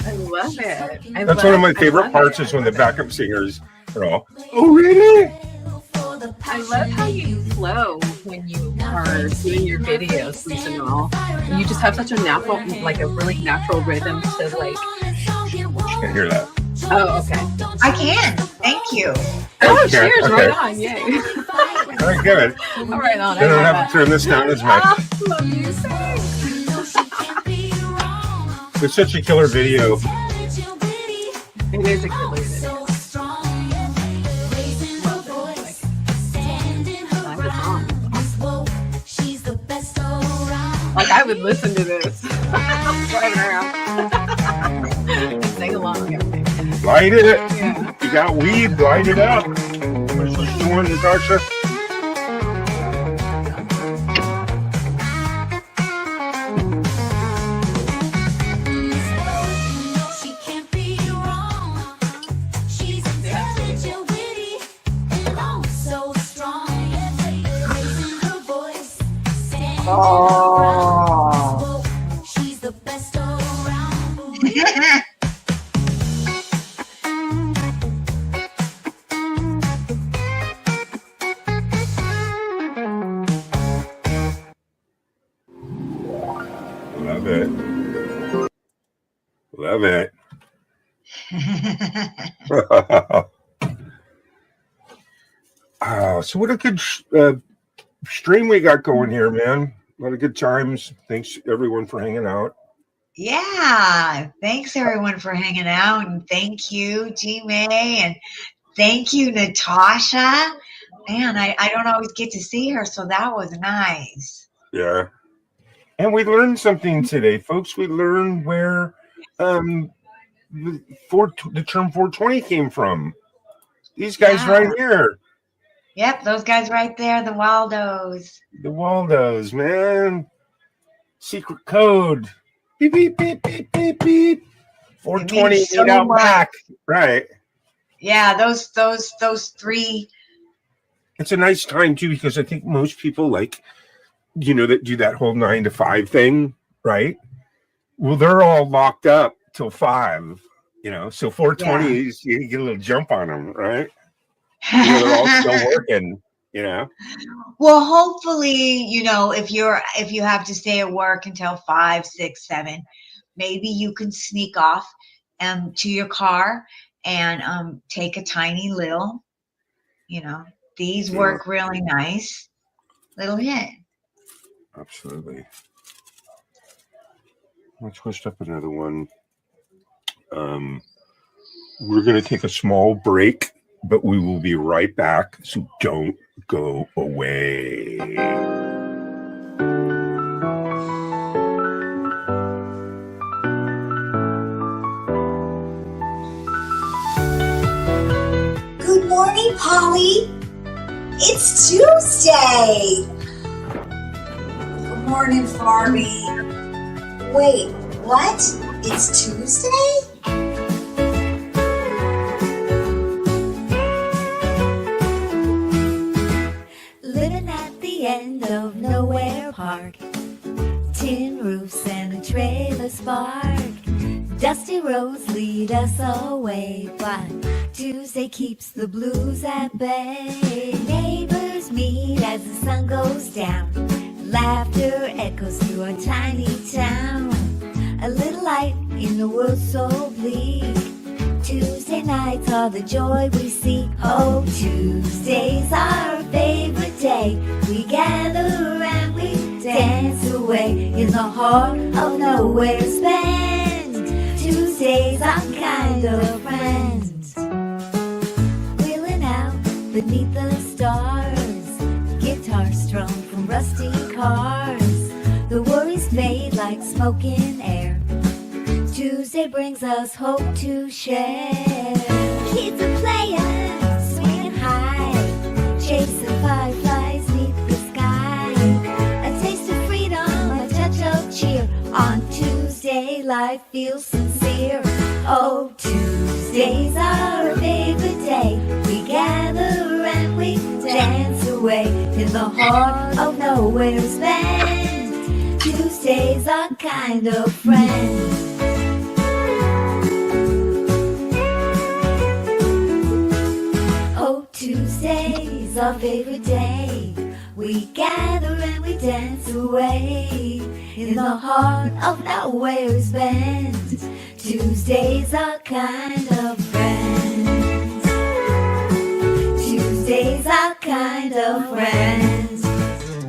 I love it. That's one of my favorite parts is when the backup singers are all, oh, really? I love how you flow when you are doing your videos, seasonal. You just have such a natural, like a really natural rhythm to like. Can't hear that. Oh, okay. I can. Thank you. Oh, Okay, cheers! okay. Right on, yay! Very good. All right on. Then I don't have to turn this down as much. Love you, sing. It's such a killer video. It is a killer video. Like I would listen to this driving around and sing along. Everything. Light it. Yeah. You got weed, light it up. What's this doing, Natasha? Oh. Love it. Love it. So what a good stream we got going here, man. A lot of good times. Thanks everyone for hanging out. Yeah. Thanks everyone for hanging out. And thank you, G May. And thank you, Natasha. Man, I don't always get to see her, so that was nice. Yeah. And we learned something today, folks. We learned where the term 420 came from. These guys Yeah. right here. Yep, those guys right there, the Waldos. The Waldos, man. Secret code. Beep, beep, beep, beep, beep, beep. 420 so eight out much. back. Right. Yeah, those three. It's a nice time too, because I think most people that do that whole 9 to 5 thing, right? Well, they're all locked up till 5, so 420s, you get a little jump on them, right? They're all still working, Well, hopefully, if you have to stay at work until 5, 6, 7, maybe you can sneak off to your car and take a tiny little, these work really nice little hit. Absolutely. Let's twist up another one. We're going to take a small break, but we will be right back, so don't go away. Good morning, Polly. It's Tuesday. Good morning, Barbie. Wait, what? It's Tuesday? Living at the end of nowhere park, tin roofs and a trailer spark. Dusty roads lead us away, but Tuesday keeps the blues at bay. Neighbors meet as the sun goes down. Laughter echoes through our tiny town. A little light in the world so bleak. Tuesday nights are the joy we seek. Oh, Tuesday's our favorite day. We gather and we dance away in the heart of nowhere. Spend Tuesdays our kind of friends. Wheeling out beneath the stars, guitars strung from rusty cars. The worries fade like smoke in air. Tuesday brings us hope to share. Kids are playing, swinging high, chasing fireflies neath the sky. A taste of freedom, a touch of cheer. On Tuesday, life feels sincere. Oh, Tuesday's our favorite day. We gather and we dance away away in the heart of nowhere's land. Tuesdays are kind of friends. Oh, Tuesday's our favorite day. We gather and we dance away in the heart of nowhere's band. Tuesdays are kind of friends. Tuesdays are kind of friends.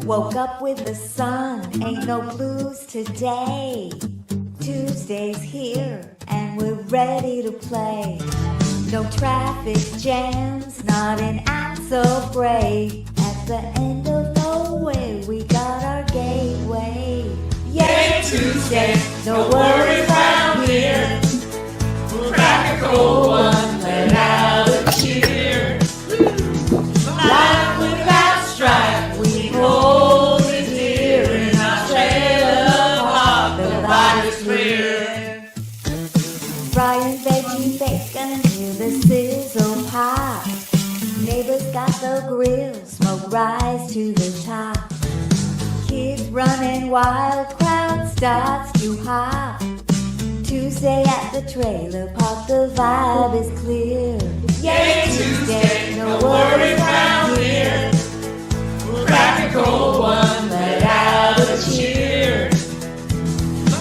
Woke up with the sun, ain't no blues today. Tuesday's here and we're ready to play. No traffic jams, not an ounce of gray. At the end of nowhere, we got our gateway. Yay, Tuesday, no worries round here. We'll crack a cold one, let out a cheer. Life without strife, we hold it dear. In our trailer park, the vibe is clear. Frying veggie bacon, hear the sizzle pop. Neighbors got the grill, smoke rise to the top. Kids running wild, crowd starts to hop. Tuesday at the trailer park, the vibe is clear. Yay, Tuesday, no worries round here. We'll crack a cold one, let out a cheer.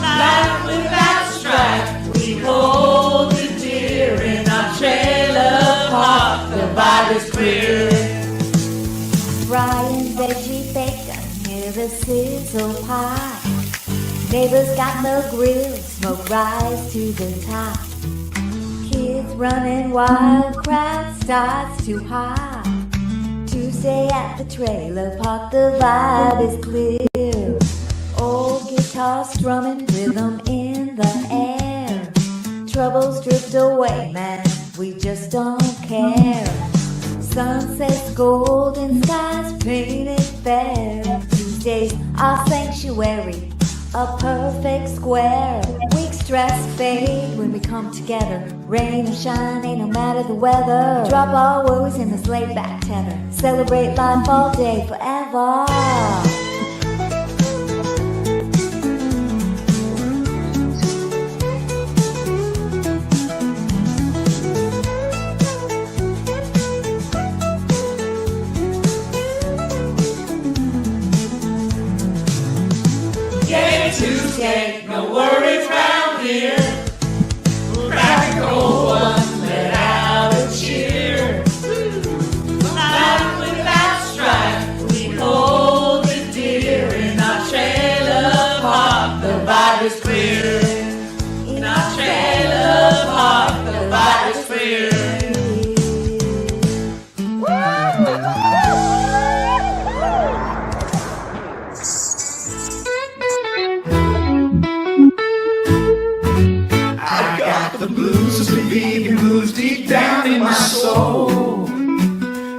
Life without strife, we hold it dear. In our trailer park, the vibe is clear. Frying veggie bacon, hear the sizzle pop. Neighbors got the grill, smoke rise to the top. Kids running wild, crowd starts to hop. Tuesday at the trailer park, the vibe is clear. Old guitar strumming, rhythm in the air. Troubles drift away, man, we just don't care. Sunsets golden, skies painted fair. Tuesdays our sanctuary, a perfect square. Weak stress fade when we come together. Rain or shine, ain't no matter the weather. Drop our worries in this laid back tether. Celebrate life all day forever. Tuesday, no worries round here. We'll crack a cold one, let out a cheer. Life without strife, we hold it dear. In our trailer park, the vibe is clear. In our trailer park, the vibe is clear. The blues, the vegan blues deep down in my soul.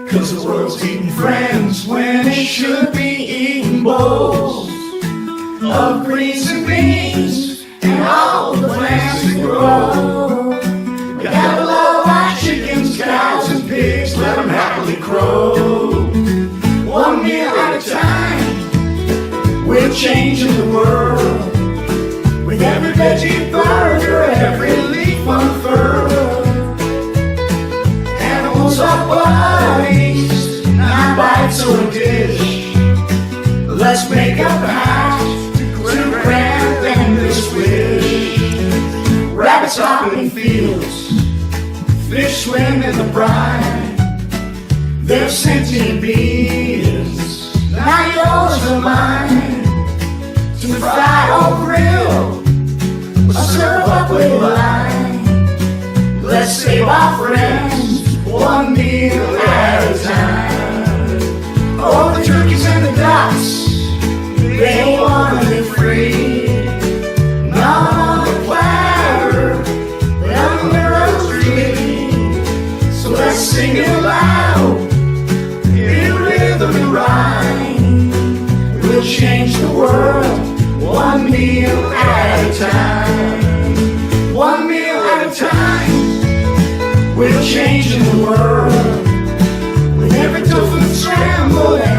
Cause the world's eating friends when it should be eating bowls of greens and beans and all the plants that grow. We gotta love our chickens, cows and pigs, let them happily crow. One meal at a time, we're changing the world. With every veggie burger, every leaf unfurled. Animals are buddies, not bites or a dish. Let's make a pact to grant them this wish. Rabbits hop in fields, fish swim in the brine. They're sentient beings, not yours or mine. To fry or grill, or serve up with lime. Let's save our friends one meal at a time. Oh, the turkeys and the ducks, they wanna live free. Not on the platter, but on the roast tree. So let's sing it loud, in rhythm and rhyme. We'll change the world one meal at a time. One meal at a time. We're changing the world with every tofu scrambled egg.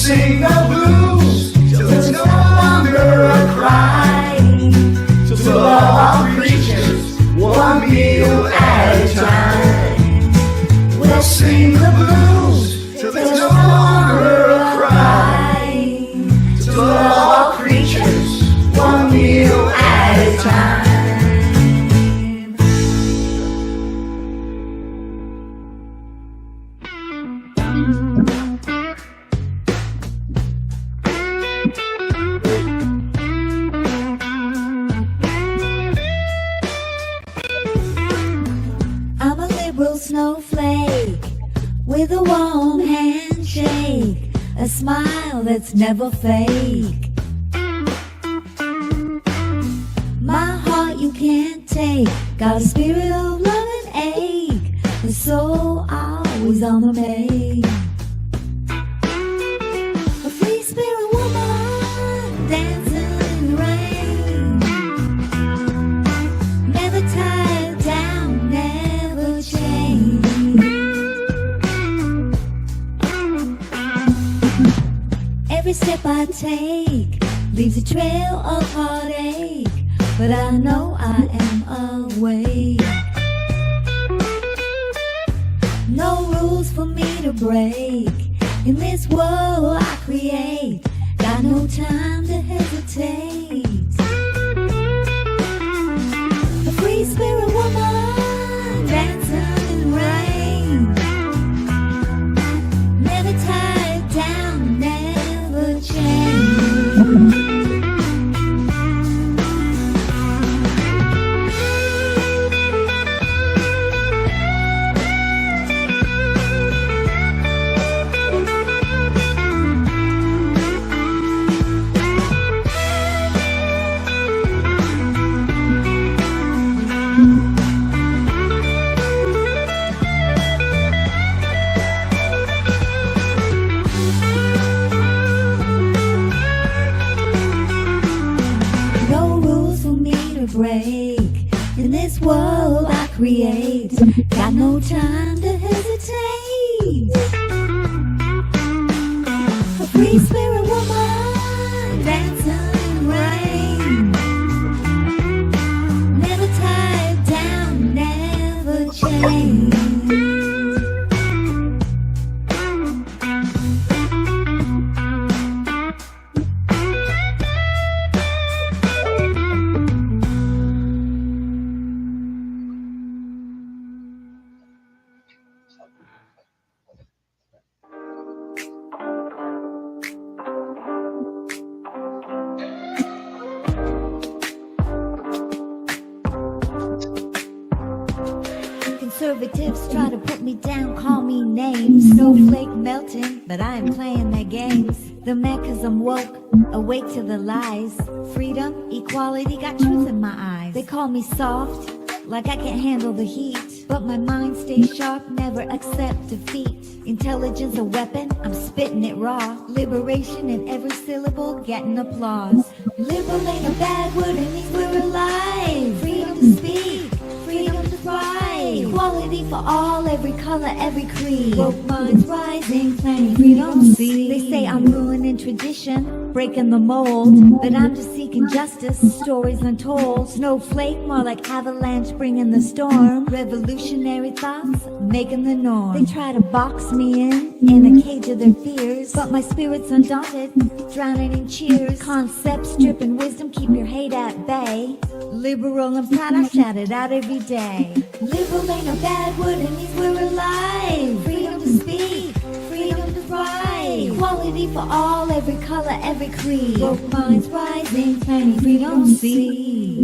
sing the blues till it's no longer a cry. To love all creatures, one meal at a time. We'll sing the blues till there's no longer a cry. To love all creatures, one meal at a time. I'm a liberal snowflake with a warm handshake, a smile that's never fake. My heart you can't take, got a spirit of love and ache, a soul always on the make. A free spirit woman dancing in the rain, never tied down, never change. Every step I take leaves a trail of heartache, but I know I am awake. No rules for me to break. In this world I create, got no time to hesitate. A free spirit woman dancing in the rain, never tied down, never changed. No rules for me to break. In this world I create, got no time to hesitate. A free spirit woman dancing in the rain, never tied down, never changed. Conservatives try to put me down, call me names. Snowflake melting, but I am playing their games. They're mad cause I'm woke, awake to the lies. Freedom, equality, got truth in my eyes. They call me soft, like I can't handle the heat. But my mind stays sharp, never accept defeat. Intelligence a weapon, I'm spitting it raw. Liberation in every syllable, getting applause. Liberal ain't a bad word, it means we're alive. Freedom to speak, freedom to thrive. Equality for all, every color, every creed. Woke minds rising, planning freedom to see. They say I'm ruining tradition, breaking the mold, but I'm just seeking justice, stories untold. Snowflake, more like avalanche, bringing the storm. Revolutionary thoughts, making the norm. They try to box me in a cage of their fears, but my spirit's undaunted, drowning in cheers. Concepts dripping wisdom, keep your hate at bay. Liberal and proud, I shout it out every day. Liberal ain't a bad word, it means we're alive. Freedom to speak, freedom to thrive. Equality for all, every color, every creed. Woke minds rising, planning freedom to see.